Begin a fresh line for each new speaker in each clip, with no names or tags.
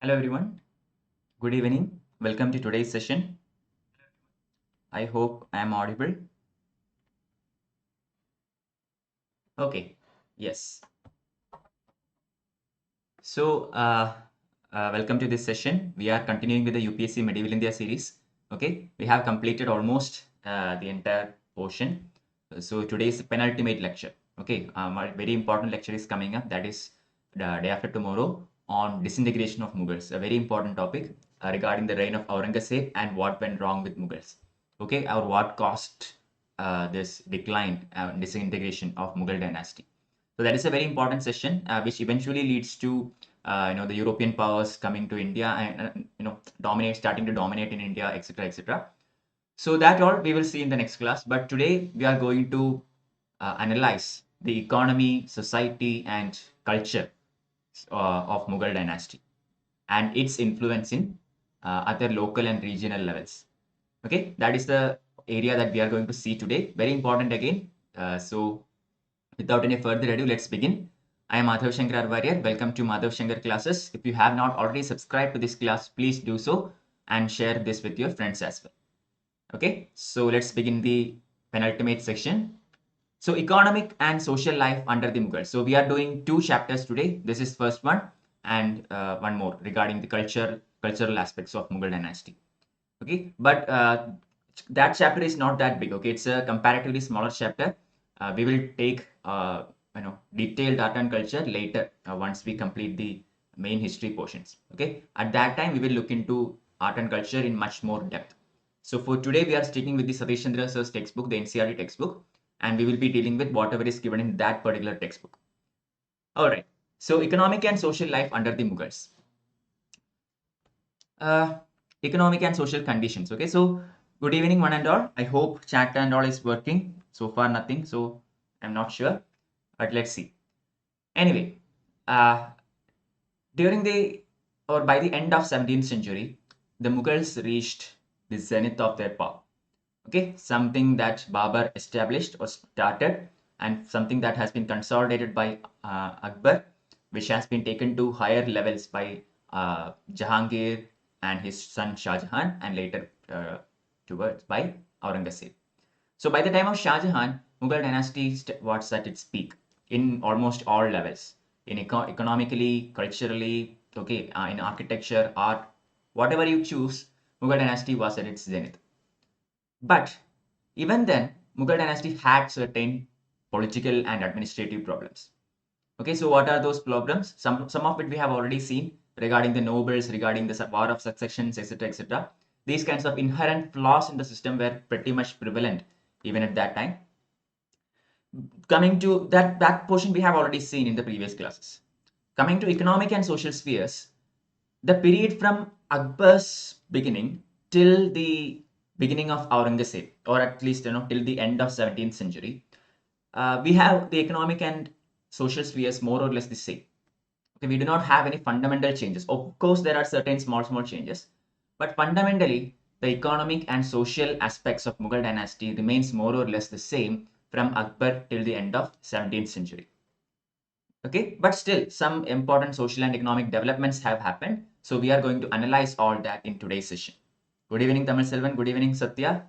Hello everyone, good evening. Welcome to today's session. I hope I am audible. Okay, yes. So, welcome to this session. We are continuing with the UPSC Medieval India series. Okay, we have completed almost the entire portion. So, today is the penultimate lecture. Okay, a very important lecture is coming up. That is the day after tomorrow on disintegration of Mughals. A very important topic regarding the reign of Aurangzeb and what went wrong with Mughals. Okay, or what caused this decline, disintegration of Mughal dynasty. So that is a very important session, which eventually leads to the European powers coming to India and starting to dominate in India, etc., etc. So that all we will see in the next class. But today we are going to analyze the economy, society, and culture of Mughal dynasty and its influence in other local and regional levels. Okay, that is the area that we are going to see today. Very important again. So without any further ado, let's begin. I am Madhav Sankar Warrior. Welcome to Madhav Sankar classes. If you have not already subscribed to this class, please do so and share this with your friends as well. Okay, so let's begin the penultimate section. So economic and social life under the Mughals. So we are doing two chapters today. This is first one and one more regarding the cultural aspects of Mughal dynasty. Okay, but that chapter is not that big. Okay, it's a comparatively smaller chapter. We will take detailed art and culture later once we complete the main history portions. Okay, at that time we will look into art and culture in much more depth. So for today we are sticking with the Satish Chandra sir's textbook, the NCERT textbook, and we will be dealing with whatever is given in that particular textbook. All right. So economic and social life under the Mughals. Uh, Economic and social conditions. Okay, so good evening, one and all. I hope chat and all is working. So far, nothing. So I'm not sure, but let's see. Anyway, uh, during the or by the end of 17th century, the Mughals reached the zenith of their power. Okay, something that Babur established or started, and something that has been consolidated by Akbar, which has been taken to higher levels by Jahangir and his son Shah Jahan, and later towards by Aurangzeb. So by the time of Shah Jahan, Mughal dynasty was at its peak in almost all levels, in economically, culturally, okay, in architecture, art, whatever you choose, Mughal dynasty was at its zenith. But even then, Mughal dynasty had certain political and administrative problems. Okay, so what are those problems? Some of it we have already seen regarding the nobles, regarding the war of successions, etc., etc. These kinds of inherent flaws in the system were pretty much prevalent even at that time. Coming to that portion we have already seen in the previous classes. Coming to economic and social spheres, the period from Akbar's beginning till the beginning of Aurangzeb, or at least till the end of 17th century, we have the economic and social spheres more or less the same. Okay, we do not have any fundamental changes. Of course, there are certain small changes, but fundamentally, the economic and social aspects of Mughal dynasty remains more or less the same from Akbar till the end of 17th century. Okay, but still some important social and economic developments have happened. So we are going to analyze all that in today's session. Good evening, Tamil Selvan. Good evening, Satya.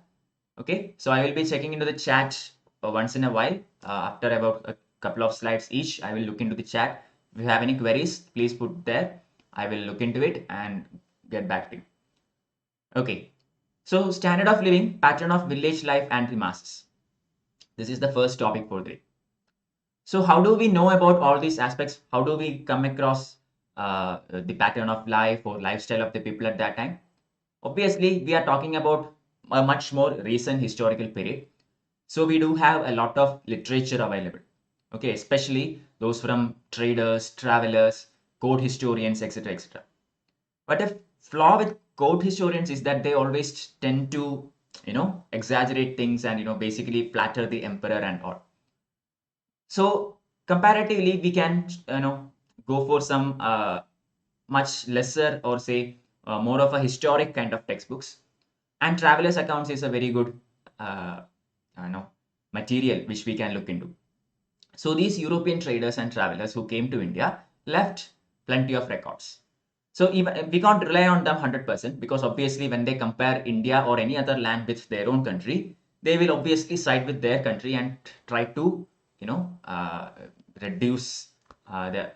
Okay, so I will be checking into the chat once in a while. After about a couple of slides each, I will look into the chat. If you have any queries, please put there. I will look into it and get back to you. Okay, so standard of living, pattern of village life and the masses. This is the first topic for today. So how do we know about all these aspects? How do we come across the pattern of life or lifestyle of the people at that time? Obviously, we are talking about a much more recent historical period. So we do have a lot of literature available. Okay, especially those from traders, travelers, court historians, etc., etc. But a flaw with court historians is that they always tend to, exaggerate things and basically flatter the emperor and all. So comparatively, we can go for some much lesser or say more of a historic kind of textbooks. And travelers accounts is a very good material which we can look into. So these European traders and travelers who came to India left plenty of records. So even we can't rely on them 100% because obviously when they compare India or any other land with their own country, they will obviously side with their country and try to, you know, reduce the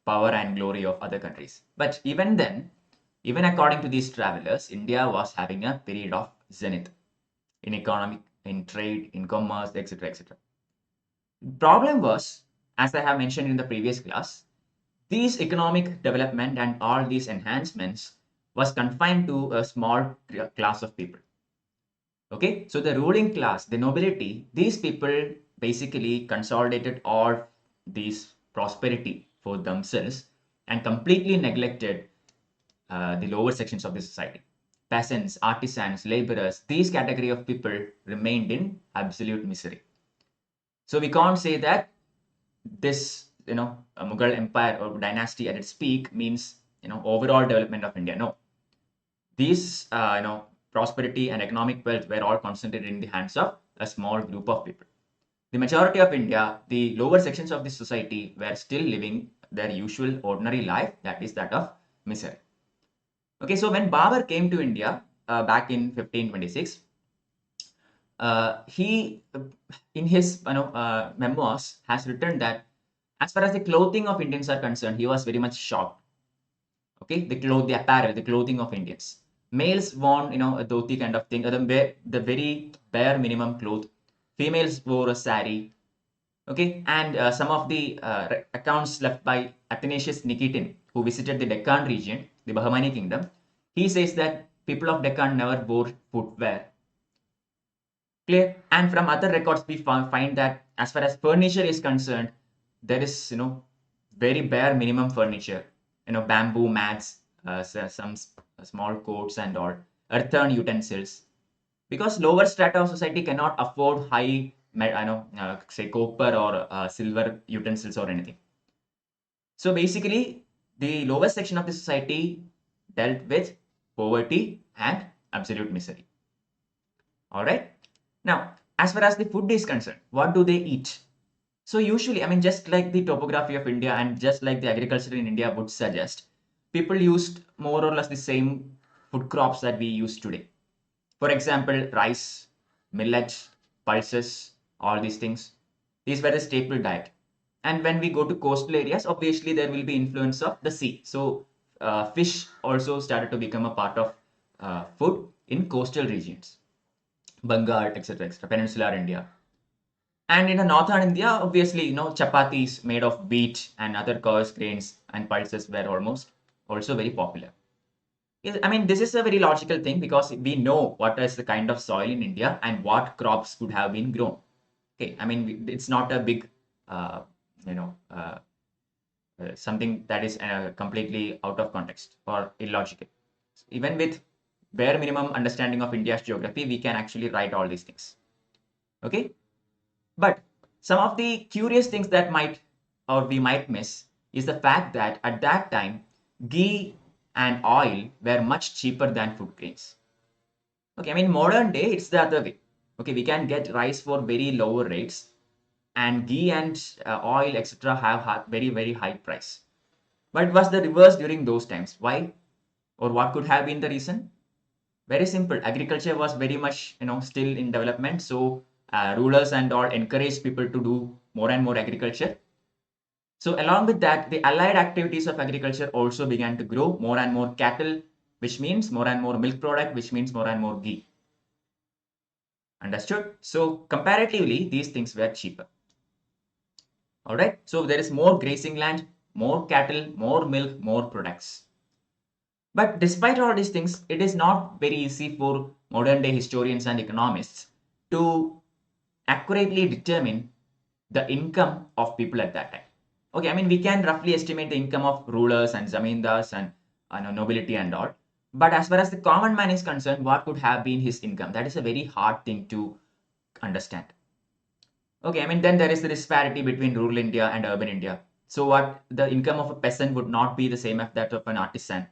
power and glory of other countries. But even then, even according to these travelers, India was having a period of zenith in economic, in trade, in commerce, etc., etc. Problem was, as I have mentioned in the previous class, these economic development and all these enhancements was confined to a small class of people. Okay, so the ruling class, the nobility, these people basically consolidated all these prosperity for themselves and completely neglected the lower sections of the society. Peasants, artisans, laborers, these category of people remained in absolute misery. So we can't say that this, Mughal empire or dynasty at its peak means, overall development of India. No, these, prosperity and economic wealth were all concentrated in the hands of a small group of people. The majority of India, the lower sections of the society were still living their usual ordinary life, that is that of misery. Okay, so when Babur came to India back in 1526, he, in his memoirs, has written that as far as the clothing of Indians are concerned, he was very much shocked. Okay, the apparel, the clothing of Indians. Males worn, a dhoti kind of thing, the very bare minimum cloth. Females wore a sari. Okay, and some of the accounts left by Athanasius Nikitin, who visited the Deccan region, the Bahmani kingdom, he says that people of Deccan never wore footwear. Clear? And from other records, we find that as far as furniture is concerned, there is, very bare minimum furniture, bamboo mats, some small coats and all, earthen utensils. Because lower strata of society cannot afford high, say copper or silver utensils or anything. So basically, the lower section of the society dealt with poverty and absolute misery. All right. Now, as far as the food is concerned, what do they eat? So usually, I mean, just like the topography of India and just like the agriculture in India would suggest, people used more or less the same food crops that we use today. For example, rice, millet, pulses, all these things. These were the staple diet. And when we go to coastal areas, obviously there will be influence of the sea. So fish also started to become a part of food in coastal regions. Bengal, etc., etc., peninsular India. And in the northern India, obviously, chapatis made of wheat and other coarse grains and pulses were almost also very popular. I mean, this is a very logical thing because we know what is the kind of soil in India and what crops could have been grown. Okay, I mean, it's not a big, you know, something that is completely out of context or illogical. Even with bare minimum understanding of India's geography, we can actually write all these things. Okay, but some of the curious things that might or we might miss is the fact that at that time, ghee and oil were much cheaper than food grains. Okay, I mean, modern day, it's the other way. Okay, we can get rice for very lower rates and ghee and oil, etc. have very, very high price. But it was the reverse during those times. Why? Or what could have been the reason? Very simple. Agriculture was very much, still in development. So rulers and all encouraged people to do more and more agriculture. So along with that, the allied activities of agriculture also began to grow. More and more cattle, which means more and more milk product, which means more and more ghee. Understood? So comparatively, these things were cheaper. All right. So there is more grazing land, more cattle, more milk, more products. But despite all these things, it is not very easy for modern day historians and economists to accurately determine the income of people at that time. Okay, I mean, we can roughly estimate the income of rulers and zamindas and nobility and all. But as far as the common man is concerned, what could have been his income? That is a very hard thing to understand. Okay, I mean, then there is the disparity between rural India and urban India. So what the income of a peasant would not be the same as that of an artisan.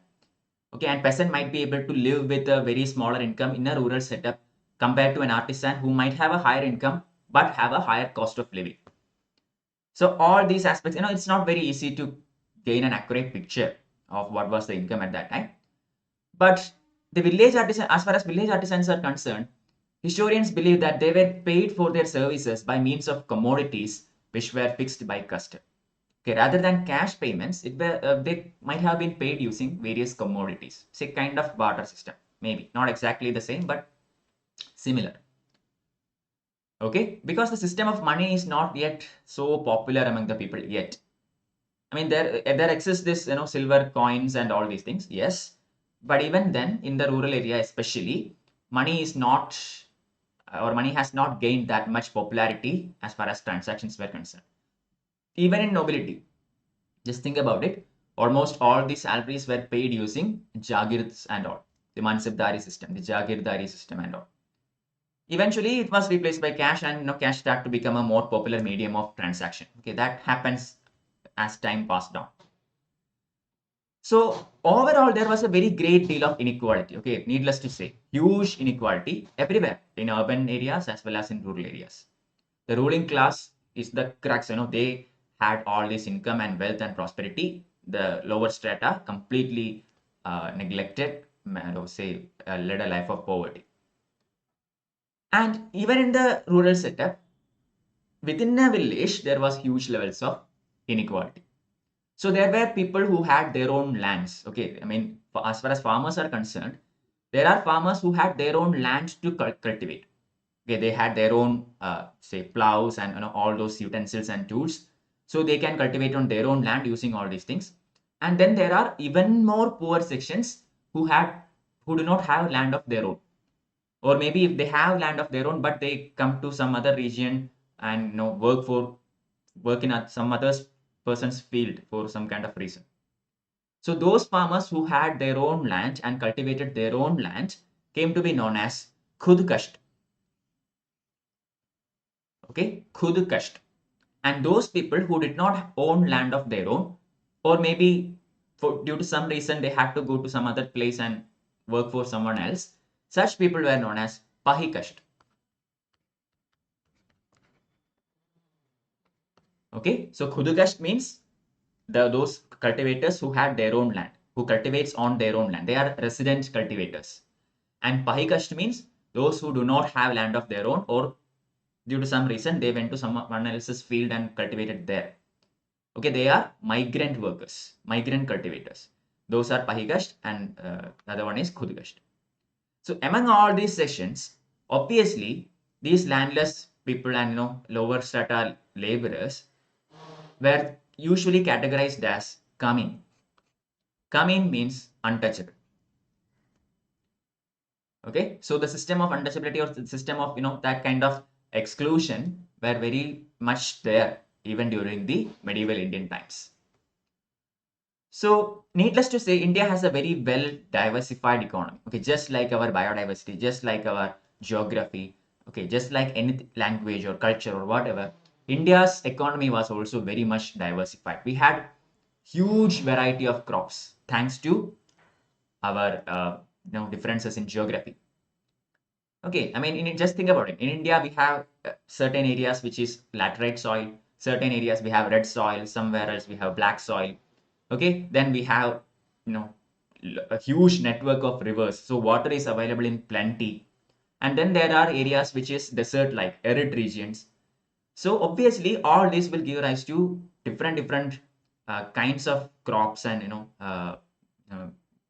Okay, and peasant might be able to live with a very smaller income in a rural setup compared to an artisan who might have a higher income but have a higher cost of living. So all these aspects, it's not very easy to gain an accurate picture of what was the income at that time. But the village artisan, as far as village artisans are concerned, historians believe that they were paid for their services by means of commodities which were fixed by custom. Okay, rather than cash payments, they might have been paid using various commodities. It's a kind of barter system, maybe not exactly the same, but similar. Okay, because the system of money is not yet so popular among the people yet. I mean, there exists this, silver coins and all these things, yes, but even then, in the rural area especially, money is not, or money has not gained that much popularity as far as transactions were concerned. Even in nobility, just think about it. Almost all the salaries were paid using jagirs and all, the mansabdari system, the jagirdari system and all. Eventually, it was replaced by cash, and cash started to become a more popular medium of transaction. Okay, that happens as time passed on. So overall, there was a very great deal of inequality. Okay, needless to say, huge inequality everywhere in urban areas as well as in rural areas. The ruling class is the crux. They had all this income and wealth and prosperity. The lower strata completely neglected, say, led a life of poverty. And even in the rural setup, within a village, there was huge levels of inequality. So there were people who had their own lands. Okay, I mean, as far as farmers are concerned, there are farmers who had their own land to cultivate. Okay, they had their own, say, plows and all those utensils and tools. So they can cultivate on their own land using all these things. And then there are even more poor sections who do not have land of their own. Or maybe if they have land of their own, but they come to some other region and work in some other person's field for some kind of reason. So those farmers who had their own land and cultivated their own land came to be known as khud kasht. Okay, khud kasht. And those people who did not own land of their own, or maybe due to some reason they had to go to some other place and work for someone else, such people were known as pahi kasht. Okay, so khudukasht means those cultivators who had their own land, who cultivates on their own land. They are resident cultivators. And pahikasht means those who do not have land of their own, or due to some reason they went to someone else's field and cultivated there. Okay, they are migrant workers, migrant cultivators. Those are pahikasht, and the other one is khudukasht. So among all these sections, obviously these landless people and lower strata laborers were usually categorized as kamin. Kamin means untouchable. Okay, so the system of untouchability, or the system of that kind of exclusion, were very much there even during the medieval Indian times. So needless to say, India has a very well diversified economy. Okay, just like our biodiversity, just like our geography, okay, just like any language or culture or whatever, India's economy was also very much diversified. We had huge variety of crops thanks to our differences in geography. Okay, I mean, just think about it. In India, we have certain areas which is laterite soil, certain areas we have red soil, somewhere else we have black soil. Okay, then we have you know a huge network of rivers, so water is available in plenty. And then there are areas which is desert like arid regions. So obviously all this will give rise to different kinds of crops and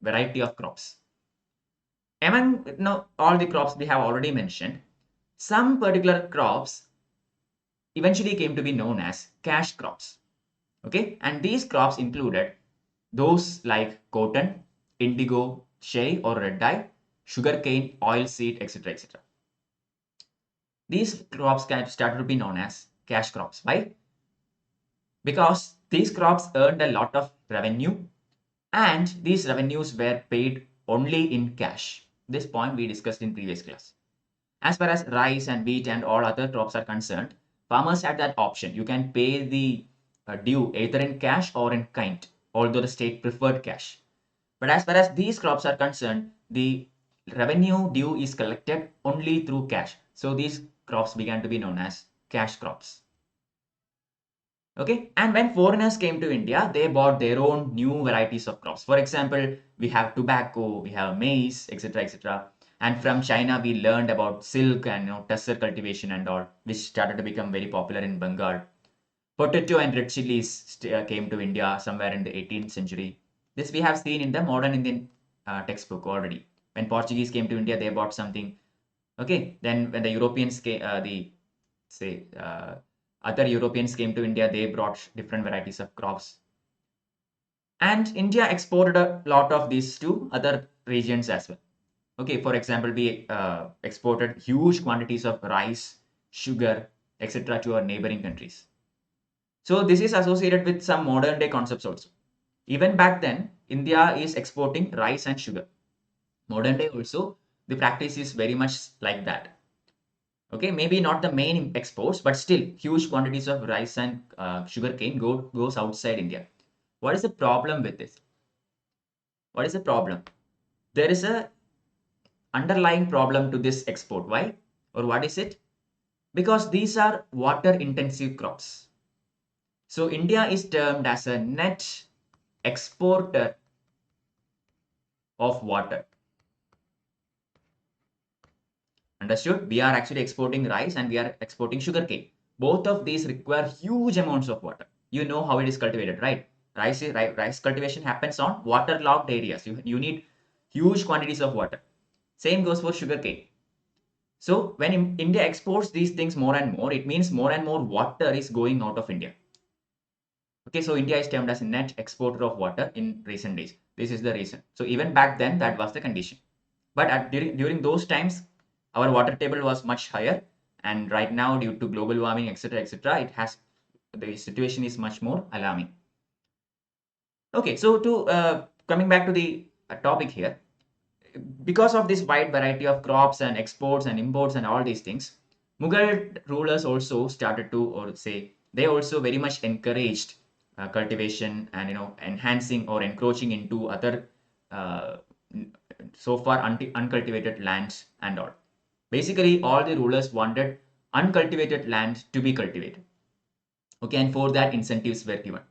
variety of crops. Among all the crops we have already mentioned, some particular crops eventually came to be known as cash crops. Okay, and these crops included those like cotton, indigo, shea or red dye, sugarcane, oilseed, etc. etc. These crops started to be known as cash crops. Why? Because these crops earned a lot of revenue, and these revenues were paid only in cash. This point we discussed in previous class. As far as rice and wheat and all other crops are concerned, farmers had that option. You can pay the due either in cash or in kind, although the state preferred cash. But as far as these crops are concerned, the revenue due is collected only through cash. So these crops began to be known as cash crops. Okay, and when foreigners came to India, they bought their own new varieties of crops. For example, we have tobacco, we have maize, etc., etc. And from China, we learned about silk and tussar cultivation and all, which started to become very popular in Bengal. Potato and red chilies came to India somewhere in the 18th century. This we have seen in the modern Indian textbook already. When Portuguese came to India, they bought something. Okay, then when the Europeans came, say other Europeans came to India, they brought different varieties of crops. And India exported a lot of these to other regions as well. Okay, for example, we exported huge quantities of rice, sugar, etc. to our neighboring countries. So this is associated with some modern day concepts also. Even back then, India is exporting rice and sugar. Modern day also, the practice is very much like that. Okay, maybe not the main exports, but still huge quantities of rice and sugar cane goes outside India. What is the problem with this? What is the problem? There is a underlying problem to this export. Why? Or what is it? Because these are water intensive crops. So India is termed as a net exporter of water. Understood? We are actually exporting rice and we are exporting sugarcane. Both of these require huge amounts of water. You know how it is cultivated, right? Rice cultivation happens on waterlogged areas. You need huge quantities of water. Same goes for sugarcane. So when India exports these things more and more, it means more and more water is going out of India. Okay, so India is termed as a net exporter of water in recent days. This is the reason. So even back then, that was the condition. But during those times, our water table was much higher, and right now, due to global warming, etc., the situation is much more alarming. Okay, so to coming back to the topic here, because of this wide variety of crops and exports and imports and all these things, Mughal rulers also started to, or say, they also very much encouraged cultivation and enhancing or encroaching into other uh, so far uncultivated lands and all. Basically, all the rulers wanted uncultivated land to be cultivated. Okay, and for that incentives were given.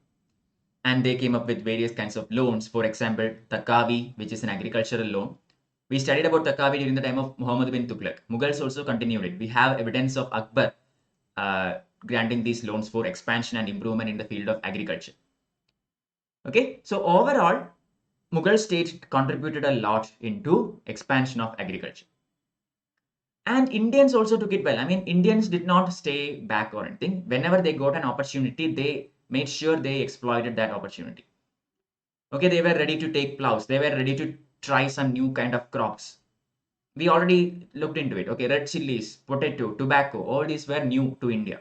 And they came up with various kinds of loans. For example, Takavi, which is an agricultural loan. We studied about Takavi during the time of Muhammad bin Tughlaq. Mughals also continued it. We have evidence of Akbar granting these loans for expansion and improvement in the field of agriculture. Okay, so overall, Mughal state contributed a lot into expansion of agriculture. And Indians also took it well. I mean, Indians did not stay back or anything. Whenever they got an opportunity, they made sure they exploited that opportunity. Okay, they were ready to take plows. They were ready to try some new kind of crops. We already looked into it. Okay, red chilies, potato, tobacco, all these were new to India.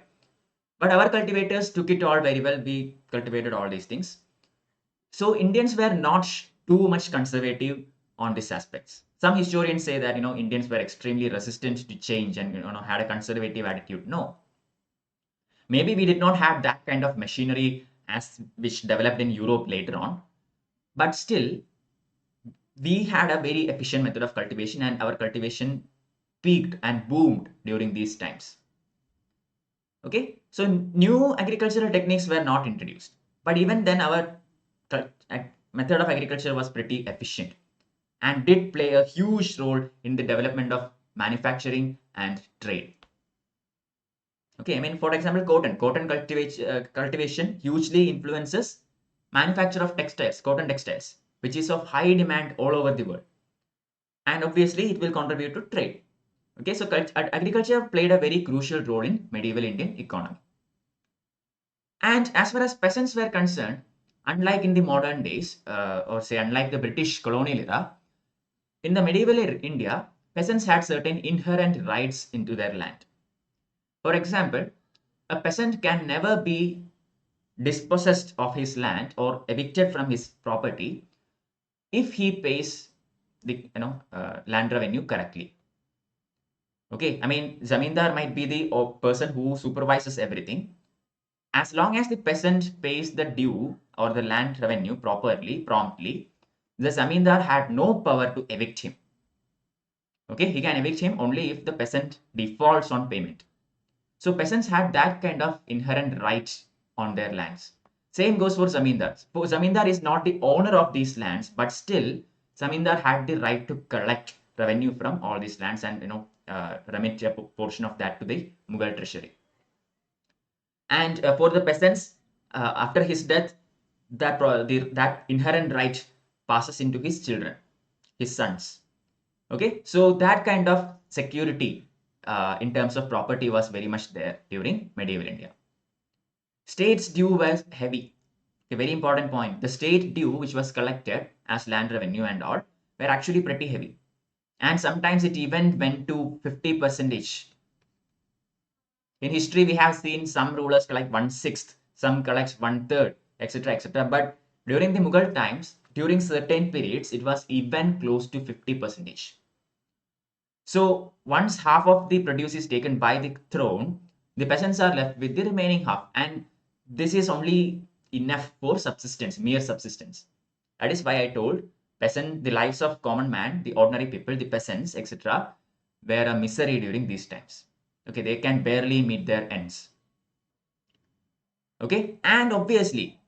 But our cultivators took it all very well. We cultivated all these things. So Indians were not too much conservative on these aspects. Some historians say that Indians were extremely resistant to change and had a conservative attitude. No, maybe we did not have that kind of machinery as which developed in Europe later on, but still we had a very efficient method of cultivation and our cultivation peaked and boomed during these times. Okay, so new agricultural techniques were not introduced, but even then our method of agriculture was pretty efficient and did play a huge role in the development of manufacturing and trade. Okay, I mean, for example, cotton cultivation hugely influences manufacture of textiles, cotton textiles, which is of high demand all over the world. And obviously, it will contribute to trade. Okay, so agriculture played a very crucial role in medieval Indian economy. And as far as peasants were concerned, unlike in the modern days, or say unlike the British colonial era, in the medieval India, peasants had certain inherent rights into their land. For example, a peasant can never be dispossessed of his land or evicted from his property if he pays the land revenue correctly. Okay, I mean, zamindar might be the person who supervises everything. As long as the peasant pays the due or the land revenue promptly, the zamindar had no power to evict him. Okay, he can evict him only if the peasant defaults on payment. So peasants had that kind of inherent right on their lands. Same goes for zamindars. For zamindar is not the owner of these lands, but still zamindar had the right to collect revenue from all these lands and remit a portion of that to the Mughal treasury. And for the peasants, after his death, that inherent right passes into his children, his sons. Okay, so that kind of security in terms of property was very much there during medieval India. State's due was heavy. A very important point. The state due, which was collected as land revenue and all, were actually pretty heavy. And sometimes it even went to 50%. In history, we have seen some rulers collect 1/6, some collects 1/3, etc., etc. But during the Mughal times, during certain periods, it was even close to 50%. So once half of the produce is taken by the throne, the peasants are left with the remaining half, and this is only enough for subsistence, mere subsistence. That is why I told the lives of common man, the ordinary people, the peasants, etc., were a misery during these times. Okay, they can barely meet their ends. Okay, and obviously,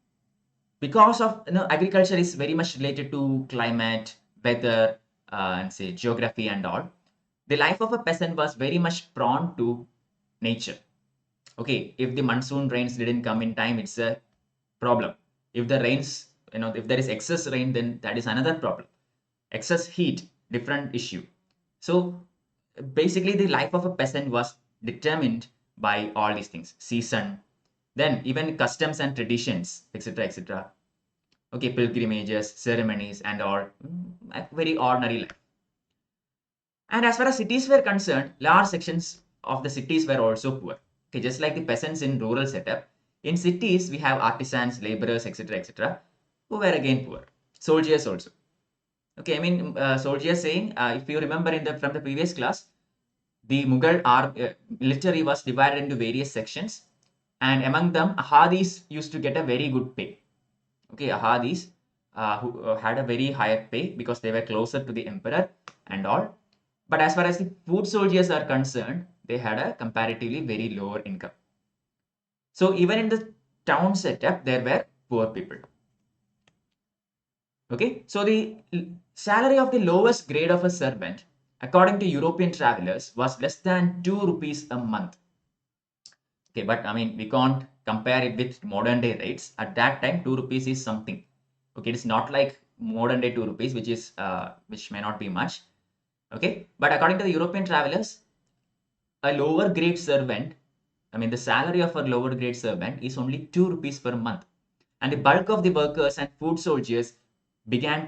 because of agriculture is very much related to climate, weather, and say geography and all, the life of a peasant was very much prone to nature. Okay, if the monsoon rains didn't come in time, it's a problem. If the rains, if there is excess rain, then that is another problem. Excess heat, different issue. So basically, the life of a peasant was determined by all these things: season, then even customs and traditions, etc., etc. Okay, pilgrimages, ceremonies, and all, a very ordinary life. And as far as cities were concerned, large sections of the cities were also poor. Okay, just like the peasants in rural setup, in cities we have artisans, laborers, etc., etc., who were again poor. Soldiers also. Okay, I mean, soldiers saying, if you remember from the previous class, the Mughal military was divided into various sections, and among them, Ahadis used to get a very good pay. Okay, Ahadis who had a very higher pay because they were closer to the emperor and all. But as far as the foot soldiers are concerned, they had a comparatively very lower income. So even in the town setup, there were poor people. Okay, so the salary of the lowest grade of a servant, according to European travelers, was less than 2 rupees a month. Okay, but I mean, we can't compare it with modern day rates. At that time, 2 rupees is something. Okay, it's not like modern day 2 rupees, which may not be much. Okay, but according to the European travelers, a lower grade servant, I mean, the salary of a lower grade servant is only 2 rupees per month. And the bulk of the workers and food soldiers began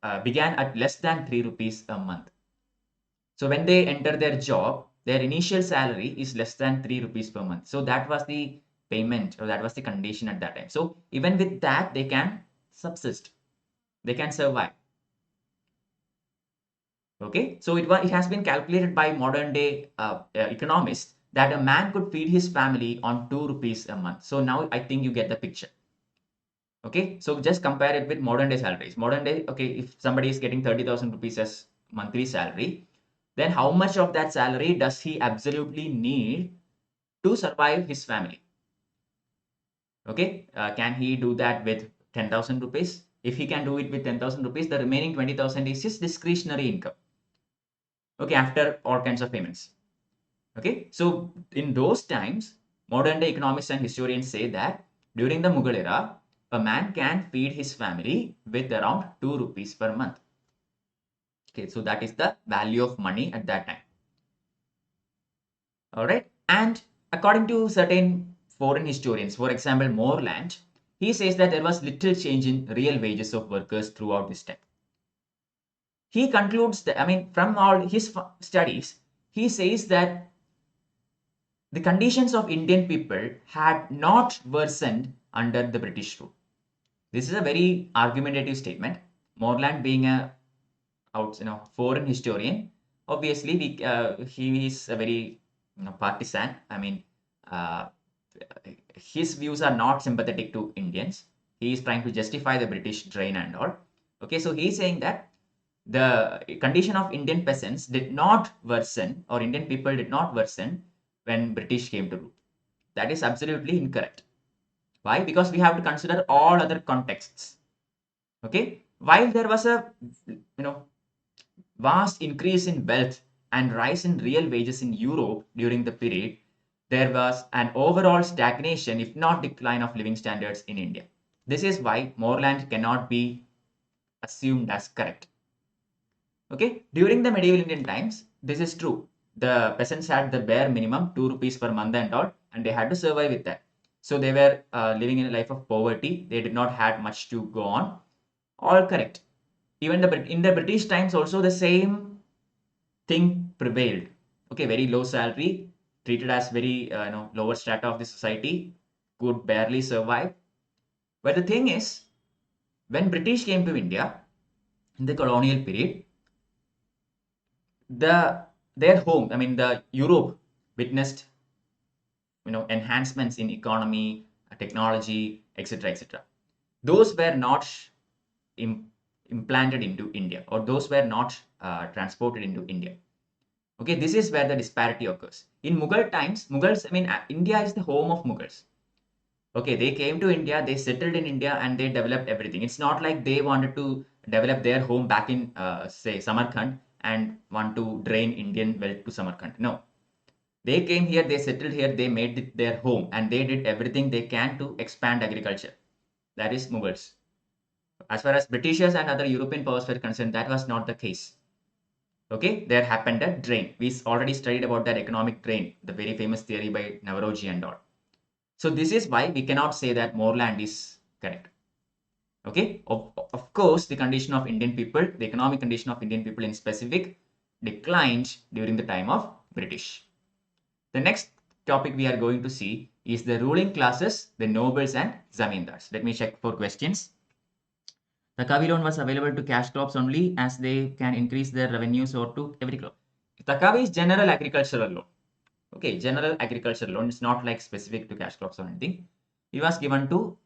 at less than 3 rupees a month. So when they enter their job, their initial salary is less than 3 rupees per month. So that was the payment, or that was the condition at that time. So even with that, they can subsist. They can survive. Okay, so it has been calculated by modern day economists that a man could feed his family on 2 rupees a month. So now I think you get the picture. Okay, so just compare it with modern day salaries. Modern day, okay, if somebody is getting 30,000 rupees as monthly salary, then how much of that salary does he absolutely need to survive his family? Okay, can he do that with 10,000 rupees? If he can do it with 10,000 rupees, the remaining 20,000 is his discretionary income. Okay, after all kinds of payments. Okay, so in those times, modern day economists and historians say that during the Mughal era, a man can feed his family with around 2 rupees per month. Okay, so that is the value of money at that time. All right, and according to certain foreign historians, for example, Morland, he says that there was little change in real wages of workers throughout this time. He concludes that, I mean, from all his studies, he says that the conditions of Indian people had not worsened under the British rule. This is a very argumentative statement. Morland being a foreign historian, obviously he is a very partisan. I mean, his views are not sympathetic to Indians. He is trying to justify the British drain and all. Okay, so he is saying that the condition of Indian peasants did not worsen, or Indian people did not worsen when British came to rule. That is absolutely incorrect. Why? Because we have to consider all other contexts. Okay, while there was a vast increase in wealth and rise in real wages in Europe during the period, there was an overall stagnation, if not decline, of living standards in India. This is why Moreland cannot be assumed as correct. Okay, during the medieval Indian times, this is true. The peasants had the bare minimum, 2 rupees per month and all, and they had to survive with that. So they were living in a life of poverty. They did not have much to go on. All correct. Even in the British times also the same thing prevailed. Okay, very low salary, treated as very lower strata of the society, could barely survive. But the thing is, when British came to India in the colonial period, their home, I mean the Europe, witnessed enhancements in economy, technology, etc., etc. Those were not implanted into India, or those were not transported into India. Okay, this is where the disparity occurs. In Mughal times, Mughals, I mean, India is the home of Mughals. Okay, they came to India, they settled in India, and they developed everything. It's not like they wanted to develop their home back in, say, Samarkand and want to drain Indian wealth to Samarkand. No. They came here, they settled here, they made it their home, and they did everything they can to expand agriculture. That is Mughals. As far as Britishers and other European powers were concerned, that was not the case. Okay, there happened a drain. We already studied about that economic drain, the very famous theory by Navroji and all. So this is why we cannot say that Moreland is correct. Okay, of course, the condition of Indian people, the economic condition of Indian people in specific, declined during the time of British. The next topic we are going to see is the ruling classes, the nobles and zamindars. Let me check for questions. The Kavi loan was available to cash crops only, as they can increase their revenues or to every crop. Takavi is general agricultural loan. Okay, general agricultural loan. It's not like specific to cash crops or anything. It was given to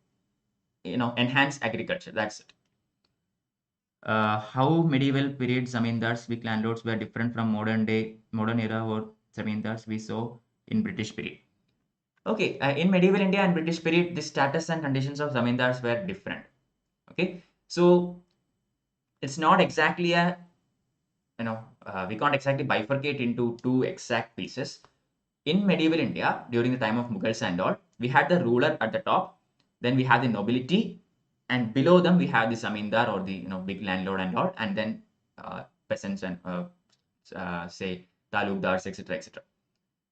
enhance agriculture. That's it. How medieval period zamindars, big landlords, were different from modern era or zamindars we saw in British period. Okay, in medieval India and British period, the status and conditions of zamindars were different. Okay, so it's not exactly a we can't exactly bifurcate into two exact pieces. In medieval India, during the time of Mughals and all, we had the ruler at the top, then we have the nobility, and below them we have the zamindar, or the big landlord and all, and then peasants and say talukdars, etc., etc.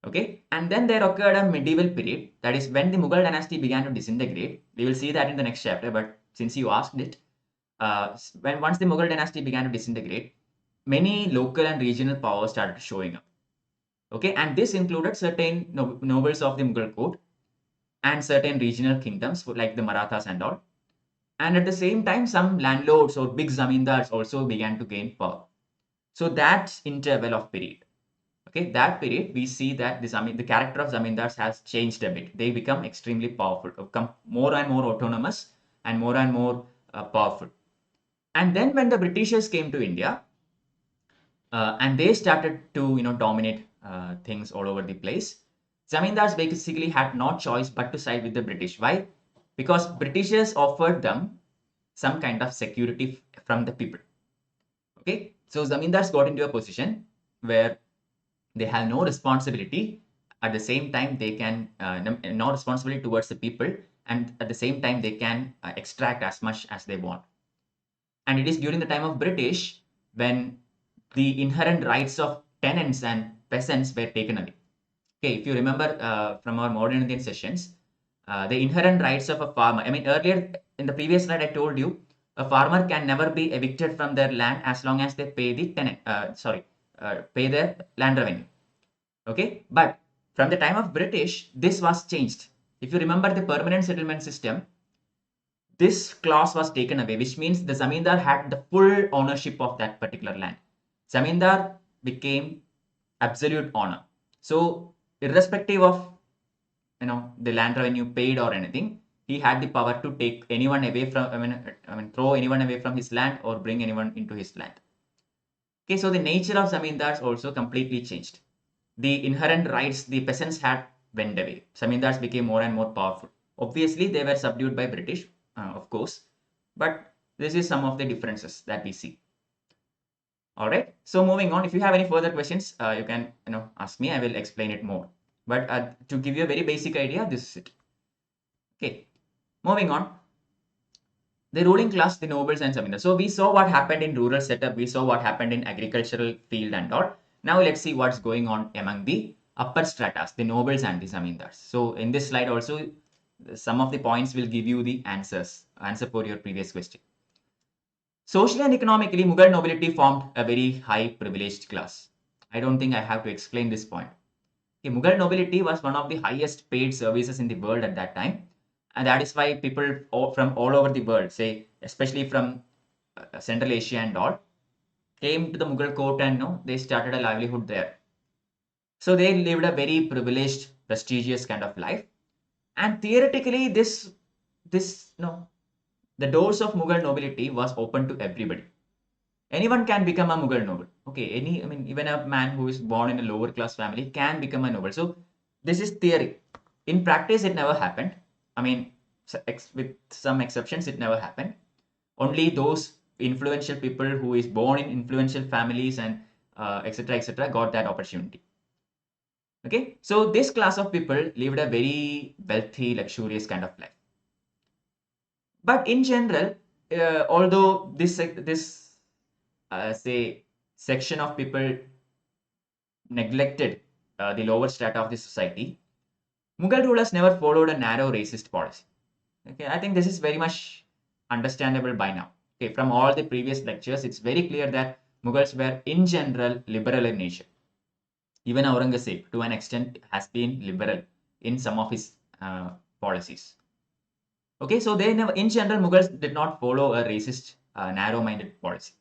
Okay, and then there occurred a medieval period, that is when the Mughal dynasty began to disintegrate. We will see that in the next chapter, but since you asked it, once the Mughal dynasty began to disintegrate, many local and regional powers started showing up. Okay, and this included certain nobles of the Mughal court and certain regional kingdoms like the Marathas and all. And at the same time, some landlords or big zamindars also began to gain power. So that interval of period, okay, that period, we see that the character of zamindars has changed a bit. They become extremely powerful, become more and more autonomous and more powerful. And then when the Britishers came to India, and they started to dominate things all over the place, zamindars basically had no choice but to side with the British. Why? Because Britishers offered them some kind of security from the people. Okay, so zamindars got into a position where they have no responsibility. At the same time, they can no responsibility towards the people, and at the same time they can extract as much as they want. And it is during the time of British when the inherent rights of tenants and peasants were taken away. Okay, if you remember from our modern Indian sessions, the inherent rights of a farmer. I mean, earlier in the previous slide, I told you a farmer can never be evicted from their land as long as they pay the tenant. Pay their land revenue. Okay, but from the time of British, this was changed. If you remember the permanent settlement system, this clause was taken away, which means the zamindar had the full ownership of that particular land. Zamindar became absolute owner. So irrespective of the land revenue paid or anything, he had the power to take anyone away from throw anyone away from his land or bring anyone into his land. Okay, so the nature of zamindars also completely changed. The inherent rights the peasants had went away. Zamindars became more and more powerful. Obviously, they were subdued by British, of course, but this is some of the differences that we see. All right. So moving on, if you have any further questions, you can ask me. I will explain it more. But to give you a very basic idea, this is it. Okay. Moving on, the ruling class, the nobles and zamindars. So we saw what happened in rural setup. We saw what happened in agricultural field and all. Now let's see what's going on among the upper stratas, the nobles and the zamindars. So in this slide also, some of the points will give you the answer for your previous question. Socially and economically, Mughal nobility formed a very high privileged class. I don't think I have to explain this point. Okay, Mughal nobility was one of the highest paid services in the world at that time. And that is why people from all over the world, say, especially from Central Asia and all, came to the Mughal court and they started a livelihood there. So they lived a very privileged, prestigious kind of life. And theoretically, the doors of Mughal nobility was open to everybody. Anyone can become a Mughal noble. Okay, even a man who is born in a lower class family can become a noble. So this is theory. In practice, it never happened. With some exceptions, it never happened. Only those influential people who is born in influential families and etc. got that opportunity. Okay, so this class of people lived a very wealthy, luxurious kind of life. But in general, although this say section of people neglected the lower strata of the society, Mughal rulers never followed a narrow racist policy. Okay, I think this is very much understandable by now. Okay, from all the previous lectures, it's very clear that Mughals were in general liberal in nature. Even Aurangzeb, to an extent, has been liberal in some of his policies. Okay, so they never, in general, Mughals did not follow a racist, narrow-minded policy.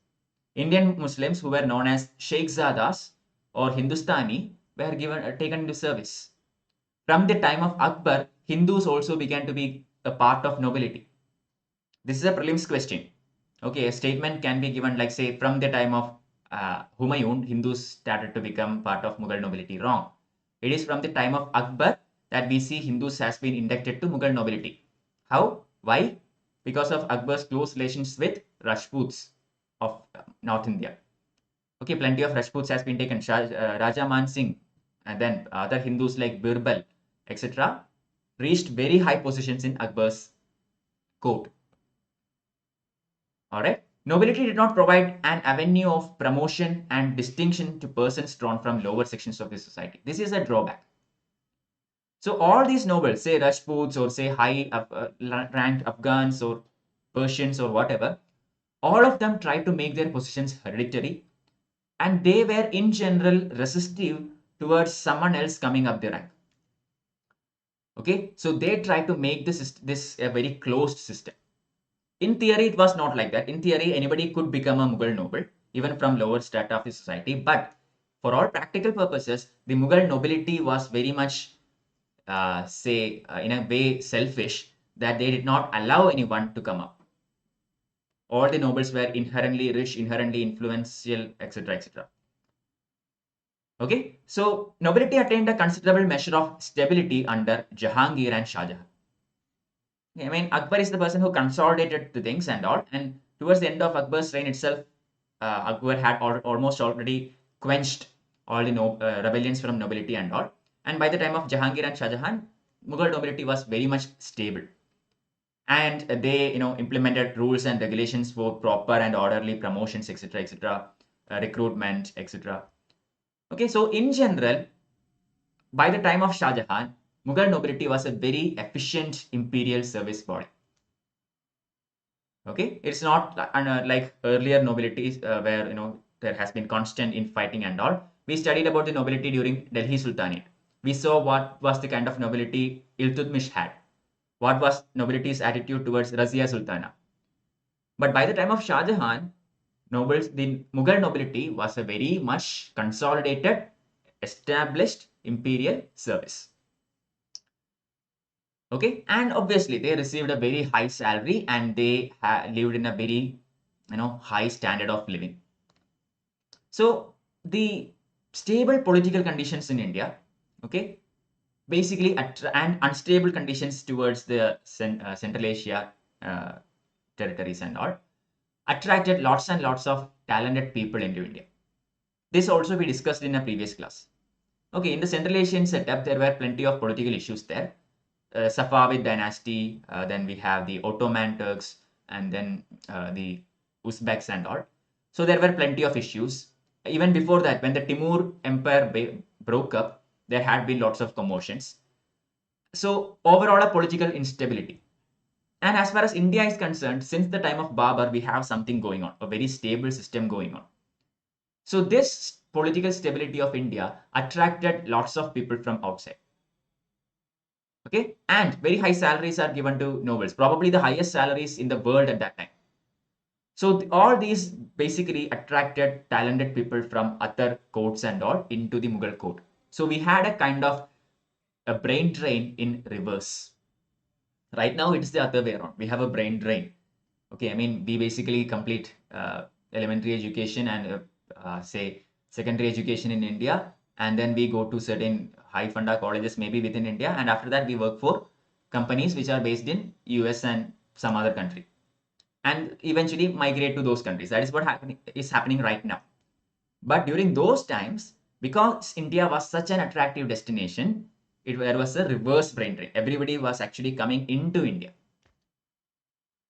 Indian Muslims who were known as Sheikhzadas or Hindustani were taken into service. From the time of Akbar, Hindus also began to be a part of nobility. This is a prelims question. Okay, a statement can be given like, say, from the time of Humayun, Hindus started to become part of Mughal nobility. Wrong. It is from the time of Akbar that we see Hindus has been inducted to Mughal nobility. How? Why? Because of Akbar's close relations with Rajputs of North India. Okay, plenty of Rajputs has been taken. Raja Man Singh and then other Hindus like Birbal, etc. reached very high positions in Akbar's court. Alright. Nobility did not provide an avenue of promotion and distinction to persons drawn from lower sections of the society. This is a drawback. So all these nobles, say Rajputs or say high ranked Afghans or Persians or whatever, all of them tried to make their positions hereditary, and they were in general resistive towards someone else coming up the rank. Okay, so they tried to make this a very closed system. In theory, it was not like that. In theory, anybody could become a Mughal noble, even from lower strata of the society. But for all practical purposes, the Mughal nobility was very much, in a way, selfish, that they did not allow anyone to come up. All the nobles were inherently rich, inherently influential, etc. Okay, so nobility attained a considerable measure of stability under Jahangir and Shah Jahan. I mean, Akbar is the person who consolidated the things and all. And towards the end of Akbar's reign itself, Akbar had almost already quenched all the rebellions from nobility and all. And by the time of Jahangir and Shah Jahan, Mughal nobility was very much stable. And they, implemented rules and regulations for proper and orderly promotions, etc., recruitment, etc. Okay, so in general, by the time of Shah Jahan, Mughal nobility was a very efficient imperial service body. Okay, it's not like earlier nobilities where there has been constant infighting and all. We studied about the nobility during Delhi Sultanate. We saw what was the kind of nobility Iltutmish had. What was nobility's attitude towards Razia Sultana. But by the time of Shah Jahan, the Mughal nobility was a very much consolidated, established imperial service. Okay, and obviously they received a very high salary and they lived in a very high standard of living. So the stable political conditions in India, okay, basically and unstable conditions towards the Central Asia territories and all attracted lots and lots of talented people into India. This also we discussed in a previous class. Okay, in the Central Asian setup, there were plenty of political issues there. Safavid dynasty, then we have the Ottoman Turks, and then the Uzbeks and all. So there were plenty of issues. Even before that, when the Timur Empire broke up, there had been lots of commotions. So overall, a political instability. And as far as India is concerned, since the time of Babur, we have something going on, a very stable system going on. So this political stability of India attracted lots of people from outside. Okay, and very high salaries are given to nobles, probably the highest salaries in the world at that time. So all these basically attracted talented people from other courts and all into the Mughal court. So we had a kind of a brain drain in reverse. Right now, it's the other way around. We have a brain drain. Okay, I mean, we basically complete elementary education and say secondary education in India, and then we go to certain high funda colleges maybe within India, and after that we work for companies which are based in US and some other country, and eventually migrate to those countries. That is what is happening right now. But during those times, because India was such an attractive destination, there was a reverse brain drain. Everybody was actually coming into India.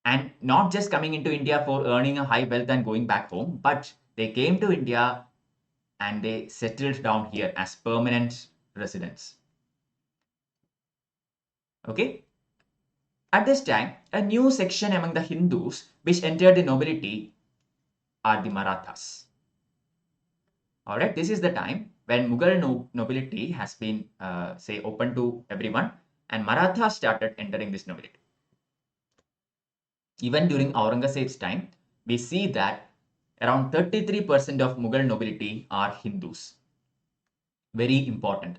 And not just coming into India for earning a high wealth and going back home, but they came to India and they settled down here as permanent residents. Okay. At this time, a new section among the Hindus which entered the nobility are the Marathas. Alright, this is the time when Mughal nobility has been, say, open to everyone, and Marathas started entering this nobility. Even during Aurangzeb's time, we see that around 33% of Mughal nobility are Hindus. Very important.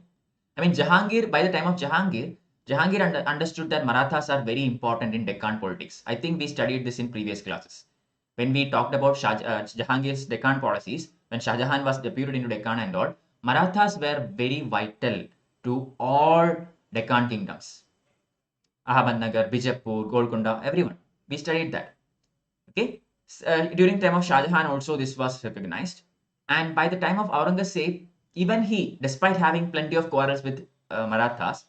I mean, Jahangir, by the time of Jahangir understood that Marathas are very important in Deccan politics. I think we studied this in previous classes. When we talked about Jahangir's Deccan policies, when Shah Jahan was deputed into Deccan and all, Marathas were very vital to all Deccan kingdoms. Ahmednagar, Bijapur, Golconda, everyone. We studied that. Okay. During time of Shah Jahan also this was recognized. And by the time of Aurangzeb, even he, despite having plenty of quarrels with Marathas,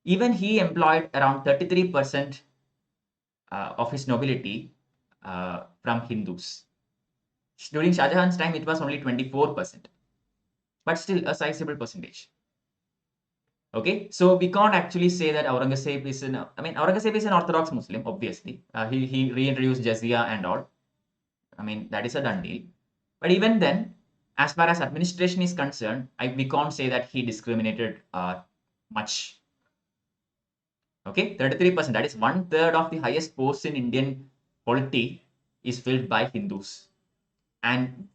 even he employed around 33% of his nobility from Hindus. During Shah Jahan's time, it was only 24%, but still a sizable percentage. Okay, so we can't actually say that Aurangzeb is Aurangzeb is an Orthodox Muslim, obviously. He reintroduced Jizya and all. I mean, that is a done deal. But even then, as far as administration is concerned, we can't say that he discriminated much. Okay, 33%, that is 1/3 of the highest posts in Indian polity is filled by Hindus. And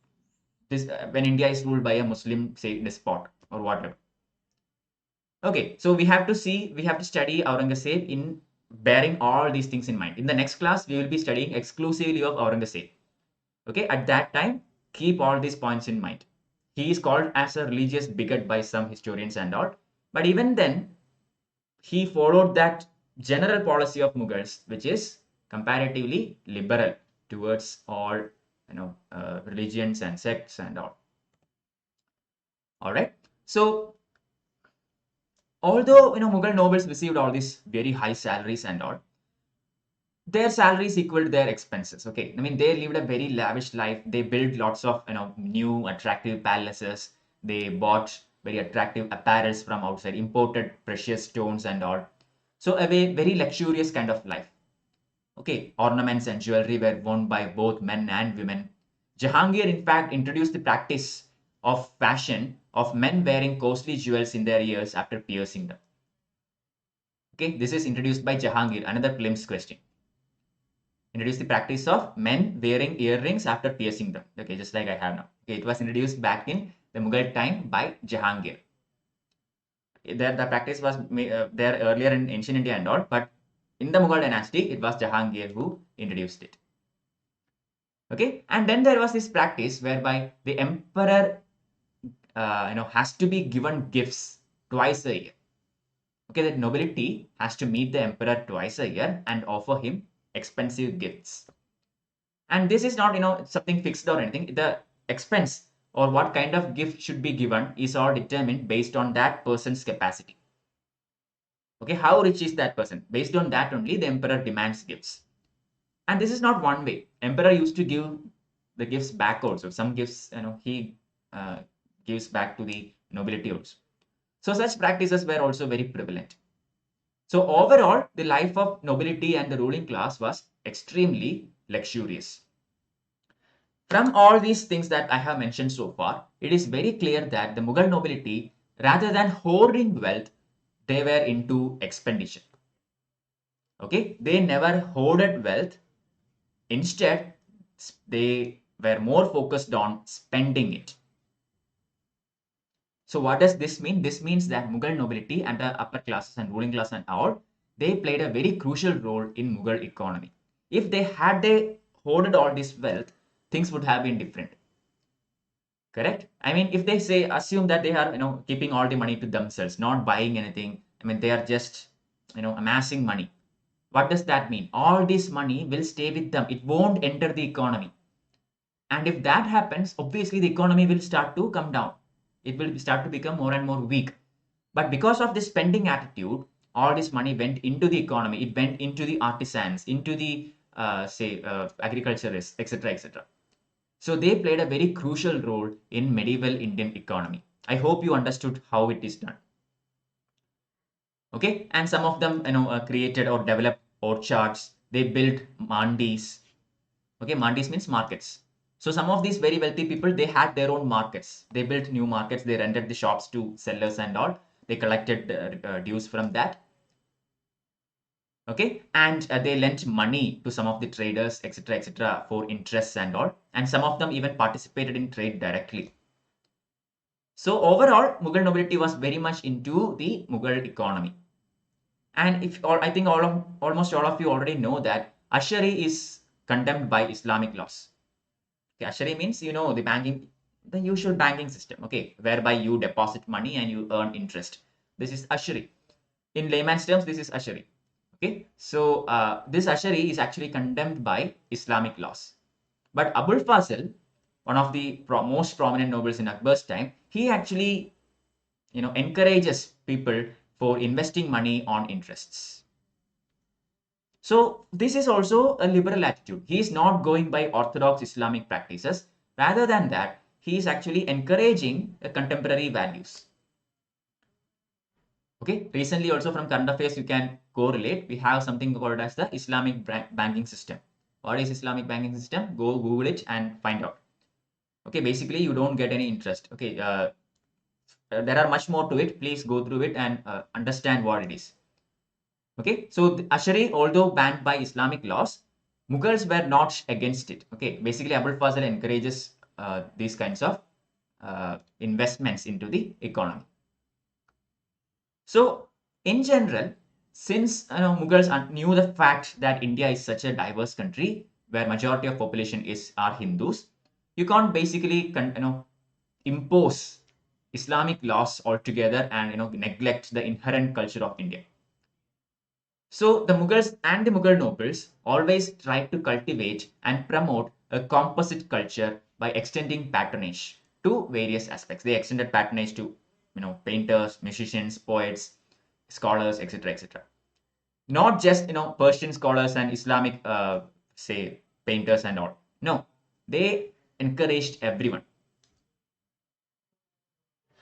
this when India is ruled by a Muslim, say, despot or whatever. Okay, so we have to study Aurangzeb in bearing all these things in mind. In the next class, we will be studying exclusively of Aurangzeb. Okay, at that time, keep all these points in mind. He is called as a religious bigot by some historians and all. But even then, he followed that general policy of Mughals, which is comparatively liberal towards all religions and sects and all. All right. So although Mughal nobles received all these very high salaries and all, their salaries equaled their expenses. Okay, I mean, they lived a very lavish life. They built lots of new attractive palaces. They bought very attractive apparels from outside, imported precious stones and all. So a very luxurious kind of life. Okay, ornaments and jewelry were worn by both men and women. Jahangir, in fact, introduced the practice of fashion of men wearing costly jewels in their ears after piercing them. Okay, this is introduced by Jahangir, another prelims question. Introduced the practice of men wearing earrings after piercing them. Okay, just like I have now. Okay, it was introduced back in the Mughal time by Jahangir. The practice was there earlier in ancient India and all, but in the Mughal dynasty, it was Jahangir who introduced it. Okay, and then there was this practice whereby the emperor, has to be given gifts twice a year. Okay, that nobility has to meet the emperor twice a year and offer him expensive gifts. And this is not, something fixed or anything. The expense or what kind of gift should be given is all determined based on that person's capacity. Okay, how rich is that person? Based on that only, the emperor demands gifts. And this is not one way. Emperor used to give the gifts back also. Some gifts, he gives back to the nobility also. So such practices were also very prevalent. So overall, the life of nobility and the ruling class was extremely luxurious. From all these things that I have mentioned so far, it is very clear that the Mughal nobility, rather than hoarding wealth, they were into expenditure. Okay, they never hoarded wealth. Instead, they were more focused on spending it. So what does this mean? This means that Mughal nobility and the upper classes and ruling class and all, they played a very crucial role in Mughal economy. If they hoarded all this wealth, things would have been different. Correct? I mean, if they say, assume that they are, keeping all the money to themselves, not buying anything. I mean, they are just, amassing money. What does that mean? All this money will stay with them. It won't enter the economy. And if that happens, obviously the economy will start to come down. It will start to become more and more weak. But because of this spending attitude, all this money went into the economy. It went into the artisans, into the, agriculturists, etc., etc. So they played a very crucial role in medieval Indian economy. I hope you understood how it is done. Okay, and some of them, created or developed orchards. They built mandis. Okay, mandis means markets. So some of these very wealthy people, they had their own markets. They built new markets. They rented the shops to sellers and all. They collected dues from that. Okay, and they lent money to some of the traders, etc., etc., for interests and all. And some of them even participated in trade directly. So overall, Mughal nobility was very much into the Mughal economy. And I think almost all of you already know that usury is condemned by Islamic laws. Okay, usury means, the usual banking system, okay, whereby you deposit money and you earn interest. This is usury. In layman's terms, this is usury. Okay, so this usury is actually condemned by Islamic laws. But Abul Fazl, one of the most prominent nobles in Akbar's time, he actually, encourages people for investing money on interests. So this is also a liberal attitude. He is not going by orthodox Islamic practices. Rather than that, he is actually encouraging contemporary values. Okay, recently also from current affairs, you can correlate. We have something called as the Islamic banking system. What is Islamic banking system? Go Google it and find out. Okay, basically you don't get any interest. Okay, there are much more to it. Please go through it and understand what it is. Okay, so the usury, although banned by Islamic laws, Mughals were not against it. Okay, basically Abul Fazl encourages these kinds of investments into the economy. So in general, since Mughals knew the fact that India is such a diverse country where majority of population are Hindus, you can't basically impose Islamic laws altogether and neglect the inherent culture of India. So the Mughals and the Mughal nobles always tried to cultivate and promote a composite culture by extending patronage to various aspects. They extended patronage to painters, musicians, poets, scholars, etc., etc. Not just Persian scholars and Islamic say painters and all. No, they encouraged everyone.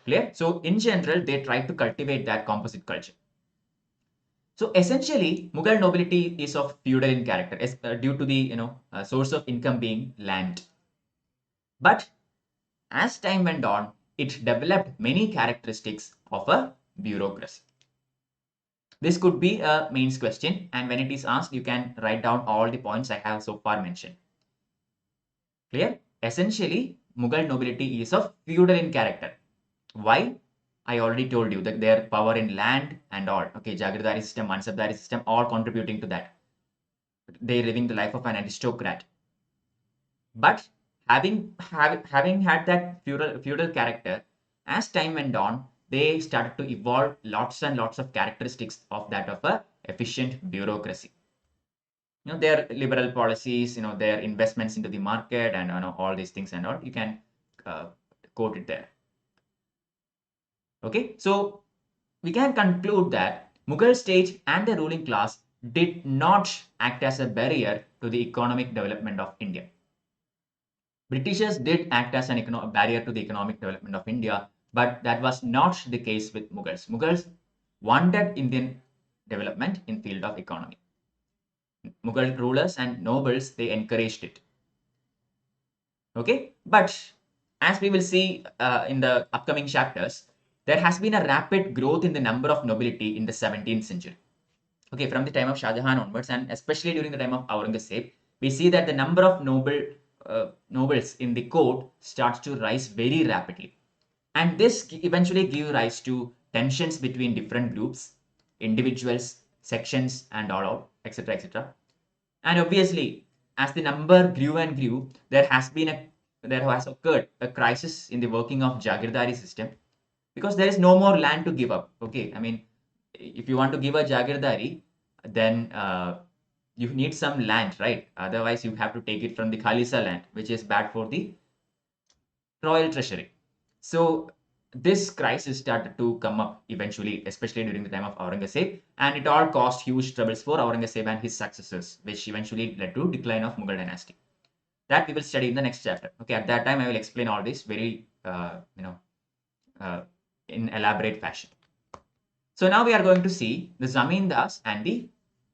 Clear? So in general, they tried to cultivate that composite culture. So essentially, Mughal nobility is of feudal in character, due to the source of income being land. But as time went on, it developed many characteristics of a bureaucracy. This could be a mains question, and when it is asked, you can write down all the points I have so far mentioned. Clear? Essentially, Mughal nobility is of feudal in character. Why? I already told you that their power in land and all. Okay, Jagirdari system, Mansabdari system, all contributing to that. They living the life of an aristocrat. But having had that feudal character, as time went on, they started to evolve lots and lots of characteristics of that of a efficient bureaucracy. Their liberal policies, their investments into the market, and all these things and all, you can uh, quote it there. Okay, so we can conclude that Mughal state and the ruling class did not act as a barrier to the economic development of India. Britishers did act as an barrier to the economic development of India, but that was not the case with Mughals. Mughals wanted Indian development in field of economy. Mughal rulers and nobles, they encouraged it. Okay, but as we will see in the upcoming chapters, there has been a rapid growth in the number of nobility in the 17th century. Okay, from the time of Shah Jahan onwards, and especially during the time of Aurangzeb, we see that the number of nobles in the court starts to rise very rapidly. And this eventually give rise to tensions between different groups, individuals, sections, and all, etc., etc. And obviously, as the number grew and grew, there has occurred a crisis in the working of Jagirdari system, because there is no more land to give up. Okay, I mean, if you want to give a Jagirdari, then you need some land, right? Otherwise, you have to take it from the Khalisa land, which is bad for the royal treasury. So this crisis started to come up eventually, especially during the time of Aurangzeb, and it all caused huge troubles for Aurangzeb and his successors, which eventually led to decline of Mughal dynasty. That we will study in the next chapter. Okay, at that time I will explain all this very in elaborate fashion. So now we are going to see the zamindas and the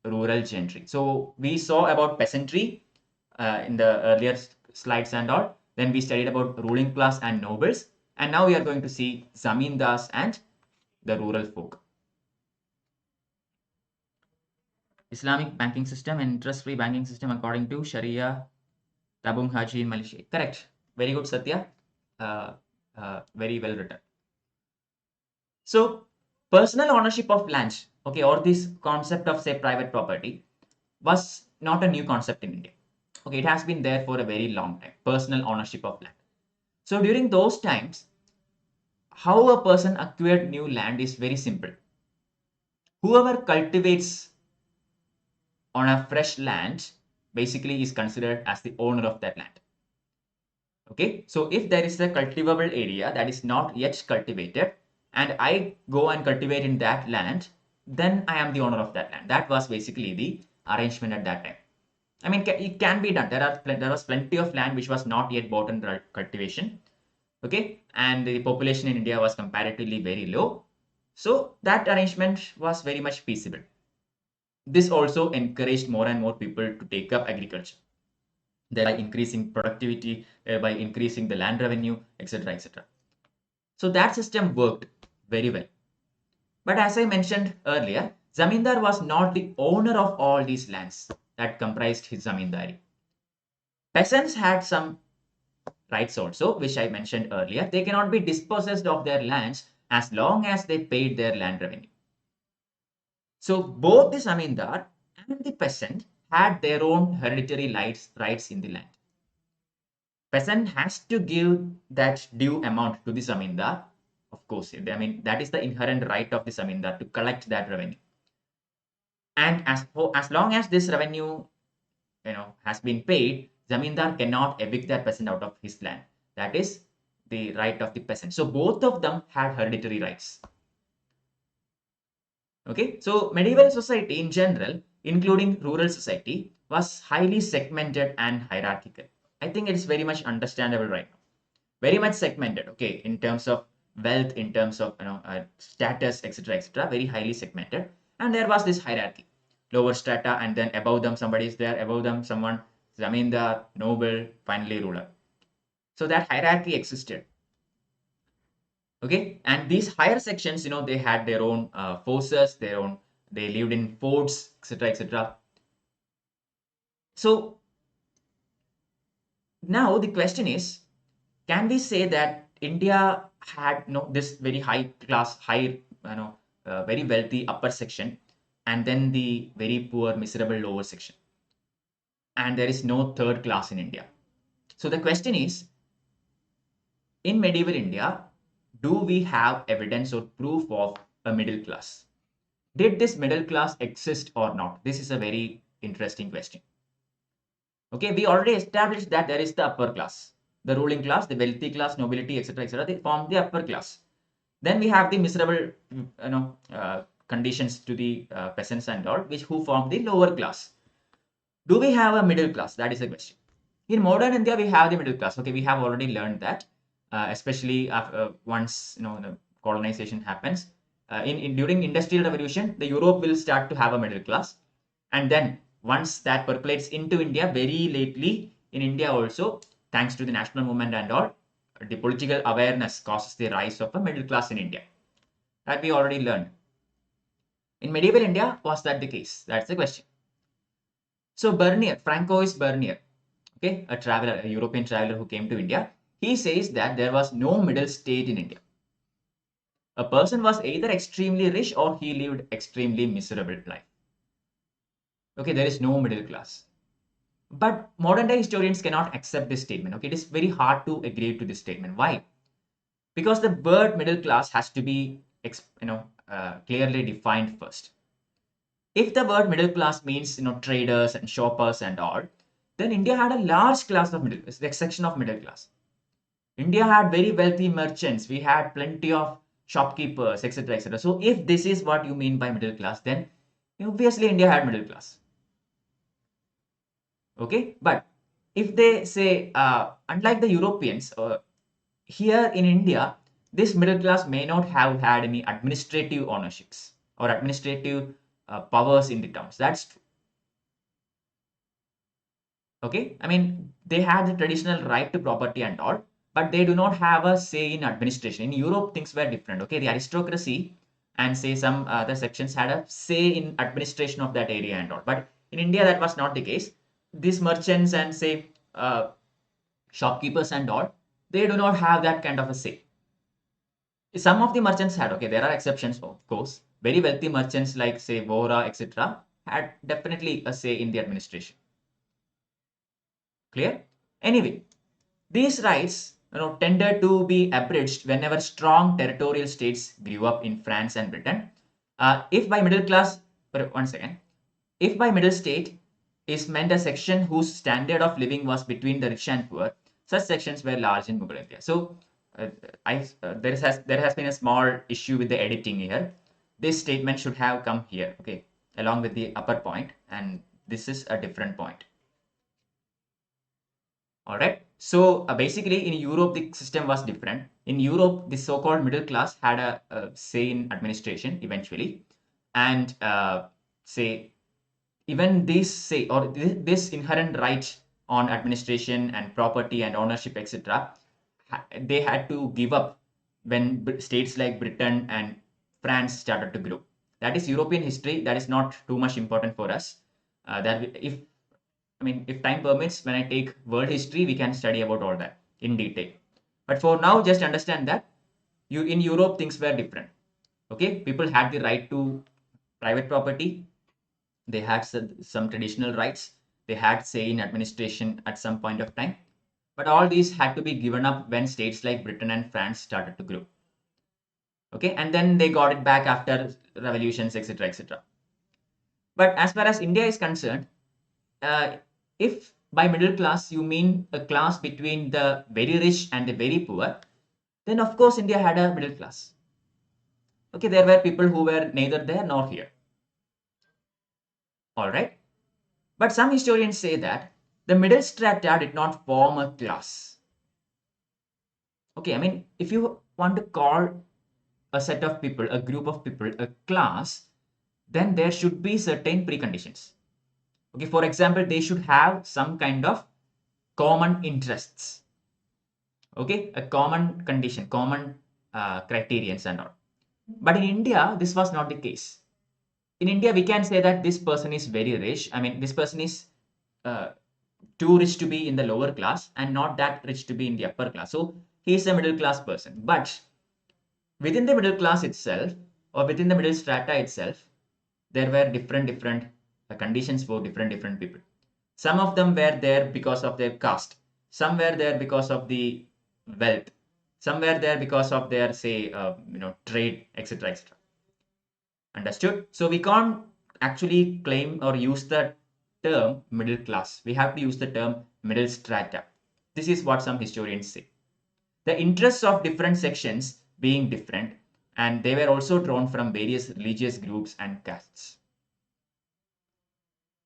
rural gentry. So we saw about peasantry in the earlier slides and all. Then we studied about ruling class and nobles. And now we are going to see zamindas and the rural folk. Islamic banking system and interest-free banking system according to Sharia, Tabung Haji in Malaysia. Correct. Very good, Satya. Very well written. So personal ownership of land, okay, or this concept of, say, private property was not a new concept in India. Okay, it has been there for a very long time. Personal ownership of land. So during those times, how a person acquired new land is very simple. Whoever cultivates on a fresh land basically is considered as the owner of that land. Okay, so if there is a cultivable area that is not yet cultivated, and I go and cultivate in that land, then I am the owner of that land. That was basically the arrangement at that time. I mean, it can be done. There was plenty of land which was not yet bought under cultivation. Okay, and the population in India was comparatively very low. So that arrangement was very much feasible. This also encouraged more and more people to take up agriculture, thereby increasing productivity, thereby increasing the land revenue, etc., etc. So that system worked very well. But as I mentioned earlier, Zamindar was not the owner of all these lands that comprised his Zamindari. Peasants had some rights also, which I mentioned earlier. They cannot be dispossessed of their lands as long as they paid their land revenue. So both the Zamindar and the peasant had their own hereditary rights in the land. Peasant has to give that due amount to the Zamindar. Of course, I mean, that is the inherent right of the Zamindar to collect that revenue. And as long as this revenue, has been paid, Zamindar cannot evict that peasant out of his land. That is the right of the peasant. So both of them had hereditary rights. Okay, so medieval society in general, including rural society, was highly segmented and hierarchical. I think it is very much understandable right now. Very much segmented, okay, in terms of wealth, in terms of status, etc., etc., very highly segmented. And there was this hierarchy, lower strata, and then above them somebody is there, above them someone, zamindar, noble, finally ruler. So that hierarchy existed. Okay, and these higher sections, they had their own forces, they lived in forts, etc., etc. So now the question is, can we say that India had this very high class, very wealthy upper section, and then the very poor, miserable lower section, and there is no third class in India? So the question is, in medieval India, do we have evidence or proof of a middle class? Did this middle class exist or not? This is a very interesting question. Okay, we already established that there is the upper class, the ruling class, the wealthy class, nobility, etc., etc. They form the upper class. Then we have the miserable, conditions to the peasants and all, which who form the lower class. Do we have a middle class? That is the question. In modern India, we have the middle class. Okay, we have already learned that, especially after, once the colonization happens. During industrial revolution, the Europe will start to have a middle class, and then once that percolates into India, very lately in India also, thanks to the national movement and all, the political awareness causes the rise of a middle class in India. That we already learned. In medieval India, was that the case? That's the question. So Bernier, Francois Bernier, okay, a traveler, a European traveler who came to India, he says that there was no middle state in India. A person was either extremely rich or he lived extremely miserable life. Okay, there is no middle class. But modern day historians cannot accept this statement. Okay, it is very hard to agree to this statement. Why? Because the word middle class has to be clearly defined first. If the word middle class means traders and shoppers and all, then India had a large class of middle class, the section of middle class. India had very wealthy merchants. We had plenty of shopkeepers, etc., etc. So if this is what you mean by middle class, then obviously India had middle class. Okay, but if they say, unlike the Europeans, here in India, this middle class may not have had any administrative ownerships or administrative powers in the towns. That's true. Okay, I mean, they had the traditional right to property and all, but they do not have a say in administration. In Europe, things were different. Okay, the aristocracy and say some other sections had a say in administration of that area and all. But in India, that was not the case. These merchants and say shopkeepers and all, they do not have that kind of a say. Some of the merchants had, okay, there are exceptions, of course. Very wealthy merchants like say Warrier, etc., had definitely a say in the administration. Clear? Anyway, these rights tended to be abridged whenever strong territorial states grew up in France and Britain. If by middle class, one second, if by middle state is meant a section whose standard of living was between the rich and poor, such sections were large in Mughal India. So there has been a small issue with the editing here. This statement should have come here, okay, along with the upper point, and this is a different point. All right. So basically, in Europe, the system was different. In Europe, the so-called middle class had a say in administration eventually, and say even this inherent right on administration and property and ownership, etc., they had to give up when states like Britain and France started to grow. That is European history. That is not too much important for us. If time permits, when I take world history, we can study about all that in detail. But for now, just understand that in Europe, things were different. Okay, people had the right to private property. They had some traditional rights. They had say in administration at some point of time. But all these had to be given up when states like Britain and France started to grow. Okay, and then they got it back after revolutions, etc., etc. But as far as India is concerned, if by middle class you mean a class between the very rich and the very poor, then of course India had a middle class. Okay, there were people who were neither there nor here. All right. But some historians say that the middle strata did not form a class. Okay, I mean, if you want to call a set of people, a group of people, a class, then there should be certain preconditions. Okay, for example, they should have some kind of common interests. Okay, a common condition, common criterions and all. But in India, this was not the case. In India, we can say that this person is very rich. I mean, this person is too rich to be in the lower class and not that rich to be in the upper class. So he is a middle class person. But within the middle class itself, or within the middle strata itself, there were different conditions for different people. Some of them were there because of their caste. Some were there because of the wealth. somewhere there because of their, say, trade, etc., etc. Understood? So we can't actually claim or use the term middle class. We have to use the term middle strata. This is what some historians say. The interests of different sections being different, and they were also drawn from various religious groups and castes.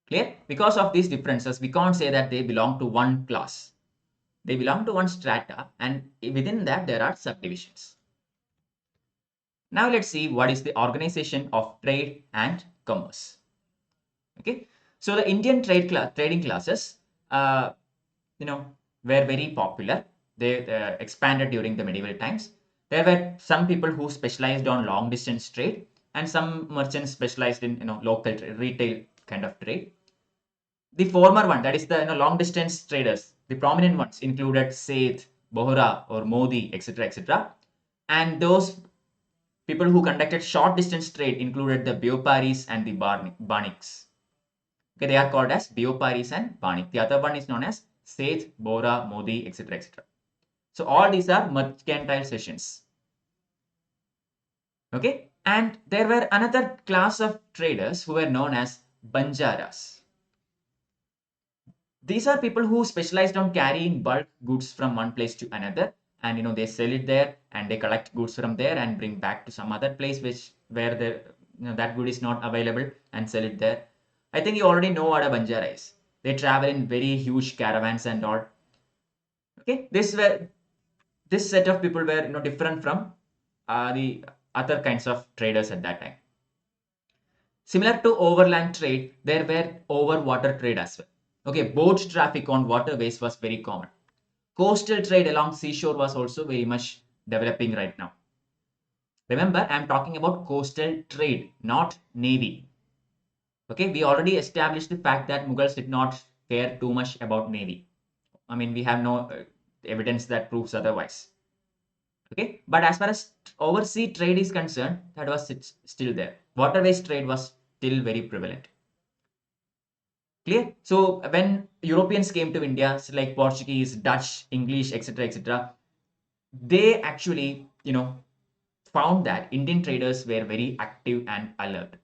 Clear? Because of these differences, we can't say that they belong to one class. They belong to one strata, and within that there are subdivisions. Now let's see what is the organization of trade and commerce. Okay, so the Indian trading classes, uh, were very popular. They expanded during the medieval times. There were some people who specialized on long distance trade, and some merchants specialized in local retail kind of trade. The former one, that is the long distance traders, the prominent ones included Seth, Bohra or Modi, etc., etc. And those people who conducted short distance trade included the Byoparis and the Baniks. Okay, they are called as Byoparis and Banik. The other one is known as Seth, Bohra, Modi, etc., etc. So all these are mercantile sessions. Okay, and there were another class of traders who were known as Banjaras. These are people who specialized on carrying bulk goods from one place to another, and they sell it there, and they collect goods from there and bring back to some other place where that good is not available, and sell it there. I think you already know what a Banjara is. They travel in very huge caravans and all. Okay, this set of people were different from the other kinds of traders at that time. Similar to overland trade, there were over water trade as well. Okay, boat traffic on waterways was very common. Coastal trade along seashore was also very much developing right now. Remember, I'm talking about coastal trade, not navy. Okay, we already established the fact that Mughals did not care too much about navy. I mean, we have no evidence that proves otherwise. Okay, but as far as overseas trade is concerned, that was still there. Waterways trade was still very prevalent. Clear? So when Europeans came to India, so like Portuguese, Dutch, English, etc., etc., they actually, found that Indian traders were very active and alert.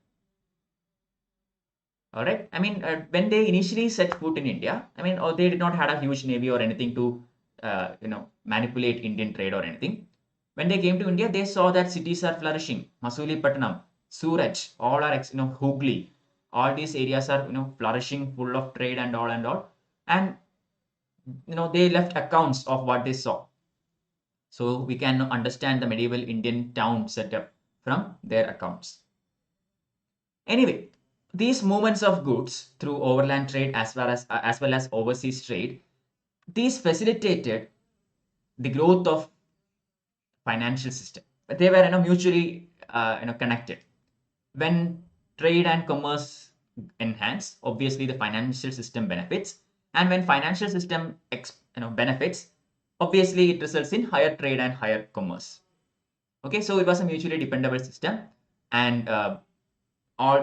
All right. I mean, when they initially set foot in India, I mean, they did not have a huge navy or anything to, manipulate Indian trade or anything. When they came to India, they saw that cities are flourishing. Masulipatanam, Suraj, all are, Hooghly, all these areas are, flourishing, full of trade and all and all. And, they left accounts of what they saw. So we can understand the medieval Indian town setup from their accounts. Anyway, these movements of goods through overland trade as well as overseas trade, these facilitated the growth of financial system. But they were mutually connected. When trade and commerce enhance, obviously the financial system benefits, and when financial system benefits, obviously it results in higher trade and higher commerce. Okay, so it was a mutually dependable system, and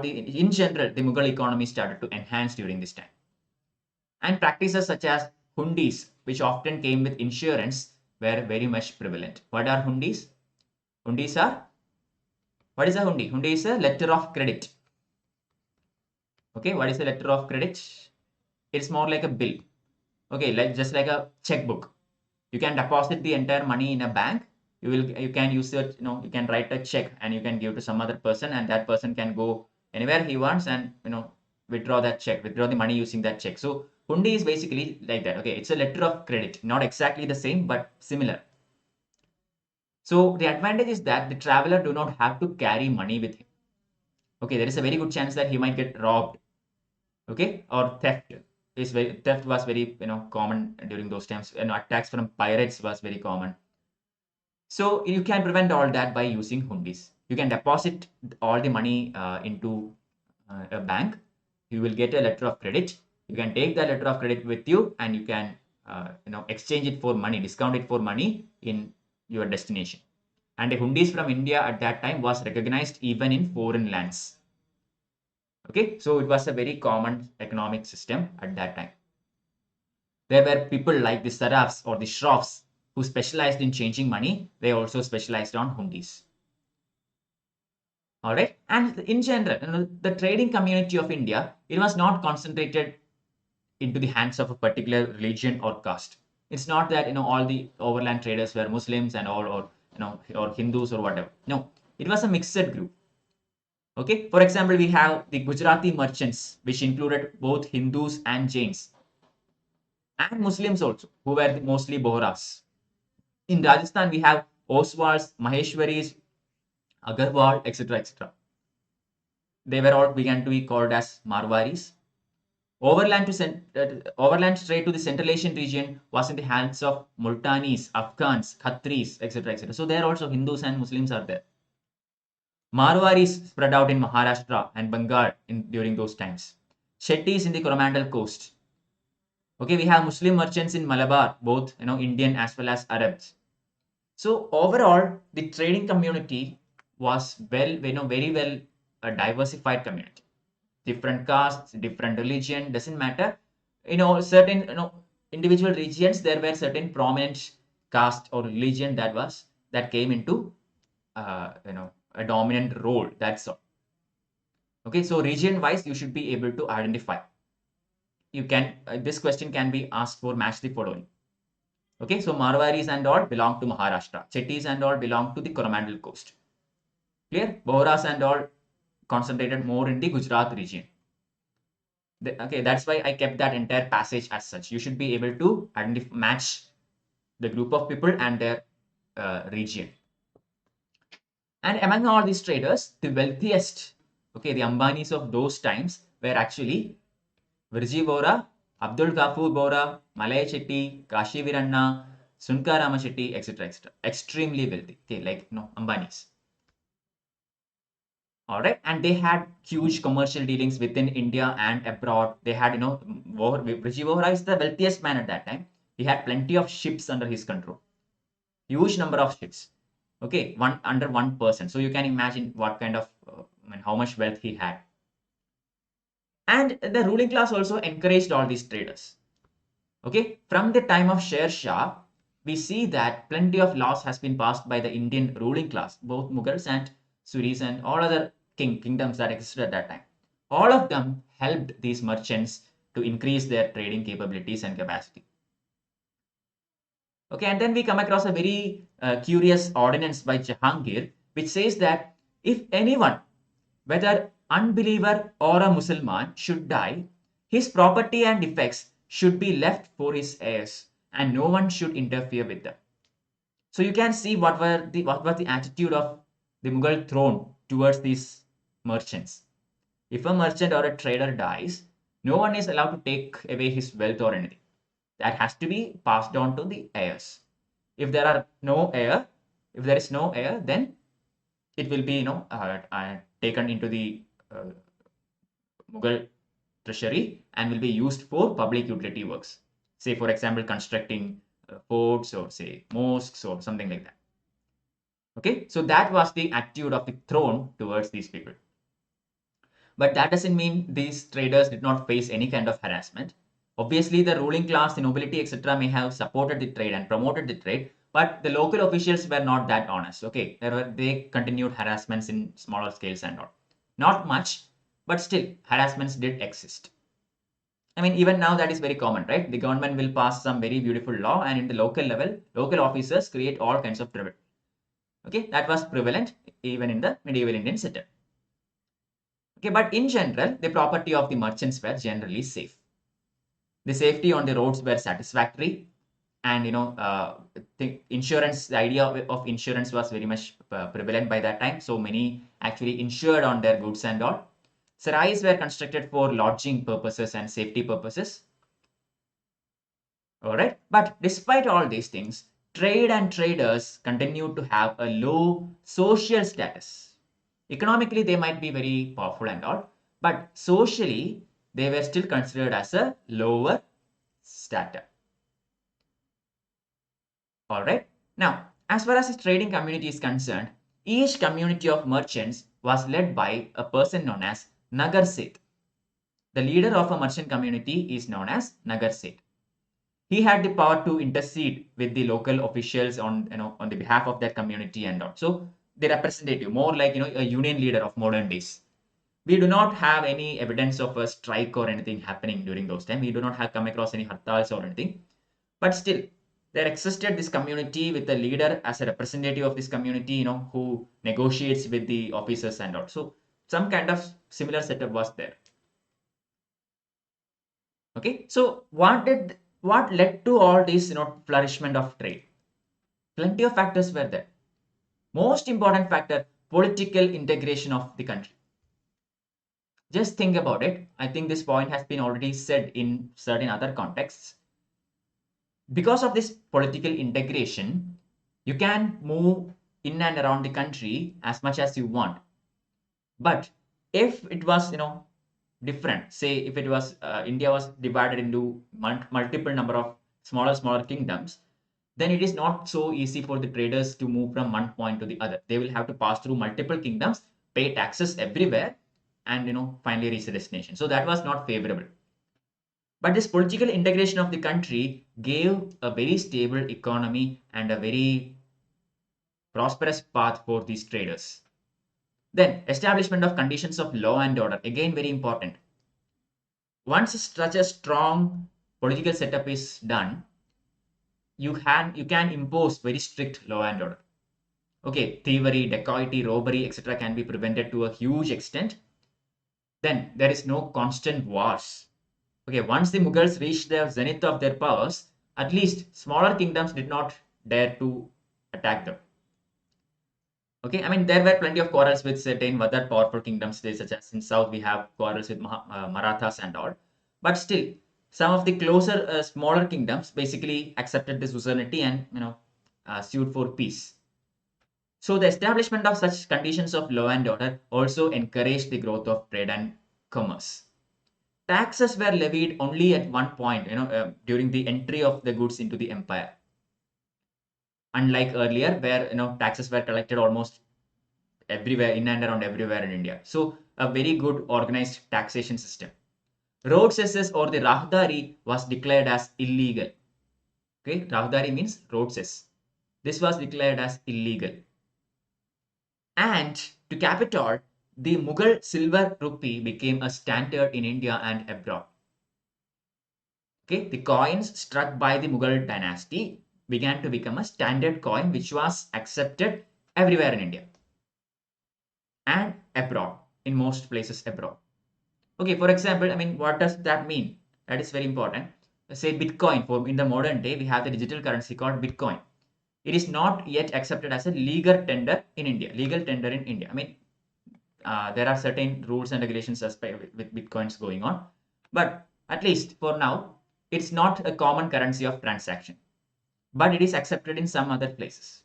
in general, the Mughal economy started to enhance during this time. And practices such as hundis, which often came with insurance, were very much prevalent. What are hundis? Hundis are, what is a hundi? Hundi is a letter of credit. Okay, what is a letter of credit? It's more like a bill. Okay, just like a checkbook. You can deposit the entire money in a bank. You can use it, you can write a check and you can give to some other person, and that person can go anywhere he wants and withdraw the money using that check. So hundi is basically like that. Okay, it's a letter of credit, not exactly the same but similar. So the advantage is that the traveler do not have to carry money with him. Okay, there is a very good chance that he might get robbed. Okay, or theft. Theft was very common during those times. Attacks from pirates was very common. So you can prevent all that by using hundis. You can deposit all the money into a bank. You will get a letter of credit. You can take the letter of credit with you, and you can exchange it for money, discount it for money in your destination. And the hundis from India at that time was recognized even in foreign lands. Okay, so it was a very common economic system at that time. There were people like the sarafs or the shroffs who who specialized in changing money, they also specialized on hundis. All right. And in general, the trading community of India, it was not concentrated into the hands of a particular religion or caste. It's not that all the overland traders were Muslims and all, or or Hindus or whatever. No, it was a mixed group. Okay, for example, we have the Gujarati merchants, which included both Hindus and Jains, and Muslims also, who were mostly Bohras. In Rajasthan, we have Oswals, Maheshwaris, Agarwal, etc., etc. They were all began to be called as Marwaris. Overland trade to the Central Asian region was in the hands of Multanis, Afghans, Khatris, etc., etc. So there also Hindus and Muslims are there. Marwaris spread out in Maharashtra and Bengal during those times. Chettis in the Coromandel coast. Okay, we have Muslim merchants in Malabar, both Indian as well as Arabs. So overall, the trading community was very well a diversified community. Different castes, different religion, doesn't matter. Certain individual regions, there were certain prominent caste or religion that came into a dominant role. That's all. Okay, so region wise, you should be able to identify. You can this question can be asked for match the following. Okay, so Marwaris and all belong to Maharashtra. Chettis and all belong to the Coromandel coast. Clear? Bohras and all concentrated more in the Gujarat region. Okay, that's why I kept that entire passage as such. You should be able to match the group of people and their region. And among all these traders, the wealthiest, okay, the Ambanis of those times were actually Virji Bora, Abdul Ghaffur Bora, Malay Chetty, Kashi Viranna, Sunka Rama Chetty, etc., etc. Extremely wealthy, okay, like Ambanis. All right, and they had huge commercial dealings within India and abroad. They had, Virji Bora is the wealthiest man at that time. He had plenty of ships under his control, huge number of ships. Okay, under one person. So you can imagine what kind of, how much wealth he had. And the ruling class also encouraged all these traders. Okay, from the time of Sher Shah, we see that plenty of laws has been passed by the Indian ruling class, both Mughals and Suris and all other kingdoms that existed at that time. All of them helped these merchants to increase their trading capabilities and capacity. Okay, and then we come across a very curious ordinance by Jahangir, which says that if anyone, whether unbeliever or a Muslim, should die, his property and effects should be left for his heirs, and no one should interfere with them. So you can see what was the attitude of the Mughal throne towards these merchants. If a merchant or a trader dies, no one is allowed to take away his wealth or anything. That has to be passed on to the heirs. If there is no heir, then it will be taken into the Mughal treasury and will be used for public utility works. Say, for example, constructing forts or say mosques or something like that. Okay, so that was the attitude of the throne towards these people. But that doesn't mean these traders did not face any kind of harassment. Obviously, the ruling class, the nobility, etc. may have supported the trade and promoted the trade, but the local officials were not that honest. Okay, they continued harassments in smaller scales and all. Not much, but still, harassments did exist. I mean, even now that is very common, right? The government will pass some very beautiful law, and in the local level, local officers create all kinds of trouble. Okay, that was prevalent even in the medieval Indian setup. Okay, but in general, the property of the merchants were generally safe. The safety on the roads were satisfactory, and the idea of insurance was very much prevalent by that time. So many actually insured on their goods and all. Sarais were constructed for lodging purposes and safety purposes. All right, but despite all these things, trade and traders continued to have a low social status. Economically, they might be very powerful and all, but socially, they were still considered as a lower strata. All right. Now, as far as the trading community is concerned, each community of merchants was led by a person known as Nagar Seth. The leader of a merchant community is known as Nagar Seth. he had the power to intercede with the local officials on on the behalf of that community and all. So the representative, more like a union leader of modern days. We do not have any evidence of a strike or anything happening during those times. We do not have come across any hartals or anything. But still, there existed this community with a leader as a representative of this community, who negotiates with the officers and all. So some kind of similar setup was there. Okay, so what led to all this flourishment of trade? Plenty of factors were there. Most important factor, political integration of the country. Just think about it. I think this point has been already said in certain other contexts. Because of this political integration, you can move in and around the country as much as you want. But if it was different, say if it was India was divided into multiple number of smaller kingdoms, then it is not so easy for the traders to move from one point to the other. They will have to pass through multiple kingdoms, pay taxes everywhere, and finally reach the destination. So that was not favorable. But this political integration of the country gave a very stable economy and a very prosperous path for these traders. Then establishment of conditions of law and order, again very important. Once such a strong political setup is done, you can impose very strict law and order. Okay, thievery, dacoity, robbery, etc. can be prevented to a huge extent. Then there is no constant wars. Okay, once the Mughals reached the zenith of their powers, at least smaller kingdoms did not dare to attack them. Okay, I mean, there were plenty of quarrels with certain other powerful kingdoms, such as in south we have quarrels with Marathas and all. But still, some of the closer, smaller kingdoms basically accepted the suzerainty and sued for peace. So the establishment of such conditions of law and order also encouraged the growth of trade and commerce. Taxes were levied only at one point, during the entry of the goods into the empire. Unlike earlier, where taxes were collected almost everywhere, in and around everywhere in India. So a very good organized taxation system. Road cess or the rahdari was declared as illegal. Okay, rahdari means road cess. This was declared as illegal. And to cap it all, the Mughal silver rupee became a standard in India and abroad. Okay, the coins struck by the Mughal dynasty began to become a standard coin which was accepted everywhere in India and abroad, in most places abroad. Okay, for example, I mean, what does that mean? That is very important. Say Bitcoin, in the modern day, we have the digital currency called Bitcoin. It is not yet accepted as a legal tender in India. Legal tender in India. I mean, there are certain rules and regulations with Bitcoins going on. But at least for now, it's not a common currency of transaction. But it is accepted in some other places.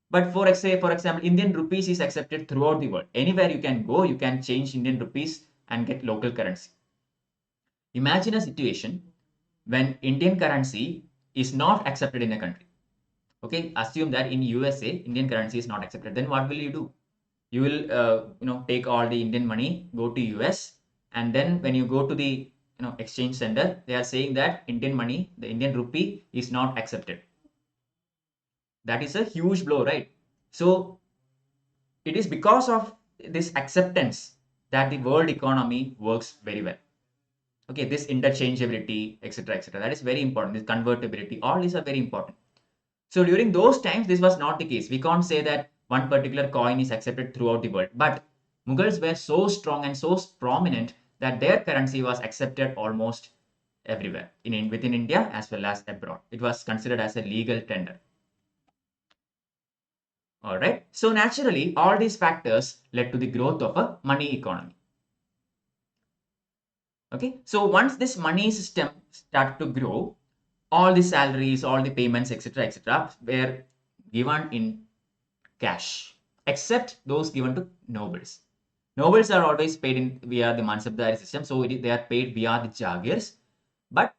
But for example, Indian rupees is accepted throughout the world. Anywhere you can go, you can change Indian rupees and get local currency. Imagine a situation when Indian currency is not accepted in a country. Okay, assume that in USA, Indian currency is not accepted. Then what will you do? You will, take all the Indian money, go to US, and then when you go to the exchange center, they are saying that Indian money, the Indian rupee, is not accepted. That is a huge blow, right? So it is because of this acceptance that the world economy works very well. Okay, this interchangeability, etc., that is very important. This convertibility, all these are very important. So during those times, this was not the case. We can't say that one particular coin is accepted throughout the world. But Mughals were so strong and so prominent that their currency was accepted almost everywhere, within India as well as abroad. It was considered as a legal tender. All right. So naturally, all these factors led to the growth of a money economy. Okay. So once this money system started to grow, all the salaries, all the payments, etc., were given in cash, except those given to nobles. Nobles are always paid via the mansabdari system, so they are paid via the jagirs. But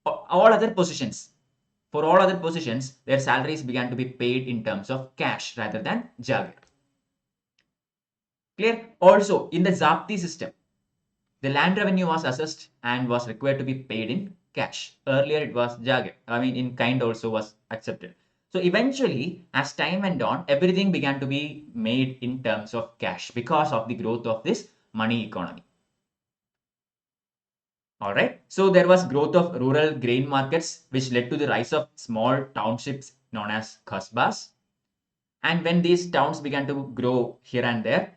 all other positions, for all other positions, their salaries began to be paid in terms of cash rather than jagir. Clear? Also, in the zapti system, the land revenue was assessed and was required to be paid in cash. Earlier it was jagir. I mean, in kind also was accepted. So eventually, as time went on, everything began to be made in terms of cash because of the growth of this money economy. All right. So there was growth of rural grain markets, which led to the rise of small townships known as kasbas. And when these towns began to grow here and there,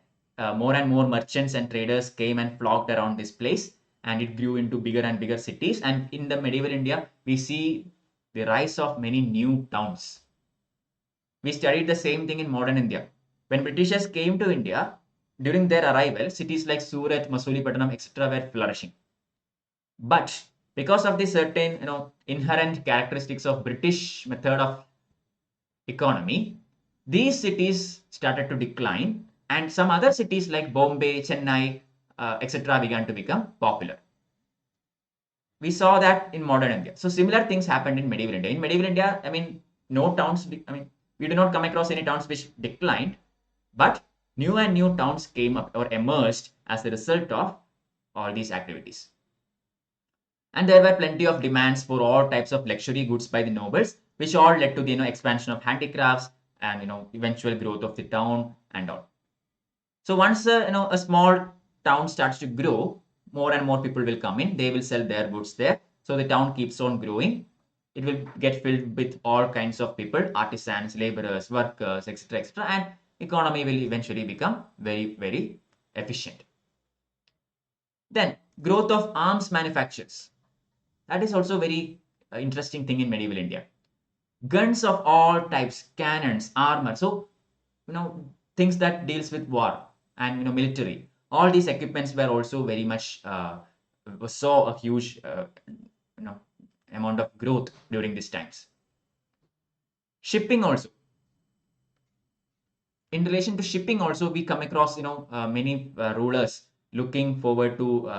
more and more merchants and traders came and flocked around this place, and it grew into bigger and bigger cities. And in the medieval India, we see the rise of many new towns. We studied the same thing in modern India. When Britishers came to India, during their arrival, cities like Surat, Masulipatanam, etc. were flourishing. But because of the certain, inherent characteristics of British method of economy, these cities started to decline, and some other cities like Bombay, Chennai, etc. began to become popular. We saw that in modern India. So similar things happened in medieval India. In medieval India, I mean, no towns, we do not come across any towns which declined, but new and new towns came up or emerged as a result of all these activities. And there were plenty of demands for all types of luxury goods by the nobles, which all led to the expansion of handicrafts and eventual growth of the town and all. So once a small town starts to grow, more and more people will come in. They will sell their goods there. So the town keeps on growing. It will get filled with all kinds of people, artisans, laborers, workers, etc., etc., and economy will eventually become very, very efficient. Then growth of arms manufacturers. That is also very interesting thing in medieval India. Guns of all types, cannons, armor. So, things that deals with war and military. All these equipments were also very much saw a huge amount of growth during these times. Shipping also. In relation to shipping also, we come across many rulers looking forward to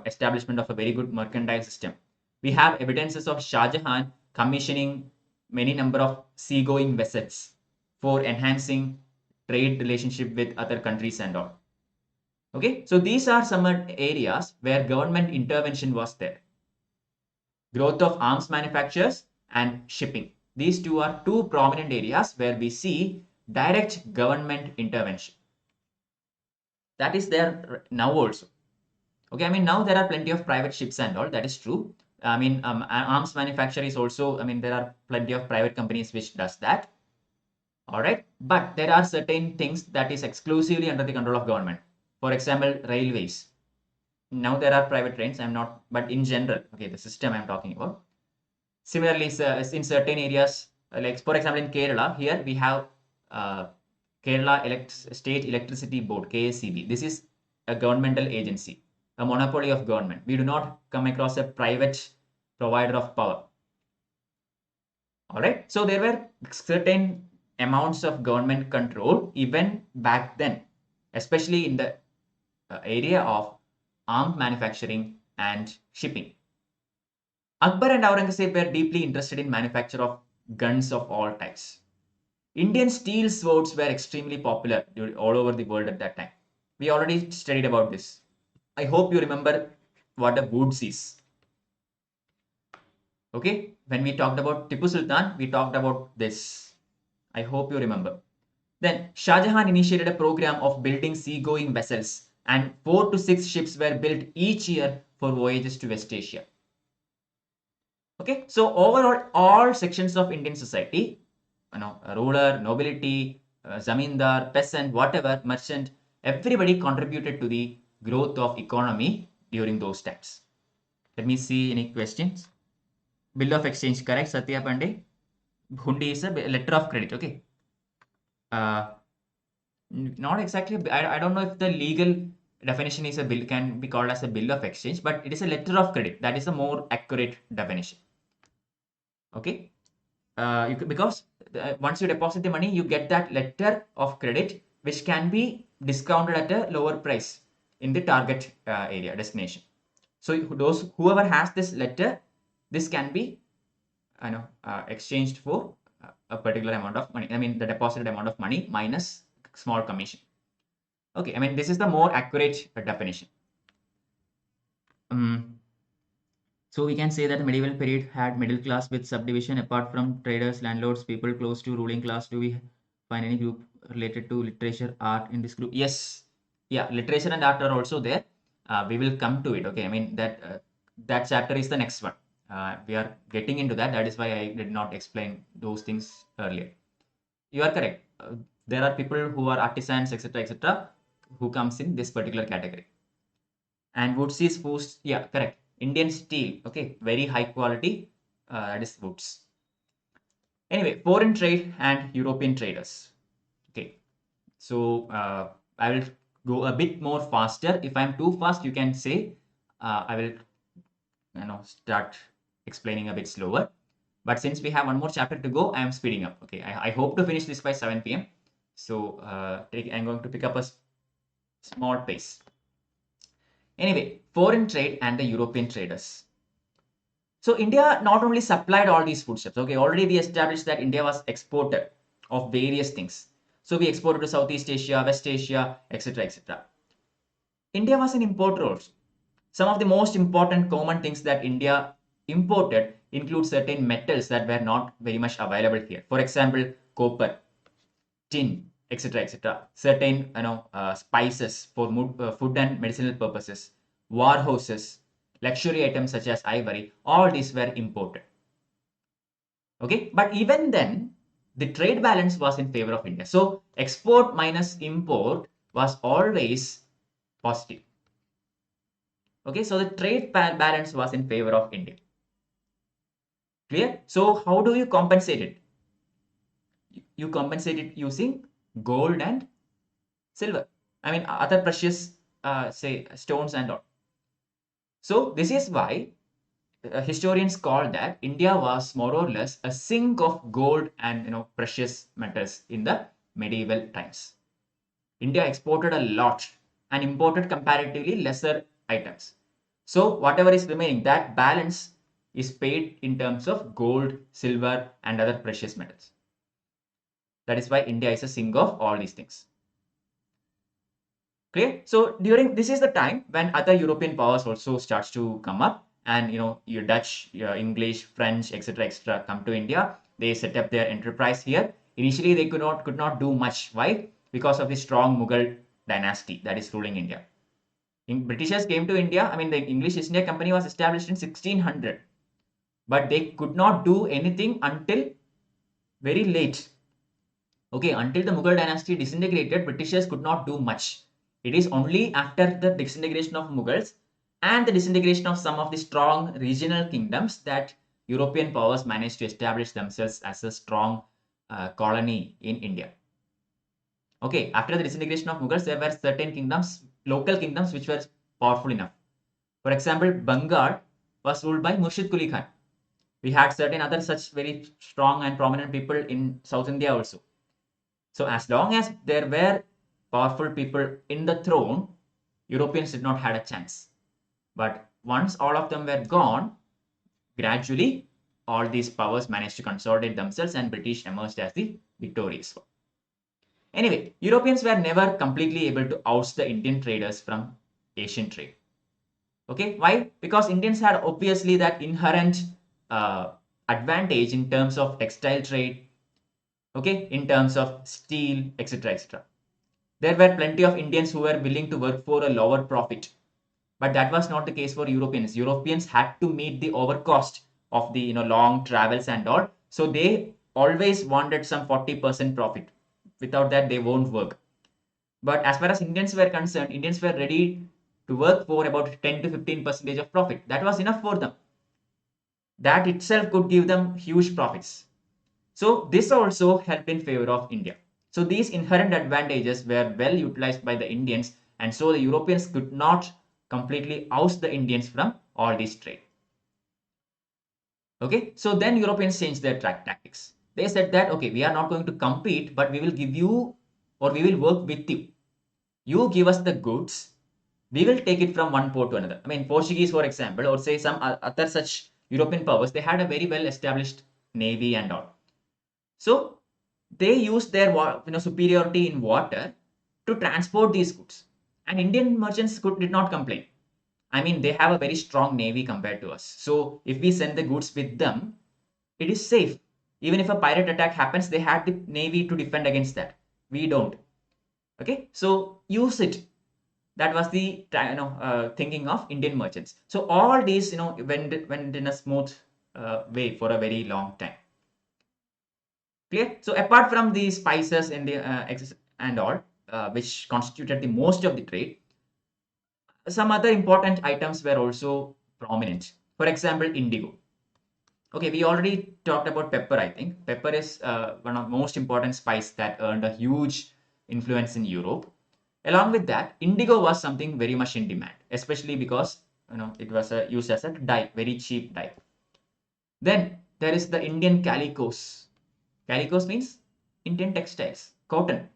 establishment of a very good mercantile system. We have evidences of Shah Jahan commissioning many number of seagoing vessels for enhancing trade relationship with other countries and all. Okay, so these are some areas where government intervention was there. Growth of arms manufacturers and shipping. These two are two prominent areas where we see direct government intervention. That is there now also. Okay, I mean, now there are plenty of private ships and all, that is true. I mean, arms manufacture is also, there are plenty of private companies which does that. All right, but there are certain things that is exclusively under the control of government. For example, railways. Now there are private trains, but in general, okay, the system I'm talking about. Similarly, in certain areas, like for example, in Kerala, here we have Kerala State Electricity Board, KSEB. This is a governmental agency, a monopoly of government. We do not come across a private provider of power. All right. So there were certain amounts of government control even back then, especially in the area of armed manufacturing and shipping. Akbar and Aurangzeb were deeply interested in manufacture of guns of all types. Indian steel swords were extremely popular all over the world at that time. We already studied about this. I hope you remember what a woods is. Okay, when we talked about Tipu Sultan, we talked about this. I hope you remember. Then Shah Jahan initiated a program of building seagoing vessels, and 4 to 6 ships were built each year for voyages to West Asia. Okay, so overall, all sections of Indian society, ruler, nobility, zamindar, peasant, whatever, merchant, everybody contributed to the growth of economy during those times. Let me see any questions. Bill of exchange, correct, Satya Pandey? Hundi is a letter of credit, okay. Not exactly, I don't know if the legal definition is a bill, can be called as a bill of exchange, but it is a letter of credit. That is a more accurate definition. Okay, because once you deposit the money, you get that letter of credit, which can be discounted at a lower price in the target area destination. So whoever has this letter, this can be exchanged for a particular amount of money. I mean, the deposited amount of money minus small commission. Okay, I mean, this is the more accurate definition. So we can say that the medieval period had middle class with subdivision. Apart from traders, landlords, people close to ruling class, do we find any group related to literature, art in this group? Yes, yeah, literature and art are also there. We will come to it. Okay, I mean that chapter is the next one. We are getting into that. That is why I did not explain those things earlier. You are correct. There are people who are artisans, etc., who comes in this particular category. And woods is woods. Yeah, correct. Indian steel. Okay, very high quality. That is woods. Anyway, foreign trade and European traders. Okay, so I will go a bit more faster. If I'm too fast, you can say I will start explaining a bit slower. But since we have one more chapter to go, I am speeding up. Okay, I hope to finish this by 7 p.m. So I'm going to pick up a small pace. Anyway, foreign trade and the European traders. So India not only supplied all these foodstuffs. Okay, already we established that India was exporter of various things. So we exported to Southeast Asia, West Asia, etc., etc. India was an importer also. Some of the most important common things that India imported include certain metals that were not very much available here. For example, copper, tin, etc., etc. Certain spices for food and medicinal purposes, war horses, luxury items such as ivory. All these were imported. Okay, but even then, the trade balance was in favor of India. So export minus import was always positive. Okay, so the trade balance was in favor of India. Clear? So how do you compensate it? You compensate it using gold and silver. I mean, other precious, say, stones and all. So this is why historians call that India was more or less a sink of gold and precious metals in the medieval times. India exported a lot and imported comparatively lesser items. So whatever is remaining, that balance is paid in terms of gold, silver, and other precious metals. That is why India is a sink of all these things. Clear? So during this is the time when other European powers also starts to come up, and your Dutch, your English, French, etc., come to India. They set up their enterprise here. Initially, they could not do much. Why? Because of the strong Mughal dynasty that is ruling India. Britishers came to India. I mean, the English East India Company was established in 1600, but they could not do anything until very late. Okay, until the Mughal dynasty disintegrated, Britishers could not do much. It is only after the disintegration of Mughals and the disintegration of some of the strong regional kingdoms that European powers managed to establish themselves as a strong colony in India. Okay, after the disintegration of Mughals, there were certain kingdoms, local kingdoms, which were powerful enough. For example, Bengal was ruled by Murshid Quli Khan. We had certain other such very strong and prominent people in South India also. So as long as there were powerful people in the throne, Europeans did not have a chance. But once all of them were gone, gradually all these powers managed to consolidate themselves and British emerged as the victorious one. Anyway, Europeans were never completely able to oust the Indian traders from Asian trade. Okay, why? Because Indians had obviously that inherent advantage in terms of textile trade, okay, in terms of steel, etc., etc. There were plenty of Indians who were willing to work for a lower profit, but that was not the case for Europeans. Europeans had to meet the overcost of the long travels and all, so they always wanted some 40% profit. Without that, they won't work. But as far as Indians were concerned, Indians were ready to work for about 10 to 15% of profit. That was enough for them. That itself could give them huge profits. So this also helped in favor of India. So these inherent advantages were well utilized by the Indians, and so the Europeans could not completely oust the Indians from all this trade. Okay, so then Europeans changed their tactics. They said that, okay, we are not going to compete, but we will give you, or we will work with you. You give us the goods, we will take it from one port to another. I mean, Portuguese, for example, or say some other such European powers, they had a very well established navy and all. So they used their superiority in water to transport these goods, and Indian merchants did not complain. I mean, they have a very strong navy compared to us. So if we send the goods with them, it is safe. Even if a pirate attack happens, they have the navy to defend against that. We don't. Okay, so use it. That was the thinking of Indian merchants. So all these went in a smooth way for a very long time. Clear? So apart from the spices and the and all, which constituted the most of the trade, some other important items were also prominent. For example, indigo. Okay, we already talked about pepper, I think. Pepper is one of the most important spice that earned a huge influence in Europe. Along with that, indigo was something very much in demand, especially because it was used as a dye, very cheap dye. Then there is the Indian calicos. Calicos means Indian textiles, cotton,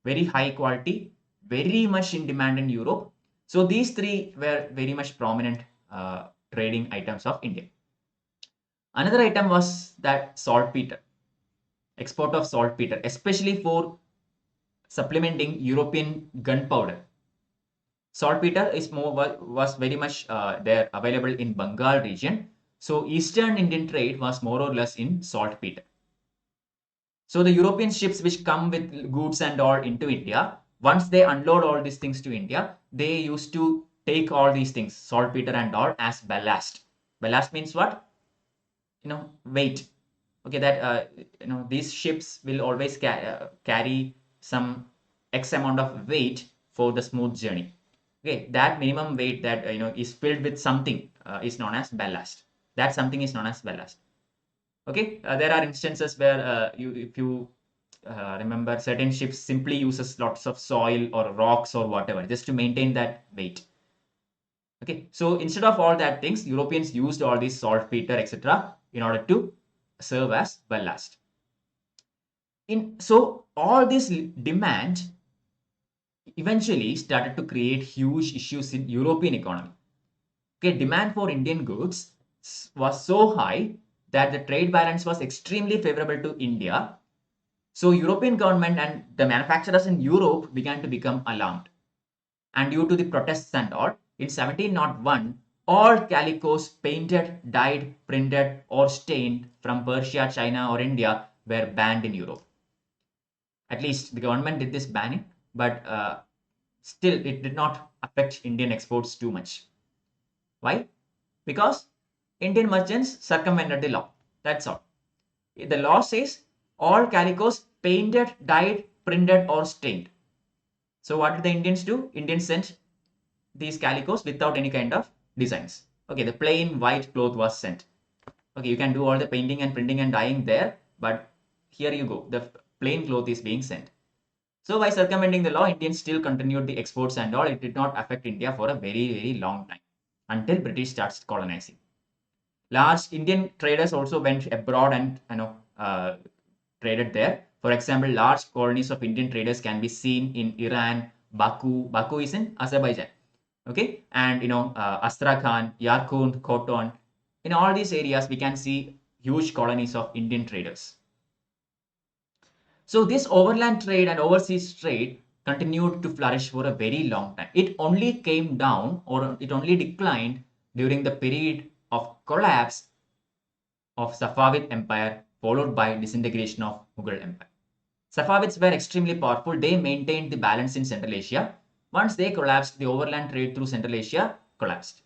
very high quality, very much in demand in Europe. So these three were very much prominent trading items of India. Another item was that saltpeter, export of saltpeter, especially for supplementing European gunpowder. Saltpeter is was very much there available in Bengal region. So Eastern Indian trade was more or less in saltpeter. So the European ships which come with goods and all into India, once they unload all these things to India, they used to take all these things, saltpeter and all, as ballast. Ballast means what? Weight. Okay, that these ships will always carry some X amount of weight for the smooth journey. Okay, that minimum weight that is filled with something is known as ballast. That something is known as ballast. Okay, there are instances where if you remember, certain ships simply uses lots of soil or rocks or whatever just to maintain that weight. Okay, so instead of all that things, Europeans used all these saltpeter, etc., in order to serve as ballast. So all this demand eventually started to create huge issues in European economy. Okay, demand for Indian goods was so high that the trade balance was extremely favorable to India. So European government and the manufacturers in Europe began to become alarmed. And due to the protests and all, in 1701, all calicos painted, dyed, printed, or stained from Persia, China, or India were banned in Europe. At least the government did this banning, but still it did not affect Indian exports too much. Why? Because Indian merchants circumvented the law. That's all. The law says all calicos painted, dyed, printed, or stained. So what did the Indians do? Indians sent these calicos without any kind of designs. Okay, the plain white cloth was sent. Okay, you can do all the painting and printing and dyeing there, but here you go. The plain cloth is being sent. So by circumventing the law, Indians still continued the exports and all. It did not affect India for a very, very long time until British starts colonizing. Large Indian traders also went abroad and traded there. For example, large colonies of Indian traders can be seen in Iran, Baku. Baku is in Azerbaijan. Okay, and Astrakhan, Yarkund, Khoton. In all these areas, we can see huge colonies of Indian traders. So this overland trade and overseas trade continued to flourish for a very long time. It only came down, or it only declined during the period of collapse of Safavid Empire, followed by disintegration of Mughal Empire. Safavids were extremely powerful. They maintained the balance in Central Asia. Once they collapsed, the overland trade through Central Asia collapsed.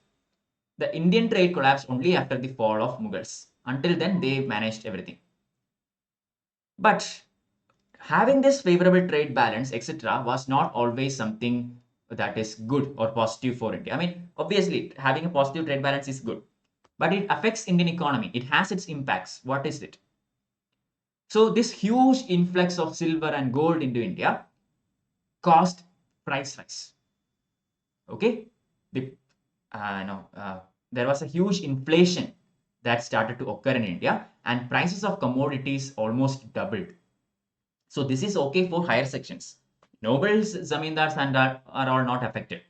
The Indian trade collapsed only after the fall of Mughals. Until then, they managed everything. But having this favorable trade balance, etc., was not always something that is good or positive for India. I mean, obviously, having a positive trade balance is good, but it affects Indian economy. It has its impacts. What is it? So this huge influx of silver and gold into India caused price rise. Okay, there was a huge inflation that started to occur in India, and prices of commodities almost doubled. So this is okay for higher sections. Nobles, zamindars, and are all not affected.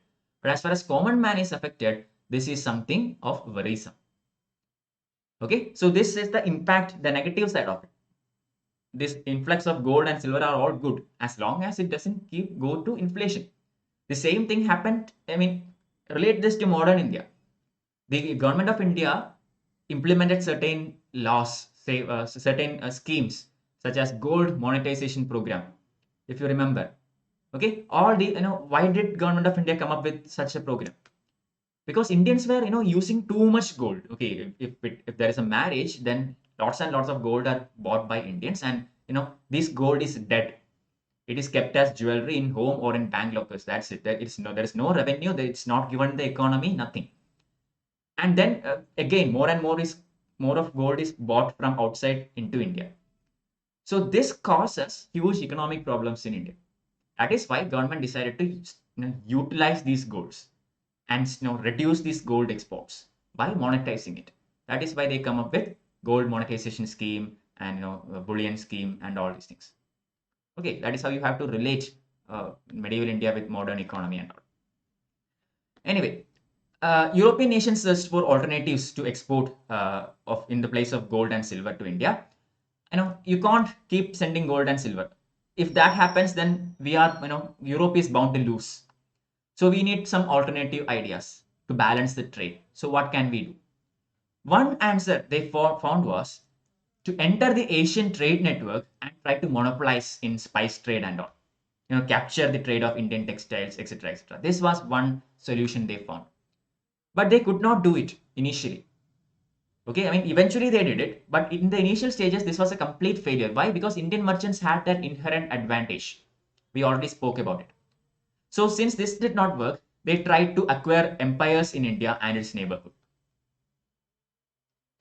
But as far as common man is affected, this is something of worrisome. Okay, so this is the impact, the negative side of it. This influx of gold and silver are all good as long as it doesn't go to inflation. The same thing happened, I mean, relate this to modern India. The government of India implemented certain laws, say certain schemes such as gold monetization program, if you remember. Okay, all the why did government of India come up with such a program? Because Indians were using too much gold. Okay, if there is a marriage, then lots and lots of gold are bought by Indians, and this gold is dead. It is kept as jewelry in home or in bank lockers. That's it. There is no revenue. It's not given the economy. Nothing. And then again, more of gold is bought from outside into India. So this causes huge economic problems in India. That is why government decided to utilize these golds and reduce these gold exports by monetizing it. That is why they come up with gold monetization scheme and bullion scheme and all these things. Okay, that is how you have to relate medieval India with modern economy and all. Anyway, European nations searched for alternatives to export in the place of gold and silver to India. You can't keep sending gold and silver. If that happens, then Europe is bound to lose. So we need some alternative ideas to balance the trade. So what can we do? One answer they found was to enter the Asian trade network and try to monopolize in spice trade and all. Capture the trade of Indian textiles, etc., etc. This was one solution they found. But they could not do it initially. Okay, I mean, eventually they did it, but in the initial stages, this was a complete failure. Why? Because Indian merchants had that inherent advantage. We already spoke about it. So since this did not work, they tried to acquire empires in India and its neighborhood.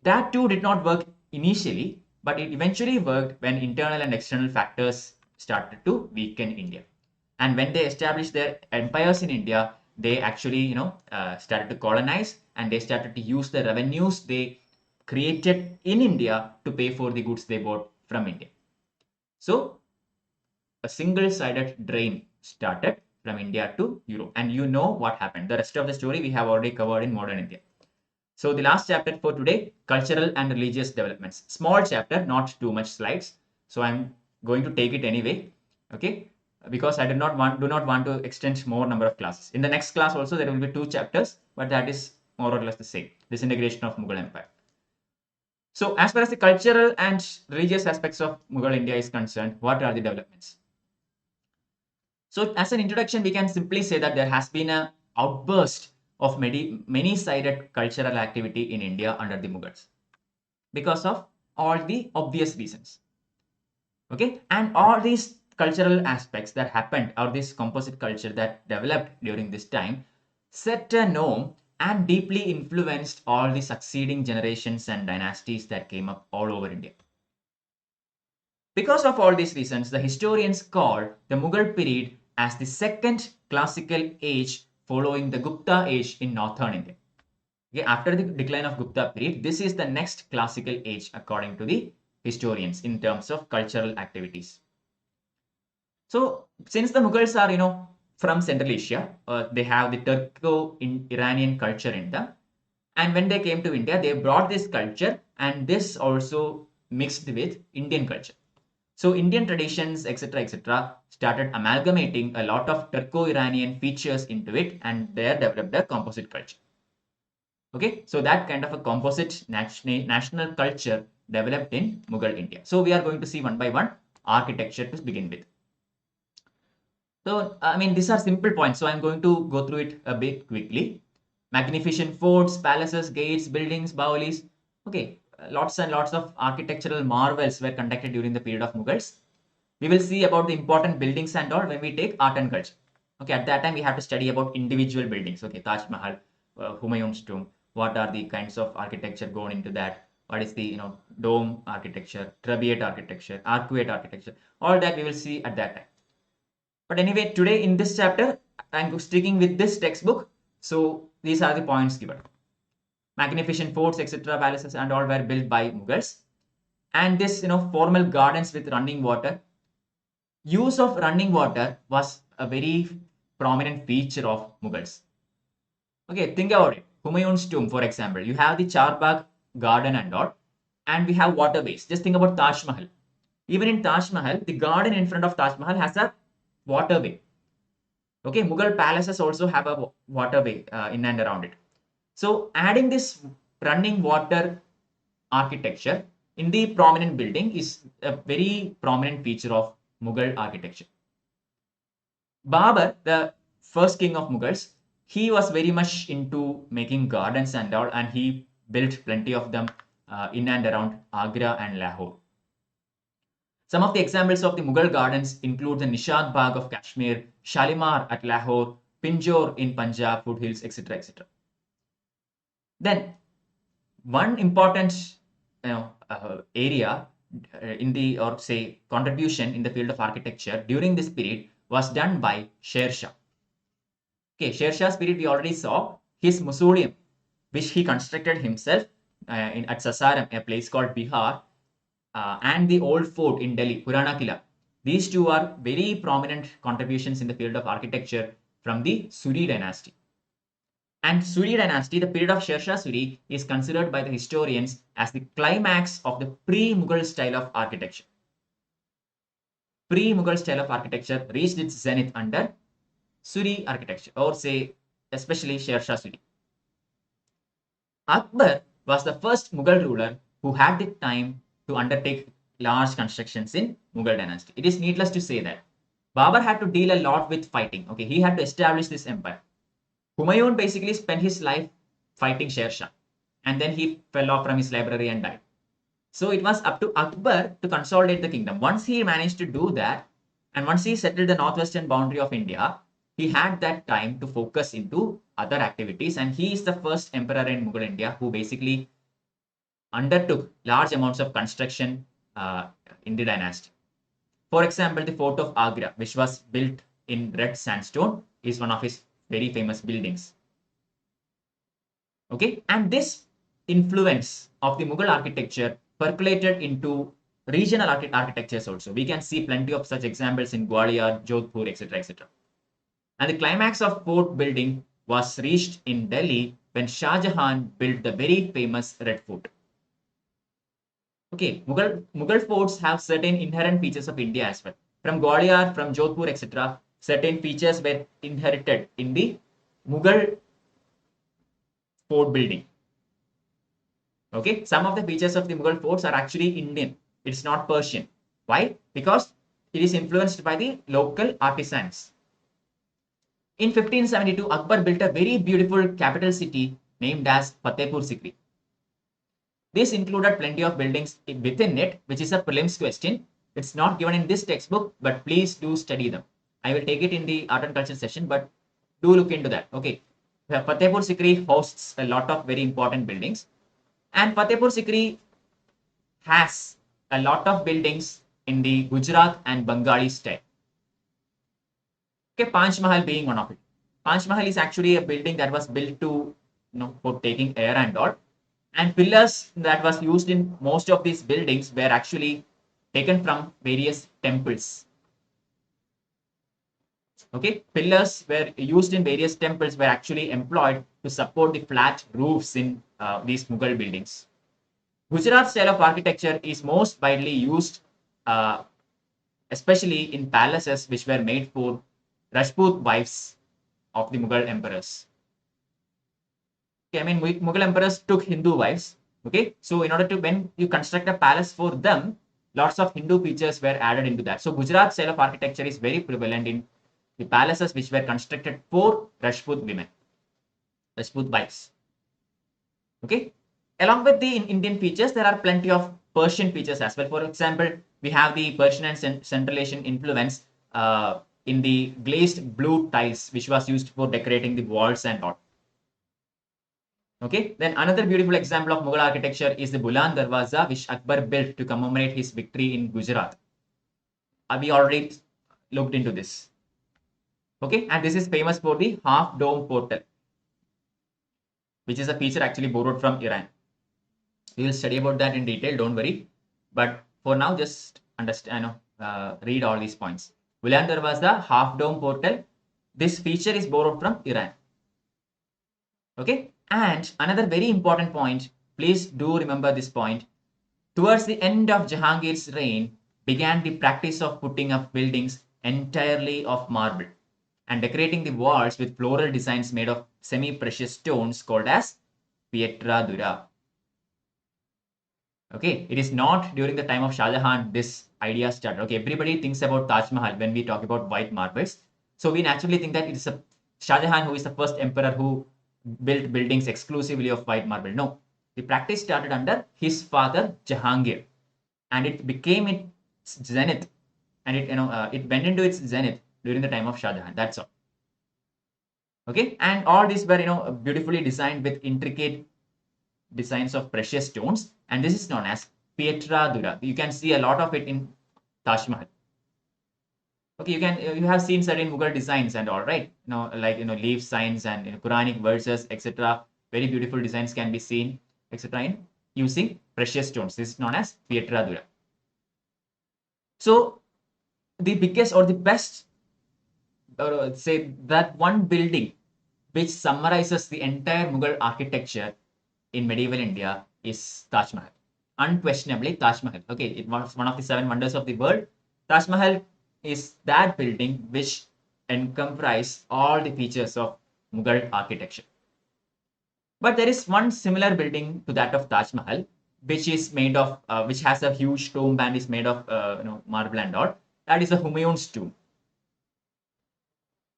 That too did not work initially, but it eventually worked when internal and external factors started to weaken India. And when they established their empires in India, they actually, started to colonize, and they started to use the revenues they created in India to pay for the goods they bought from India. So a single-sided drain started from India to Europe. And you know what happened. The rest of the story we have already covered in modern India. So the last chapter for today, cultural and religious developments. Small chapter, not too much slides. So I'm going to take it anyway. Okay, because I do not want to extend more number of classes. In the next class also there will be 2 chapters, but that is more or less the same. Disintegration of Mughal Empire. So as far as the cultural and religious aspects of Mughal India is concerned, what are the developments? So as an introduction, we can simply say that there has been an outburst of many-sided cultural activity in India under the Mughals because of all the obvious reasons. Okay, and all these cultural aspects that happened, or this composite culture that developed during this time, set a norm and deeply influenced all the succeeding generations and dynasties that came up all over India. Because of all these reasons, the historians call the Mughal period as the second classical age following the Gupta age in northern India. Okay, after the decline of Gupta period, this is the next classical age according to the historians in terms of cultural activities. So since the Mughals are from Central Asia, they have the Turco-Iranian culture in them, and when they came to India, they brought this culture, and this also mixed with Indian culture. So Indian traditions, etc., started amalgamating a lot of Turco-Iranian features into it, and there developed a composite culture. Okay, so that kind of a composite national culture developed in Mughal India. So we are going to see one by one architecture to begin with. So I mean, these are simple points, so I'm going to go through it a bit quickly. Magnificent forts, palaces, gates, buildings, baolis. Okay, lots and lots of architectural marvels were conducted during the period of Mughals. We will see about the important buildings and all when we take art and culture. Okay, at that time we have to study about individual buildings. Okay, Taj Mahal, Humayun's tomb. What are the kinds of architecture going into that? What is the dome architecture, trabeate architecture, arcuate architecture? All that we will see at that time. But anyway, today in this chapter, I'm sticking with this textbook. So these are the points given. Magnificent forts, etc., palaces and all were built by Mughals. And this, formal gardens with running water. Use of running water was a very prominent feature of Mughals. Okay, think about it. Humayun's tomb, for example, you have the Charbagh garden and all, and we have waterways. Just think about Taj Mahal. Even in Taj Mahal, the garden in front of Taj Mahal has a waterway. Okay, Mughal palaces also have a waterway in and around it. So adding this running water architecture in the prominent building is a very prominent feature of Mughal architecture. Babur, the first king of Mughals, he was very much into making gardens and all, and he built plenty of them in and around Agra and Lahore. Some of the examples of the Mughal gardens include the Nishad Bagh of Kashmir, Shalimar at Lahore, Pinjore in Punjab, foothills, etc., etc. Then, one important area in the, or say, contribution in the field of architecture during this period was done by Sher Shah. Okay, Sher Shah's period we already saw his mausoleum, which he constructed himself at Sasaram, a place called Bihar, and the old fort in Delhi, Purana Kila. These two are very prominent contributions in the field of architecture from the Suri dynasty. And Suri dynasty, the period of Sher Shah Suri, is considered by the historians as the climax of the pre-Mughal style of architecture. Pre-Mughal style of architecture reached its zenith under Suri architecture, or say, especially Sher Shah Suri. Akbar was the first Mughal ruler who had the time to undertake large constructions in Mughal dynasty. It is needless to say that Babur had to deal a lot with fighting. Okay, he had to establish this empire. Humayun basically spent his life fighting Sher Shah, and then he fell off from his library and died. So it was up to Akbar to consolidate the kingdom. Once he managed to do that, and once he settled the northwestern boundary of India, he had that time to focus into other activities, and he is the first emperor in Mughal India who basically undertook large amounts of construction in the dynasty. For example, the fort of Agra, which was built in red sandstone, is one of his very famous buildings. Okay, and this influence of the Mughal architecture percolated into regional architectures also. We can see plenty of such examples in Gwalior, Jodhpur, etc., etc. And the climax of fort building was reached in Delhi when Shah Jahan built the very famous Red Fort. Okay, Mughal forts have certain inherent features of India as well. From Gwalior, from Jodhpur, etc., certain features were inherited in the Mughal fort building. Okay, some of the features of the Mughal forts are actually Indian. It's not Persian. Why? Because it is influenced by the local artisans. In 1572, Akbar built a very beautiful capital city named as Fatehpur Sikri. This included plenty of buildings within it, which is a prelims question. It's not given in this textbook, but please do study them. I will take it in the art and culture session, but do look into that. Okay. Fatehpur Sikri hosts a lot of very important buildings. And Fatehpur Sikri has a lot of buildings in the Gujarat and Bengali style. Okay, Panch Mahal being one of it. Panch Mahal is actually a building that was built to, for taking air and all. And pillars that was used in most of these buildings were actually taken from various temples. Okay, pillars were used in various temples were actually employed to support the flat roofs in these Mughal buildings. Gujarat style of architecture is most widely used, especially in palaces which were made for Rajput wives of the Mughal emperors. Okay, I mean, Mughal emperors took Hindu wives. Okay, so in order to, when you construct a palace for them, lots of Hindu features were added into that. So Gujarat style of architecture is very prevalent in the palaces which were constructed for Rajput women, Rajput wives. Okay, along with the Indian features, there are plenty of Persian features as well. For example, we have the Persian and Central Asian influence in the glazed blue tiles, which was used for decorating the walls and all. Okay, then another beautiful example of Mughal architecture is the Buland Darwaza, which Akbar built to commemorate his victory in Gujarat. We already looked into this. Okay, and this is famous for the half dome portal, which is a feature actually borrowed from Iran. We will study about that in detail, don't worry. But for now, just understand, read all these points. Buland Darwaza, half dome portal. This feature is borrowed from Iran. Okay, and another very important point, please do remember this point. Towards the end of Jahangir's reign, began the practice of putting up buildings entirely of marble. and decorating the walls with floral designs made of semi-precious stones called as pietra dura. Okay, it is not during the time of Shah Jahan this idea started. Okay, everybody thinks about Taj Mahal when we talk about white marbles. So we naturally think that it is a Shah Jahan who is the first emperor who built buildings exclusively of white marble. No, the practice started under his father Jahangir, and it became its zenith, and it went into its zenith during the time of Shah Jahan. That's all. Okay, and all these were beautifully designed with intricate designs of precious stones, and this is known as pietra dura. You can see a lot of it in Taj Mahal. Okay, you have seen certain Mughal designs and all, right? Like leaf signs and Quranic verses, etc. Very beautiful designs can be seen, etc. in using precious stones. This is known as pietra dura. So the biggest or the best, say that one building which summarizes the entire Mughal architecture in medieval India is Taj Mahal. Unquestionably, Taj Mahal. Okay, it was one of the 7 wonders of the world. Taj Mahal is that building which encompasses all the features of Mughal architecture. But there is one similar building to that of Taj Mahal, which is made of, which has a huge tomb and is made of, marble and all. That is the Humayun's tomb.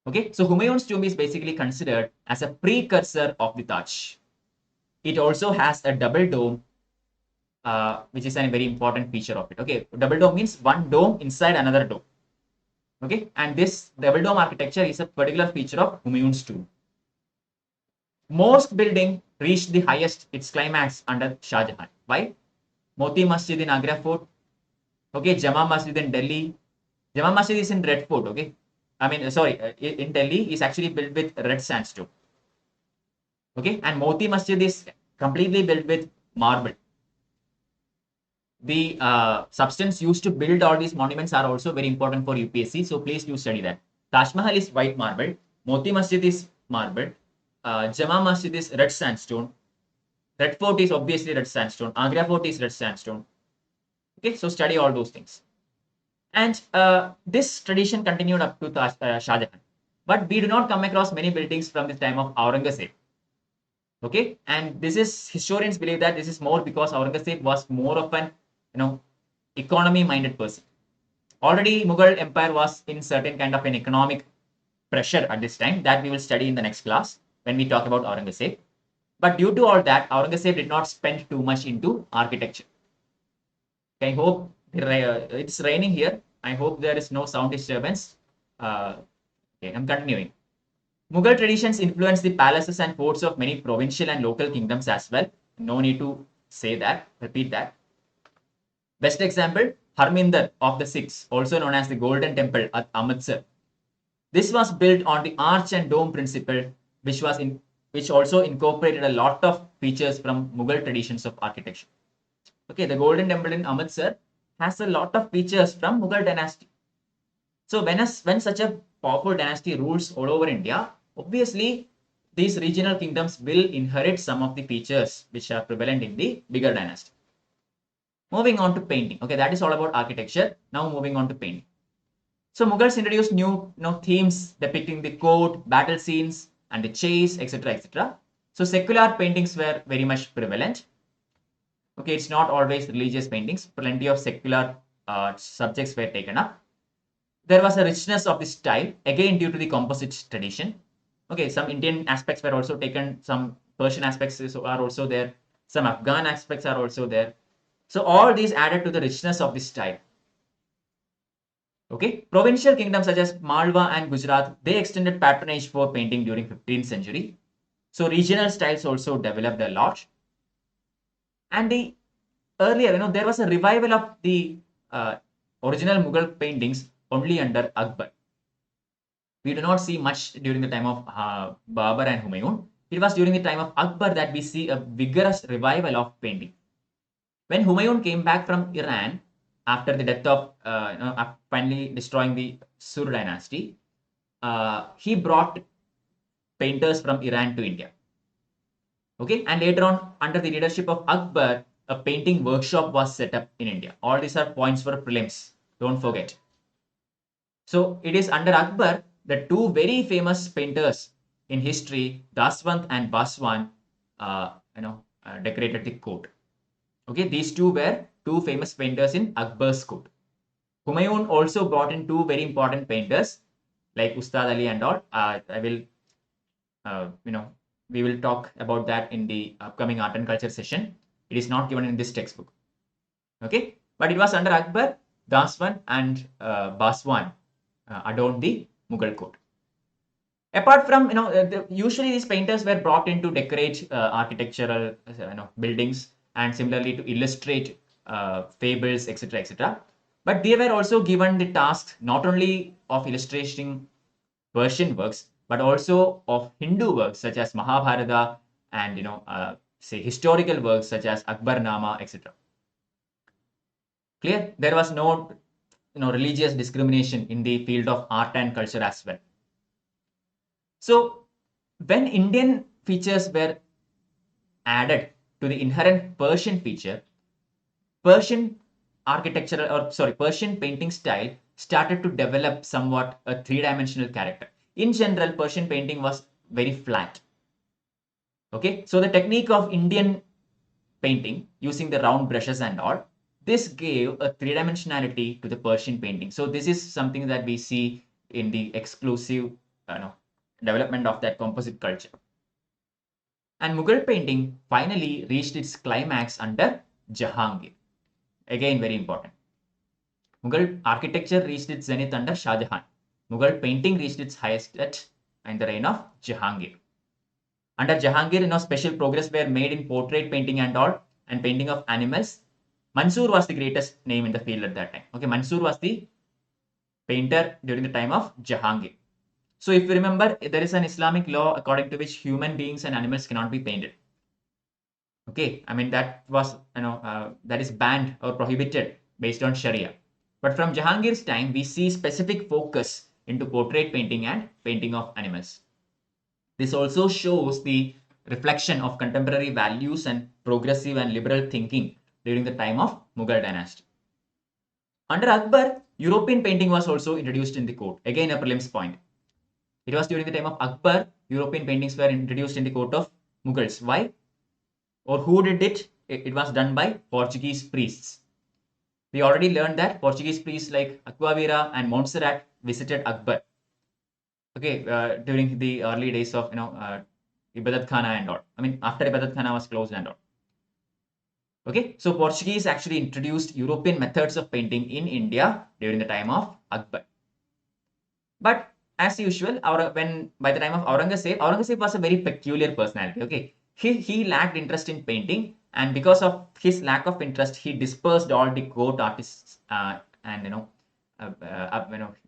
Okay, so Humayun's tomb is basically considered as a precursor of the Taj. It also has a double dome, which is a very important feature of it. Okay, double dome means one dome inside another dome. Okay, and this double dome architecture is a particular feature of Humayun's tomb. Mosque building reached the highest its climax under Shah Jahan. Why? Moti Masjid in Agra Fort. Okay, Jama Masjid in Delhi. Jama Masjid is in Red Fort. Okay, I mean, sorry, in Delhi is actually built with red sandstone. Okay, and Moti Masjid is completely built with marble. The substance used to build all these monuments are also very important for UPSC. So please do study that. Taj Mahal is white marble. Moti Masjid is marble. Jama Masjid is red sandstone. Red Fort is obviously red sandstone. Agra Fort is red sandstone. Okay, so study all those things. And this tradition continued up to Shah Jahan. But we do not come across many buildings from the time of Aurangzeb. Okay, and this is, historians believe that this is more because Aurangzeb was more of an economy minded person. Already Mughal Empire was in certain kind of an economic pressure at this time that we will study in the next class when we talk about Aurangzeb. But due to all that, Aurangzeb did not spend too much into architecture. I hope it's raining here. I hope there is no sound disturbance. Okay, I'm continuing. Mughal traditions influenced the palaces and forts of many provincial and local kingdoms as well. No need to say that, repeat that. Best example, Harminder of the Sikhs, also known as the Golden Temple at Amritsar. This was built on the arch and dome principle, which also incorporated a lot of features from Mughal traditions of architecture. Okay, the Golden Temple in Amritsar has a lot of features from Mughal dynasty. So when such a powerful dynasty rules all over India, obviously these regional kingdoms will inherit some of the features which are prevalent in the bigger dynasty. Moving on to painting. Okay, that is all about architecture. Now moving on to painting. So Mughals introduced new themes depicting the court, battle scenes, and the chase, etc., etc. So secular paintings were very much prevalent. Okay, it's not always religious paintings. Plenty of secular subjects were taken up. There was a richness of the style, again due to the composite tradition. Okay, some Indian aspects were also taken. Some Persian aspects are also there. Some Afghan aspects are also there. So all these added to the richness of the style. Okay, provincial kingdoms such as Malwa and Gujarat, they extended patronage for painting during 15th century. So regional styles also developed a lot. And the earlier, there was a revival of the original Mughal paintings only under Akbar. We do not see much during the time of Babur and Humayun. It was during the time of Akbar that we see a vigorous revival of painting. When Humayun came back from Iran after the death of, finally destroying the Sur dynasty, he brought painters from Iran to India. Okay, and later on, under the leadership of Akbar, a painting workshop was set up in India. All these are points for prelims. Don't forget. So it is under Akbar the two very famous painters in history, Daswant and Baswan, decorated the court. Okay, these two were two famous painters in Akbar's court. Humayun also brought in two very important painters like Ustad Ali and all. We will talk about that in the upcoming art and culture session. It is not given in this textbook. Okay, but it was under Akbar, Daswan and Baswan adorned the Mughal court. Apart from, usually these painters were brought in to decorate architectural, buildings, and similarly to illustrate fables, etc., etc. But they were also given the task not only of illustrating Persian works, but also of Hindu works such as Mahabharata and, say historical works such as Akbarnama, etc. Clear? There was no, religious discrimination in the field of art and culture as well. So when Indian features were added to the inherent Persian feature, Persian painting style started to develop somewhat a three-dimensional character. In general, Persian painting was very flat. Okay, so the technique of Indian painting using the round brushes and all, this gave a three-dimensionality to the Persian painting. So this is something that we see in the exclusive, development of that composite culture. And Mughal painting finally reached its climax under Jahangir. Again, very important. Mughal architecture reached its zenith under Shah Jahan. Mughal painting reached its highest in the reign of Jahangir. Under Jahangir, special progress were made in portrait painting and all, and painting of animals. Mansoor was the greatest name in the field at that time. Okay, Mansoor was the painter during the time of Jahangir. So if you remember, there is an Islamic law according to which human beings and animals cannot be painted. Okay, I mean that was, that is banned or prohibited based on Sharia. But from Jahangir's time, we see specific focus into portrait painting and painting of animals. This also shows the reflection of contemporary values and progressive and liberal thinking during the time of Mughal dynasty. Under Akbar, European painting was also introduced in the court. Again, a prelims point. It was during the time of Akbar, European paintings were introduced in the court of Mughals. Why? Or who did it? It was done by Portuguese priests. We already learned that Portuguese priests like Aquavira and Montserrat visited Akbar. Okay, during the early days of, Ibadat Khana and all. I mean, after Ibadat Khana was closed and all. Okay, so Portuguese actually introduced European methods of painting in India during the time of Akbar. But as usual, by the time of Aurangzeb was a very peculiar personality. Okay, he lacked interest in painting, and because of his lack of interest, he dispersed all the court artists,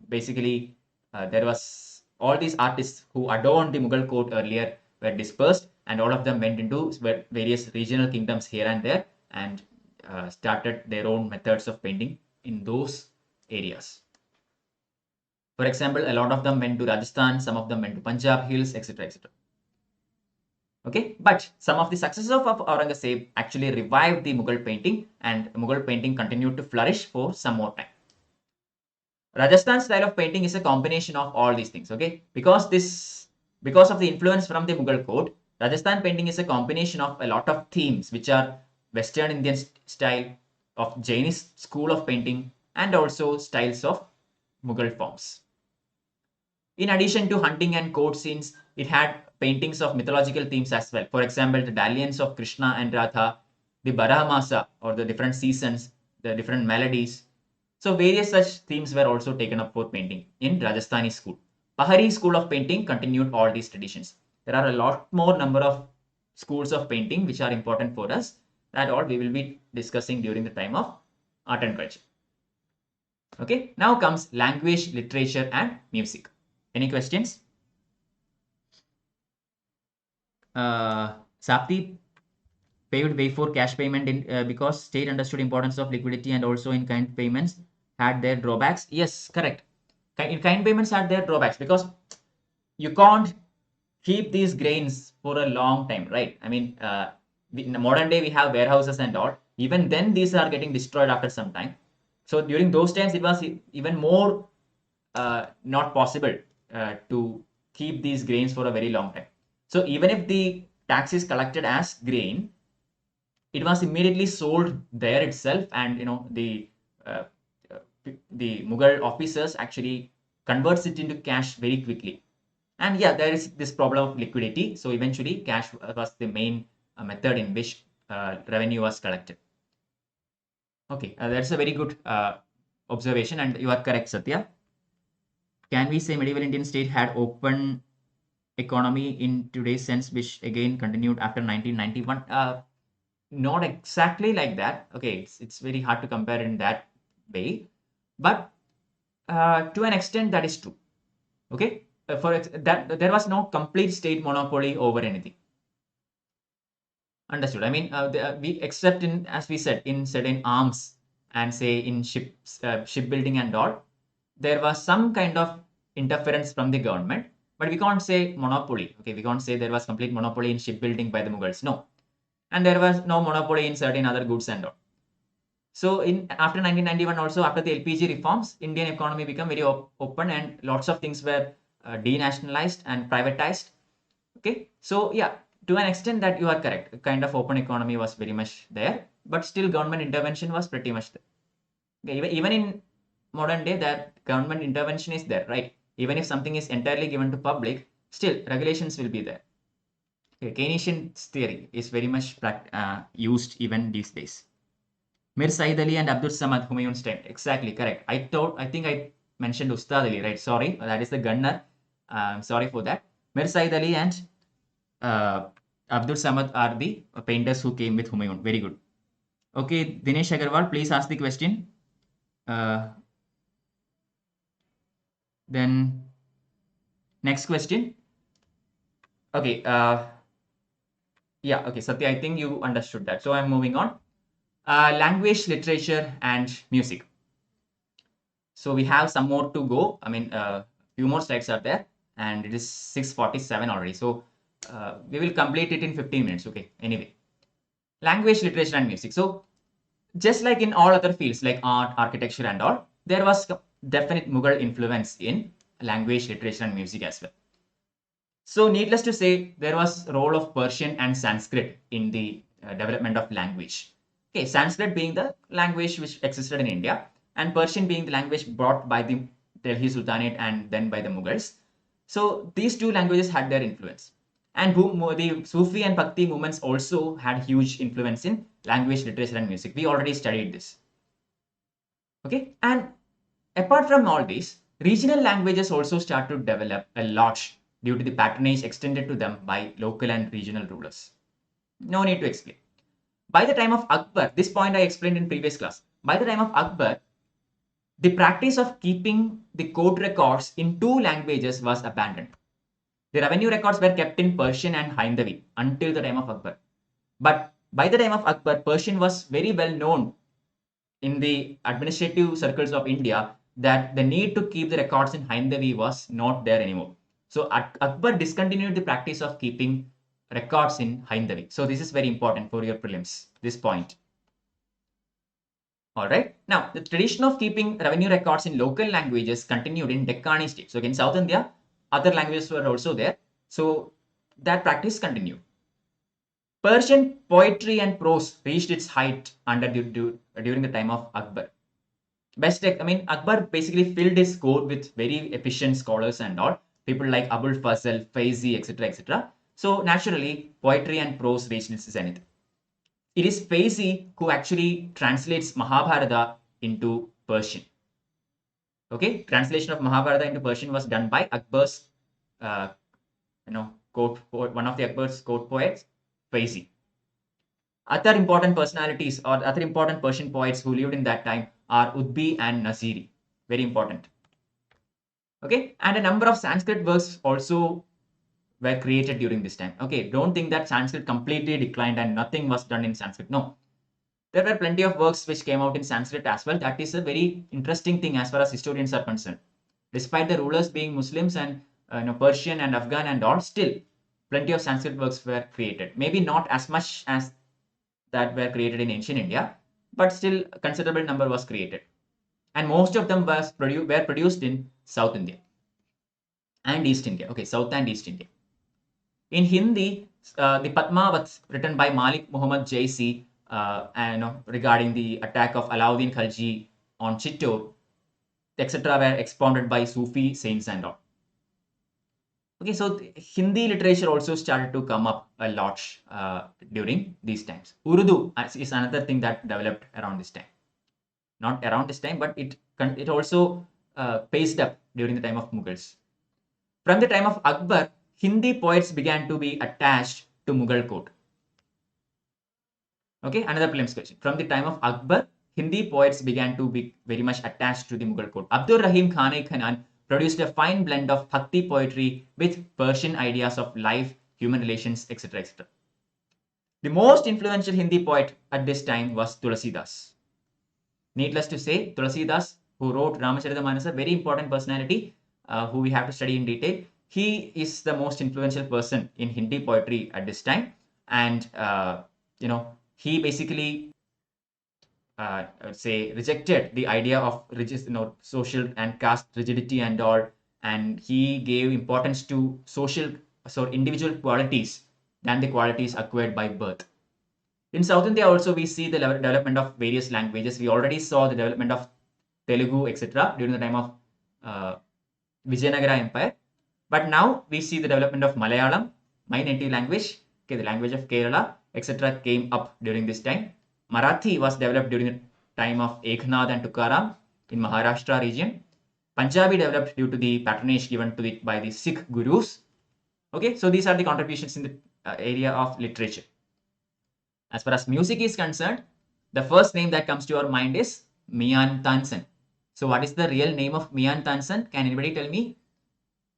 basically there was all these artists who adorned the Mughal court earlier were dispersed, and all of them went into various regional kingdoms here and there, and started their own methods of painting in those areas. For example, a lot of them went to Rajasthan, some of them went to Punjab hills, etc., etc. Okay, but some of the successors of Aurangzeb actually revived the Mughal painting, and Mughal painting continued to flourish for some more time. Rajasthan style of painting is a combination of all these things. Okay, because of the influence from the Mughal court, Rajasthan painting is a combination of a lot of themes which are Western Indian style, of Jainist school of painting, and also styles of Mughal forms. In addition to hunting and court scenes, it had paintings of mythological themes as well. For example, the dalliance of Krishna and Radha, the Barahamasa, or the different seasons, the different melodies. So various such themes were also taken up for painting in Rajasthani school. Pahari school of painting continued all these traditions. There are a lot more number of schools of painting which are important for us. That all we will be discussing during the time of art and culture. Okay, now comes language, literature, and music. Any questions? Sapti paved way for cash payment because state understood importance of liquidity, and also in kind payments had their drawbacks. Yes, correct. In kind payments had their drawbacks because you can't keep these grains for a long time, right? I mean, in the modern day we have warehouses and all. Even then, these are getting destroyed after some time. So during those times, it was even more not possible to keep these grains for a very long time. So even if the tax is collected as grain, it was immediately sold there itself, and uh, the Mughal officers actually converts it into cash very quickly. And yeah, there is this problem of liquidity. So eventually, cash was the main method in which revenue was collected. Okay, that's a very good observation, and you are correct, Satya. Can we say medieval Indian state had open economy in today's sense, which again continued after 1991? Not exactly like that. Okay, it's very hard to compare in that way, but to an extent that is true. Okay, that there was no complete state monopoly over anything. Understood. I mean, we except in, as we said, in certain arms and say in shipbuilding and all, there was some kind of interference from the government, but we can't say monopoly. Okay, we can't say there was complete monopoly in shipbuilding by the Mughals. No, and there was no monopoly in certain other goods and all. So in after 1991 also, after the LPG reforms, Indian economy became very open, and lots of things were denationalized and privatized. Okay, so yeah, to an extent that you are correct, a kind of open economy was very much there, but still government intervention was pretty much there. Okay, even in modern day, that government intervention is there, right? Even if something is entirely given to public, still regulations will be there. Okay, Keynesian theory is very much used even these days. Mir Said Ali and Abdul Samad Humayun's time. Exactly, correct. I think I mentioned Ustad Ali, right? Sorry, that is the gunner. Sorry for that. Mir Said Ali and Abdul Samad are the painters who came with Humayun. Very good. Okay, Dinesh Agarwal, please ask the question. Then next question. Okay. Yeah. Okay, Satya, I think you understood that. So I'm moving on. Language, literature, and music. So we have some more to go. I mean, few more slides are there, and it is 6:47 already. So we will complete it in 15 minutes. Okay. Anyway, language, literature, and music. So just like in all other fields like art, architecture, and all, there was definite Mughal influence in language, literature, and music as well. So needless to say, there was role of Persian and Sanskrit in the development of language. Okay, Sanskrit being the language which existed in India, and Persian being the language brought by the Delhi Sultanate and then by the Mughals. So these two languages had their influence. And the Sufi and Bhakti movements also had huge influence in language, literature, and music. We already studied this. Okay, and apart from all these, regional languages also start to develop a lot due to the patronage extended to them by local and regional rulers. No need to explain. By the time of Akbar, this point I explained in previous class. By the time of Akbar, the practice of keeping the court records in two languages was abandoned. The revenue records were kept in Persian and Hindavi until the time of Akbar. But by the time of Akbar, Persian was very well known in the administrative circles of India that the need to keep the records in Hindavi was not there anymore. So Akbar discontinued the practice of keeping records in Hindavi. So this is very important for your prelims, this point. All right. Now, the tradition of keeping revenue records in local languages continued in Deccani states. So in South India, other languages were also there. So that practice continued. Persian poetry and prose reached its height during the time of Akbar. Akbar basically filled his court with very efficient scholars and all, people like Abul Fazl, Faizi, etc., etc. So naturally, poetry and prose reached its zenith. It is Faizi who actually translates Mahabharata into Persian. Okay, translation of Mahabharata into Persian was done by Akbar's, one of the Akbar's court poets, Faizi. Other important personalities or other important Persian poets who lived in that time are Udbi and Naziri. Very important. Okay, and a number of Sanskrit works also were created during this time. Okay, don't think that Sanskrit completely declined and nothing was done in Sanskrit. No, there were plenty of works which came out in Sanskrit as well. That is a very interesting thing as far as historians are concerned. Despite the rulers being Muslims and Persian and Afghan and all, still plenty of Sanskrit works were created. Maybe not as much as that were created in ancient India, but still a considerable number was created. And most of them were produced in South India. and East India. Okay, South and East India. In Hindi, the Padmavat written by Malik Muhammad Jaisi and regarding the attack of Alauddin Khalji on Chittor, etc., were expounded by Sufi saints and all. Okay, so Hindi literature also started to come up a lot during these times. Urdu is another thing that developed around this time. Not around this time, but it also paced up during the time of Mughals. From the time of Akbar, Hindi poets began to be attached to Mughal court. Okay, another prelims question. From the time of Akbar, Hindi poets began to be very much attached to the Mughal court. Abdur Rahim Khan produced a fine blend of Bhakti poetry with Persian ideas of life, human relations, etc. etc. The most influential Hindi poet at this time was Tulsidas. Needless to say, Tulsidas, who wrote Ramacharitamanasa, very important personality who we have to study in detail. He is the most influential person in Hindi poetry at this time, and he basically I would say rejected the idea of social and caste rigidity and all, and he gave importance to individual qualities than the qualities acquired by birth. In South India also we see the development of various languages. We already saw the development of Telugu, etc. during the time of Vijayanagara Empire. But now we see the development of Malayalam, my native language, okay, the language of Kerala, etc. came up during this time. Marathi was developed during the time of Eknath and Tukaram in Maharashtra region. Punjabi developed due to the patronage given to it by the Sikh gurus. Okay, so these are the contributions in the area of literature. As far as music is concerned, the first name that comes to your mind is Mian Tansen. So what is the real name of Mian Tansen? Can anybody tell me?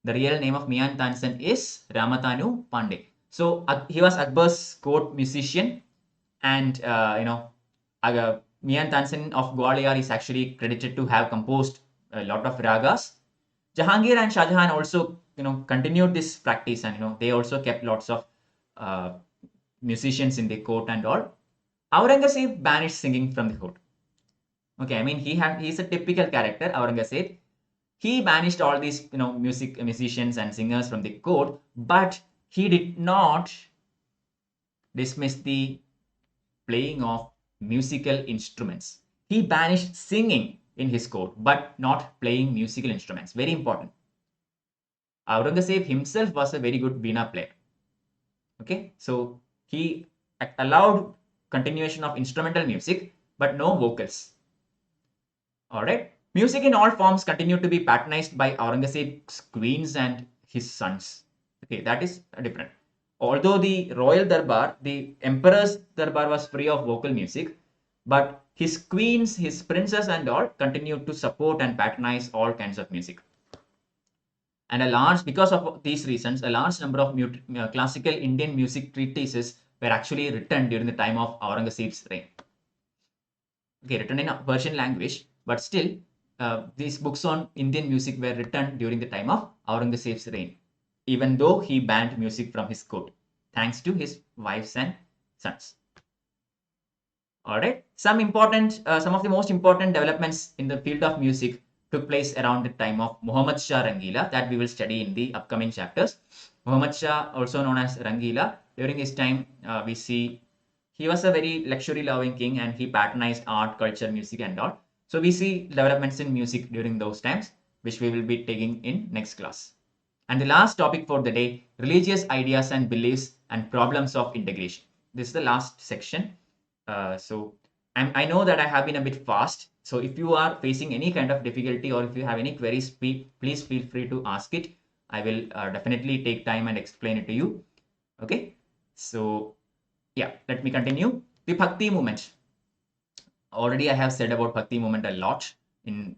The real name of Mian Tansen is Ramatanu Pandey. So he was Akbar's court musician, and Mian Tansen of Gwalior is actually credited to have composed a lot of ragas. Jahangir and Shah Jahan also continued this practice, and they also kept lots of musicians in the court and all. Aurangzeb banished singing from the court. Okay, I mean he's a typical character, Aurangzeb. He banished all these musicians and singers from the court, but he did not dismiss the playing of musical instruments. He banished singing in his court, but not playing musical instruments. Very important. Aurangzeb himself was a very good veena player. Okay, so he allowed continuation of instrumental music, but no vocals. All right. Music in all forms continued to be patronized by Aurangzeb's queens and his sons. Okay, that is different. Although the royal darbar, the emperor's darbar was free of vocal music, but his queens, his princes and all continued to support and patronize all kinds of music. And because of these reasons, a large number of classical Indian music treatises were actually written during the time of Aurangzeb's reign. Okay, written in a Persian language, but still these books on Indian music were written during the time of Aurangzeb's reign, even though he banned music from his court, thanks to his wives and sons. All right, some of the most important developments in the field of music took place around the time of Muhammad Shah Rangila, that we will study in the upcoming chapters. Muhammad Shah, also known as Rangila, during his time, we see he was a very luxury-loving king, and he patronized art, culture, music, and all. So we see developments in music during those times, which we will be taking in next class. And the last topic for the day, religious ideas and beliefs and problems of integration. This is the last section. So I know that I have been a bit fast. So if you are facing any kind of difficulty, or if you have any queries, please feel free to ask it. I will definitely take time and explain it to you. Okay. So yeah, let me continue. The Bhakti movement. Already I have said about Bhakti movement a lot in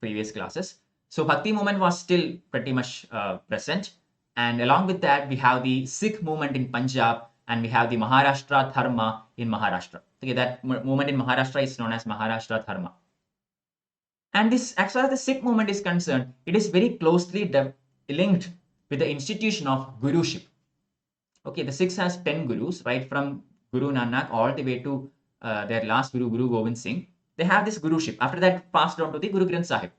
previous classes. So Bhakti movement was still pretty much present. And along with that, we have the Sikh movement in Punjab, and we have the Maharashtra Dharma in Maharashtra. Okay, that movement in Maharashtra is known as Maharashtra Dharma. And this, as far as the Sikh movement is concerned, it is very closely linked with the institution of Guruship. Okay, the Sikhs has 10 Gurus, right from Guru Nanak all the way to their last Guru, Guru Gobind Singh. They have this Guruship. After that, passed on to the Guru Granth Sahib.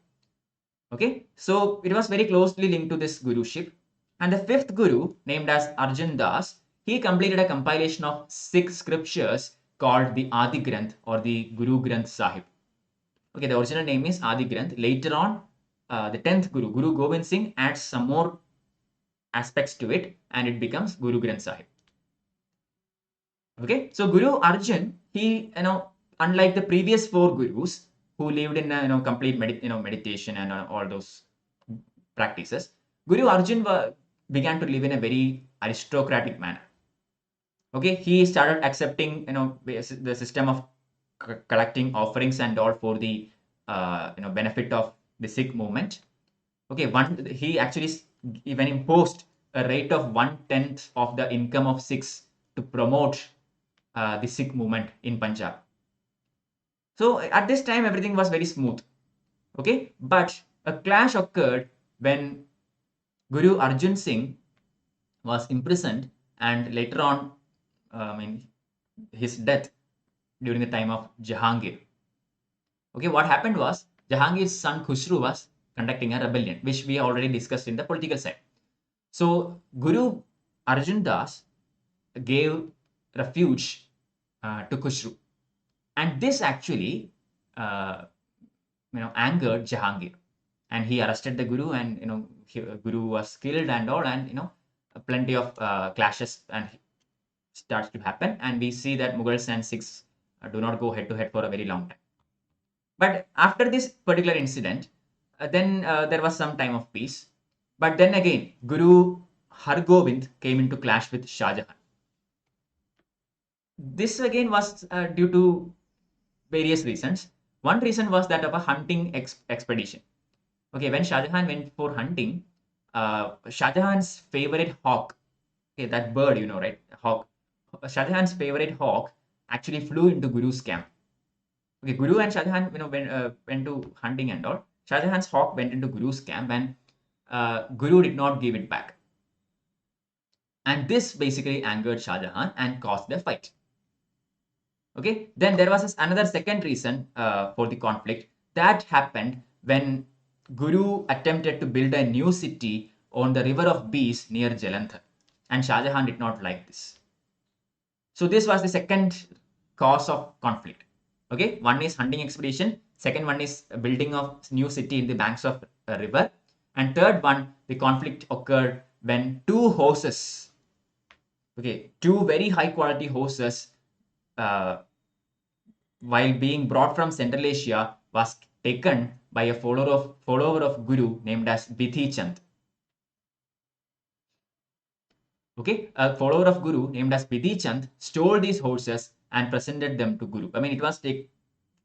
Okay, so it was very closely linked to this guruship. And the fifth guru, named as Arjan Das, he completed a compilation of 6 scriptures called the Adi Granth or the Guru Granth Sahib. Okay, the original name is Adi Granth. Later on, the 10th Guru, Guru Gobind Singh, adds some more aspects to it and it becomes Guru Granth Sahib. Okay, so Guru Arjan, he, unlike the previous 4 gurus who lived in complete meditation and all those practices, Guru Arjan began to live in a very aristocratic manner. Okay, he started accepting the system of collecting offerings and all for the benefit of the Sikh movement. Okay, he actually even imposed a rate of 1/10 of the income of Sikhs to promote the Sikh movement in Punjab. So at this time, everything was very smooth. Okay, but a clash occurred when Guru Arjan Singh was imprisoned, and later on, his death during the time of Jahangir. Okay, what happened was Jahangir's son Khusru was conducting a rebellion, which we already discussed in the political side. So Guru Arjan Das gave refuge to Khusru, and this actually angered Jahangir, and he arrested the Guru, and Guru was killed and all, and plenty of clashes and starts to happen, and we see that Mughals and Sikhs do not go head to head for a very long time. But after this particular incident, then there was some time of peace. But then again, Guru Hargobind came into clash with Shah Jahan. This again was due to various reasons. One reason was that of a hunting expedition. Okay, when Shah Jahan went for hunting, Shah Jahan's favorite hawk, okay, that bird, right, hawk. Shah Jahan's favorite hawk actually flew into Guru's camp. Okay, Guru and Shah Jahan, went to hunting and all. Shah Jahan's hawk went into Guru's camp, and Guru did not give it back. And this basically angered Shah Jahan and caused the fight. Okay, then there was another second reason for the conflict that happened when Guru attempted to build a new city on the river of Bees near Jalandhar, and Shah Jahan did not like this. So this was the second cause of conflict. Okay, one is hunting expedition, second one is building of new city in the banks of a river, and third one, the conflict occurred when 2 horses, okay, 2 very high quality horses, while being brought from Central Asia, was taken by a follower of Guru named as Bidhi Chand. Okay, a follower of Guru named as Bidhi Chand stole these horses and presented them to Guru. I mean, it was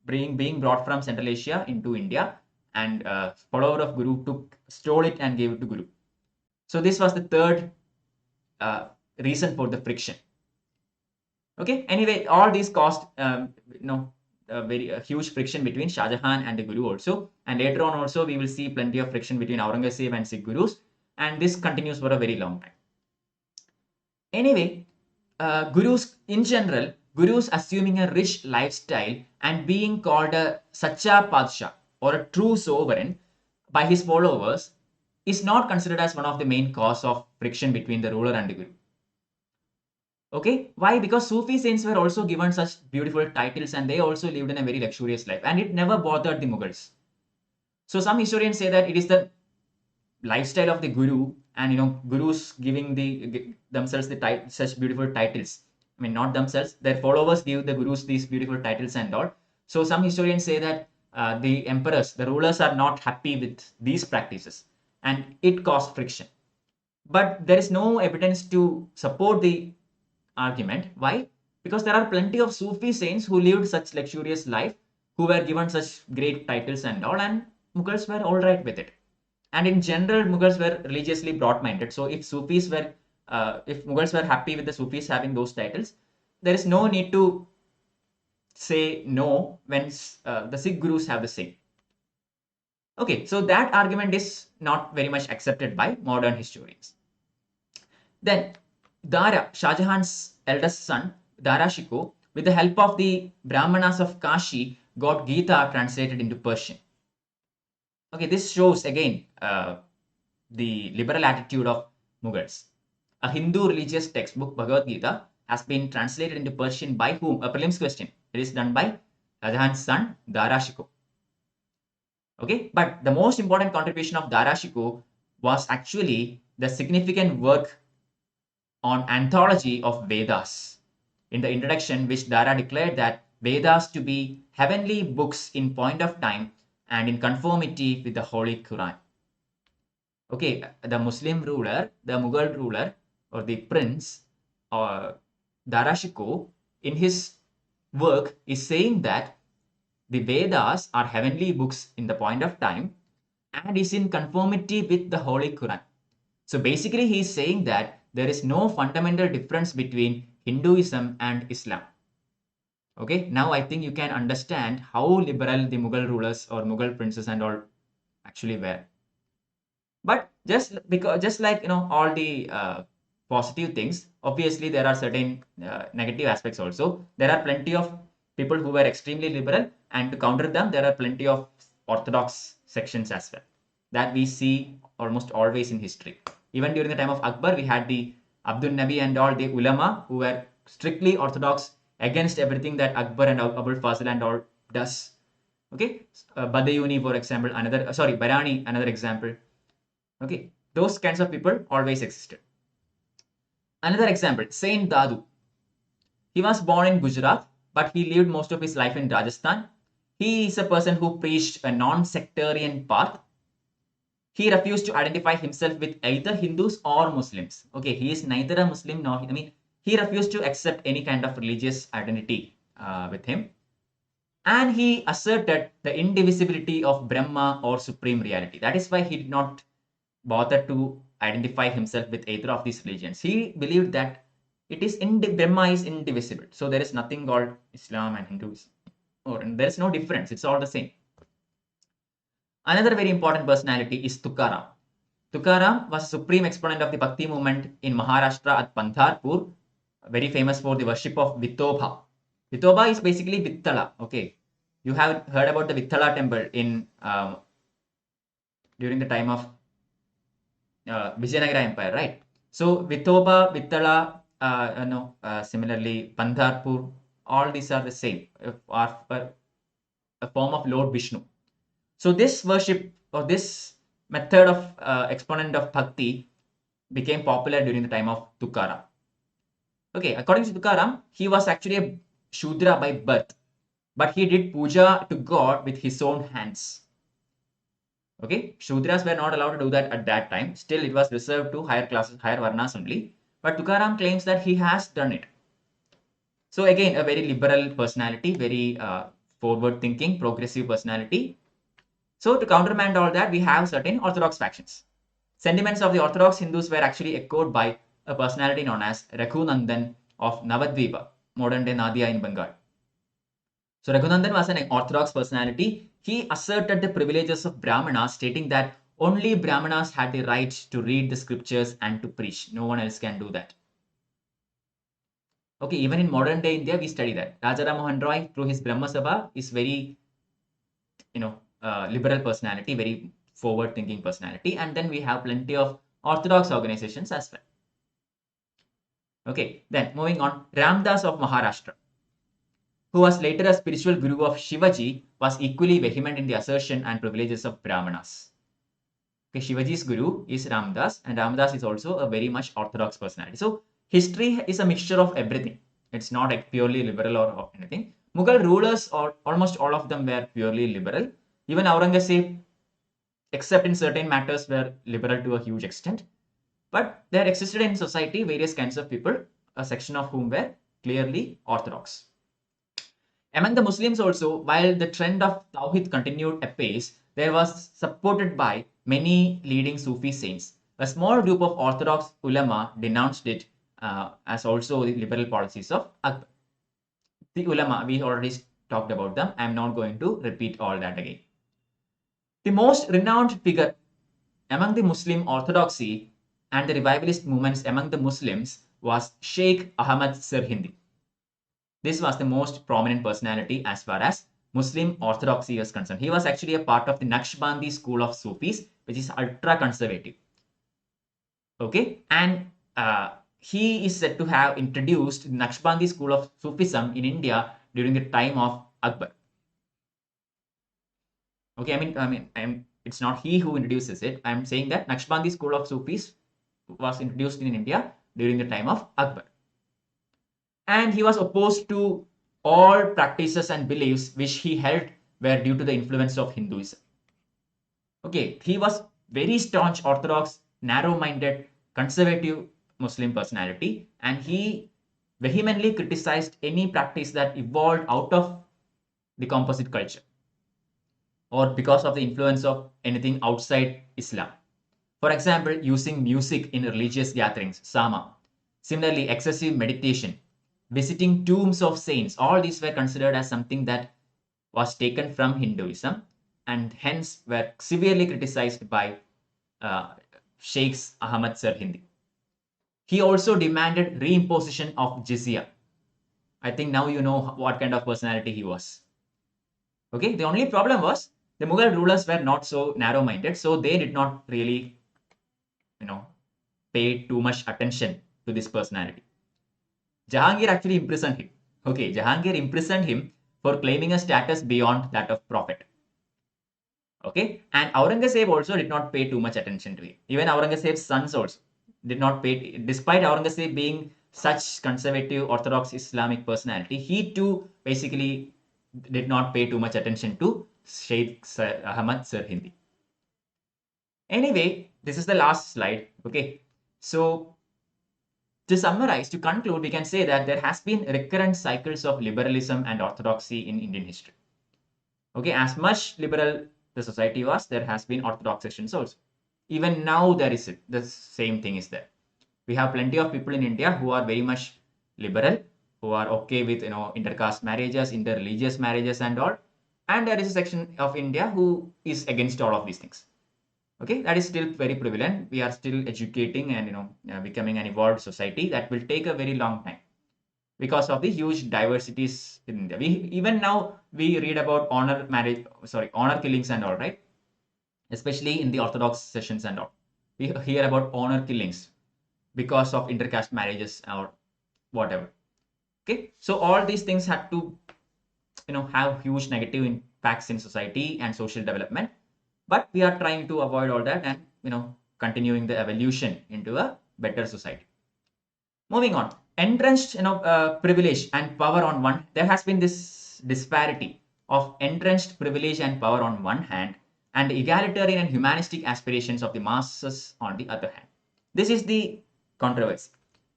being brought from Central Asia into India, and follower of Guru stole it and gave it to Guru. So this was the third reason for the friction. Okay, anyway, all these caused a huge friction between Shah Jahan and the Guru also, and later on also we will see plenty of friction between Aurangzeb and Sikh Gurus, and this continues for a very long time. Anyway, Gurus in general, Gurus assuming a rich lifestyle and being called a Sacha Padshah or a true sovereign by his followers is not considered as one of the main cause of friction between the ruler and the Guru. Okay, why? Because Sufi saints were also given such beautiful titles and they also lived in a very luxurious life, and it never bothered the Mughals. So some historians say that it is the lifestyle of the Guru, and Gurus giving themselves such beautiful titles. I mean, not themselves, their followers give the Gurus these beautiful titles and all. So some historians say that the emperors, the rulers, are not happy with these practices, and it caused friction. But there is no evidence to support the argument. Why? Because there are plenty of Sufi saints who lived such luxurious life, who were given such great titles and all, and Mughals were all right with it. And in general, Mughals were religiously broad-minded. So if Mughals were happy with the Sufis having those titles, there is no need to say no when the Sikh Gurus have the same. Okay, so that argument is not very much accepted by modern historians. Then Dara, Shah Jahan's eldest son, Dara Shikoh, with the help of the Brahmanas of Kashi, got Gita translated into Persian. Okay, this shows again the liberal attitude of Mughals. A Hindu religious textbook, Bhagavad Gita, has been translated into Persian by whom? A prelims question. It is done by Shah Jahan's son, Dara Shikoh. Okay, but the most important contribution of Dara Shikoh was actually the significant work on anthology of Vedas. In the introduction, which Dara declared that Vedas to be heavenly books in point of time and in conformity with the Holy Quran. Okay, the Muslim ruler, the Mughal ruler or the prince, Dara Shikoh, in his work is saying that the Vedas are heavenly books in the point of time and is in conformity with the Holy Quran. So basically, he is saying that there is no fundamental difference between Hinduism and Islam. Okay, now I think you can understand how liberal the Mughal rulers or Mughal princes and all actually were. But just like all the positive things, obviously there are certain negative aspects also. There are plenty of people who were extremely liberal, and to counter them, there are plenty of orthodox sections as well that we see almost always in history. Even during the time of Akbar, we had the Abdul Nabi and all the ulama who were strictly orthodox against everything that Akbar and Abul Fazl and all does. Okay, Badayuni, for example, Barani, another example. Okay, those kinds of people always existed. Another example, Saint Dadu. He was born in Gujarat, but he lived most of his life in Rajasthan. He is a person who preached a non-sectarian path. He refused to identify himself with either Hindus or Muslims. Okay, he is neither a Muslim nor, he refused to accept any kind of religious identity with him. And he asserted the indivisibility of Brahma or supreme reality. That is why he did not bother to identify himself with either of these religions. He believed that Brahma is indivisible. So there is nothing called Islam and Hinduism. And there is no difference. It's all the same. Another very important personality is Tukaram. Tukaram was a supreme exponent of the Bhakti movement in Maharashtra at Pandharpur, very famous for the worship of Vithoba. Vithoba is basically Vittala. Okay, you have heard about the Vittala temple in during the time of Vijayanagara Empire, right? So Vithoba, Vittala, similarly Pandharpur, all these are the same, are a form of Lord Vishnu. So this worship or this method of exponent of Bhakti became popular during the time of Tukaram. Okay, according to Tukaram, he was actually a Shudra by birth, but he did puja to God with his own hands. Okay, Shudras were not allowed to do that at that time. Still, it was reserved to higher classes, higher Varnas only. But Tukaram claims that he has done it. So again, a very liberal personality, very forward-thinking, progressive personality. So to countermand all that, we have certain orthodox factions. Sentiments of the orthodox Hindus were actually echoed by a personality known as Raghunandan of Navadvipa, modern-day Nadia in Bengal. So Raghunandan was an orthodox personality. He asserted the privileges of Brahmanas, stating that only Brahmanas had the right to read the scriptures and to preach. No one else can do that. Okay, even in modern day India, we study that. Raja Ram Mohan Roy, through his Brahma Sabha, is very, liberal personality, very forward-thinking personality. And then we have plenty of orthodox organizations as well. Okay, then moving on, Ramdas of Maharashtra, who was later a spiritual guru of Shivaji, was equally vehement in the assertion and privileges of Brahmanas. Okay, Shivaji's guru is Ramdas, and Ramdas is also a very much orthodox personality. So history is a mixture of everything. It's not like purely liberal or anything. Mughal rulers, or almost all of them, were purely liberal. Even Aurangzeb, except in certain matters, were liberal to a huge extent. But there existed in society various kinds of people, a section of whom were clearly orthodox. Among the Muslims also, while the trend of Tawhid continued apace, there was supported by many leading Sufi saints. A small group of orthodox ulama denounced it as also the liberal policies of Akbar. The ulama, we already talked about them. I am not going to repeat all that again. The most renowned figure among the Muslim orthodoxy and the revivalist movements among the Muslims was Sheikh Ahmad Sirhindi. This was the most prominent personality as far as Muslim orthodoxy was concerned. He was actually a part of the Naqshbandi school of Sufis, which is ultra conservative. Okay, and he is said to have introduced the Naqshbandi school of Sufism in India during the time of Akbar. Okay, it's not he who introduces it. I'm saying that Naqshbandi school of Sufis was introduced in India during the time of Akbar. And he was opposed to all practices and beliefs which he held were due to the influence of Hinduism. Okay, he was very staunch Orthodox, narrow-minded, conservative Muslim personality, and he vehemently criticized any practice that evolved out of the composite culture or because of the influence of anything outside Islam. For example, using music in religious gatherings, sama. Similarly, excessive meditation, visiting tombs of saints, all these were considered as something that was taken from Hinduism and hence were severely criticized by Sheikhs Ahmad Sirhindi. He also demanded reimposition of jizya. I think now you know what kind of personality he was. Okay, the only problem was the Mughal rulers were not so narrow-minded, so they did not really, pay too much attention to this personality. Jahangir actually imprisoned him. Okay, Jahangir imprisoned him for claiming a status beyond that of prophet. Okay, and Aurangzeb also did not pay too much attention to him. Even Aurangzeb's sons also did not pay, despite Aurangzeb being such conservative Orthodox Islamic personality, he too basically did not pay too much attention to Sheikh Ahmad Sirhindi. Anyway, this is the last slide. Okay, so to summarize, to conclude, we can say that there has been recurrent cycles of liberalism and orthodoxy in Indian history. Okay, as much liberal the society was, there has been orthodox sections also. Even now, there is the same thing is there. We have plenty of people in India who are very much liberal, who are okay with intercaste marriages, interreligious marriages, and all. And there is a section of India who is against all of these things. Okay, that is still very prevalent. We are still educating and becoming an evolved society. That will take a very long time because of the huge diversities in India. Even now we read about honor killings and all, right? Especially in the Orthodox sessions and all. We hear about honor killings because of intercaste marriages or whatever. Okay, so all these things had to have huge negative impacts in society and social development. But we are trying to avoid all that and continuing the evolution into a better society. Moving on, entrenched privilege and power on one. There has been this disparity of entrenched privilege and power on one hand, and egalitarian and humanistic aspirations of the masses on the other hand. This is the controversy,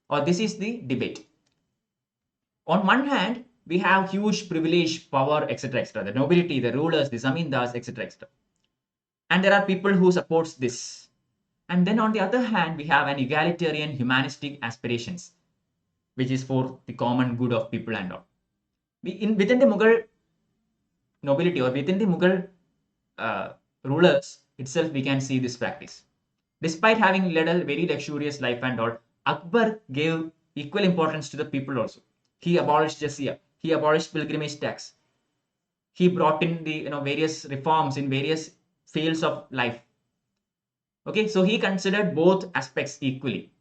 or this is the debate. On one hand, we have huge privilege, power, etc., etc. The nobility, the rulers, the zamindas, etc., etc. And there are people who supports this. And then on the other hand, we have an egalitarian humanistic aspirations, which is for the common good of people and all. Within the Mughal nobility or within the Mughal rulers itself, we can see this practice. Despite having led a very luxurious life and all, Akbar gave equal importance to the people also. He abolished jizya. He abolished pilgrimage tax. He brought in the various reforms in various fields of life. Okay, so he considered both aspects equally.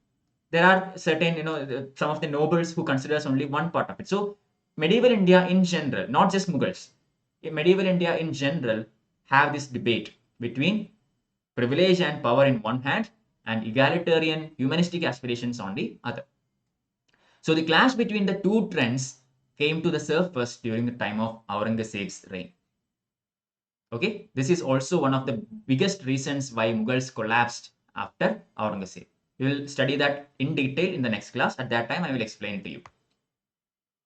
There are certain, some of the nobles who considers only one part of it. So medieval India in general, not just Mughals, medieval India in general have this debate between privilege and power in one hand and egalitarian humanistic aspirations on the other. So the clash between the two trends came to the surface during the time of Aurangzeb's reign. Okay, this is also one of the biggest reasons why Mughals collapsed after Aurangzeb. We will study that in detail in the next class. At that time, I will explain it to you.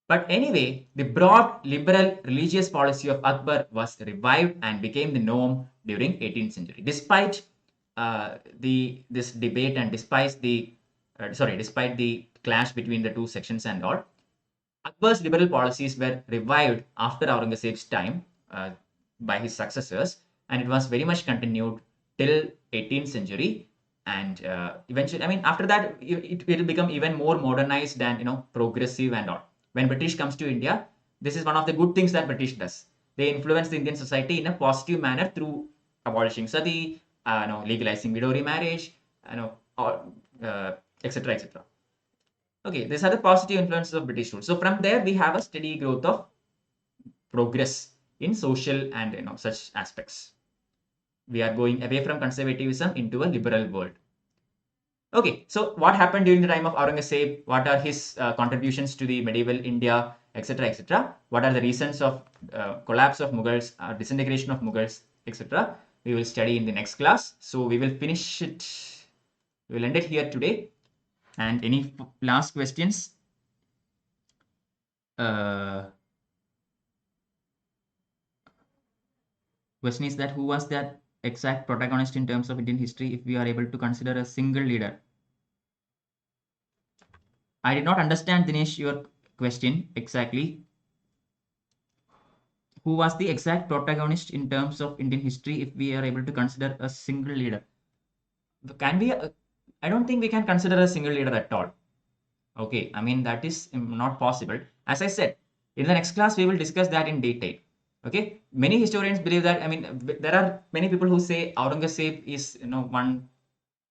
But anyway, the broad liberal religious policy of Akbar was revived and became the norm during 18th century. Despite this debate and despite the clash between the two sections and all, Akbar's liberal policies were revived after Aurangzeb's time by his successors, and it was very much continued till 18th century. And eventually, after that, it will become even more modernized and progressive and all. When British comes to India, this is one of the good things that British does. they influenced the Indian society in a positive manner through abolishing sati, legalizing widow remarriage, or etc. etc. Okay, these are the positive influences of British rule. So from there, we have a steady growth of progress in social and such aspects. We are going away from conservatism into a liberal world. Okay, so what happened during the time of Aurangzeb? What are his contributions to the medieval India, etc., etc.? What are the reasons of collapse of Mughals, disintegration of Mughals, etc.? We will study in the next class. So we will finish it. We will end it here today. And any last questions? Question is that who was that exact protagonist in terms of Indian history if we are able to consider a single leader? I did not understand, Dinesh, your question exactly. Who was the exact protagonist in terms of Indian history if we are able to consider a single leader? Can we? I don't think we can consider a single leader at all. Okay, I mean, that is not possible. As I said, in the next class, we will discuss that in detail. Okay, many historians believe that, I mean, there are many people who say Aurangzeb is, one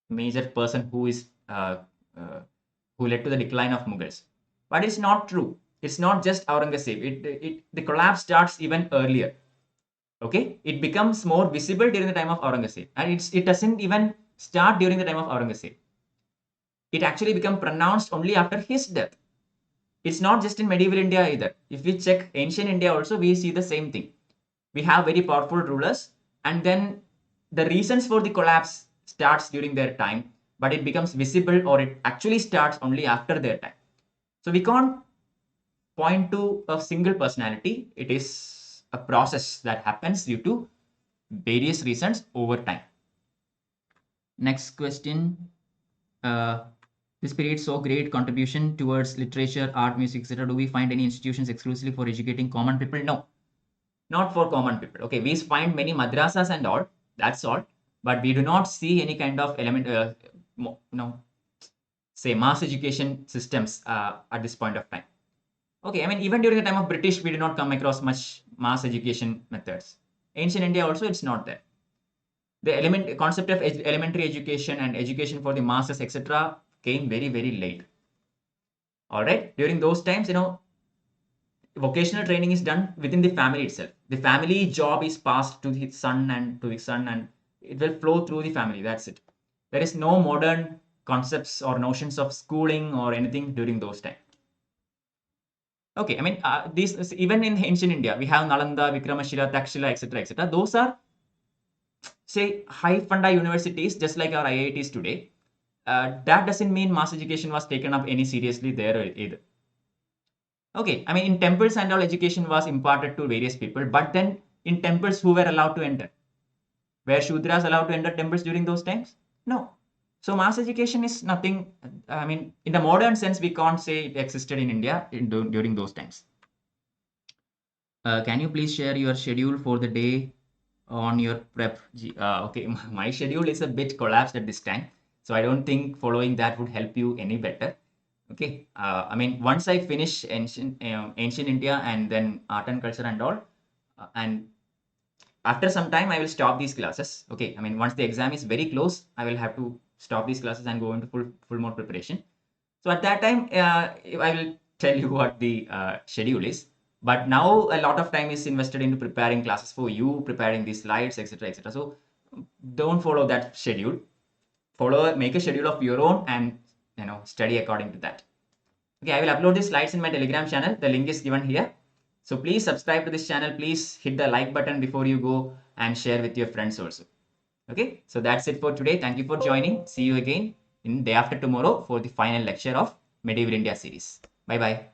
major person who is who led to the decline of Mughals. But it's not true. It's not just Aurangzeb. The collapse starts even earlier. Okay, it becomes more visible during the time of Aurangzeb, and it doesn't even start during the time of Aurangzeb. It actually become pronounced only after his death. It's not just in medieval India either. If we check ancient India also, we see the same thing. We have very powerful rulers, and then the reasons for the collapse starts during their time, but it becomes visible, or it actually starts only after their time. So we can't point to a single personality. It is a process that happens due to various reasons over time. Next question. This period saw great contribution towards literature, art, music, etc. Do we find any institutions exclusively for educating common people? No, not for common people. Okay, we find many madrasas and all, that's all, but we do not see any kind of element, say mass education systems at this point of time. Okay, I mean, even during the time of British, we did not come across much mass education methods. Ancient India also, it's not there. The concept of elementary education and education for the masses, etc., came very, very late. All right, during those times, vocational training is done within the family itself. The family job is passed to the son and it will flow through the family. That's it. There is no modern concepts or notions of schooling or anything during those times. Okay, I mean, these even in ancient India, we have Nalanda, Vikramashila, Takshila, etc., etc. Those are, say, high funda universities, just like our IITs today. That doesn't mean mass education was taken up any seriously there either. Okay, I mean, in temples and all, education was imparted to various people, but then in temples, who were allowed to enter? Were Shudras allowed to enter temples during those times? No. So mass education is nothing. I mean, in the modern sense, we can't say it existed in India during those times. Can you please share your schedule for the day on your prep? Okay, my schedule is a bit collapsed at this time, so I don't think following that would help you any better. Okay, I mean, once I finish ancient India and then art and culture and all, and after some time, I will stop these classes. Okay, I mean, once the exam is very close, I will have to stop these classes and go into full mode preparation. So at that time, I will tell you what the schedule is. But now a lot of time is invested into preparing classes for you, preparing these slides, etc., etc. So don't follow that schedule. Make a schedule of your own and study according to that. Okay, I will upload the slides in my Telegram channel. The link is given here. So please subscribe to this channel. Please hit the like button before you go and share with your friends also. Okay, so that's it for today. Thank you for joining. See you again in day after tomorrow for the final lecture of Medieval India series. Bye bye.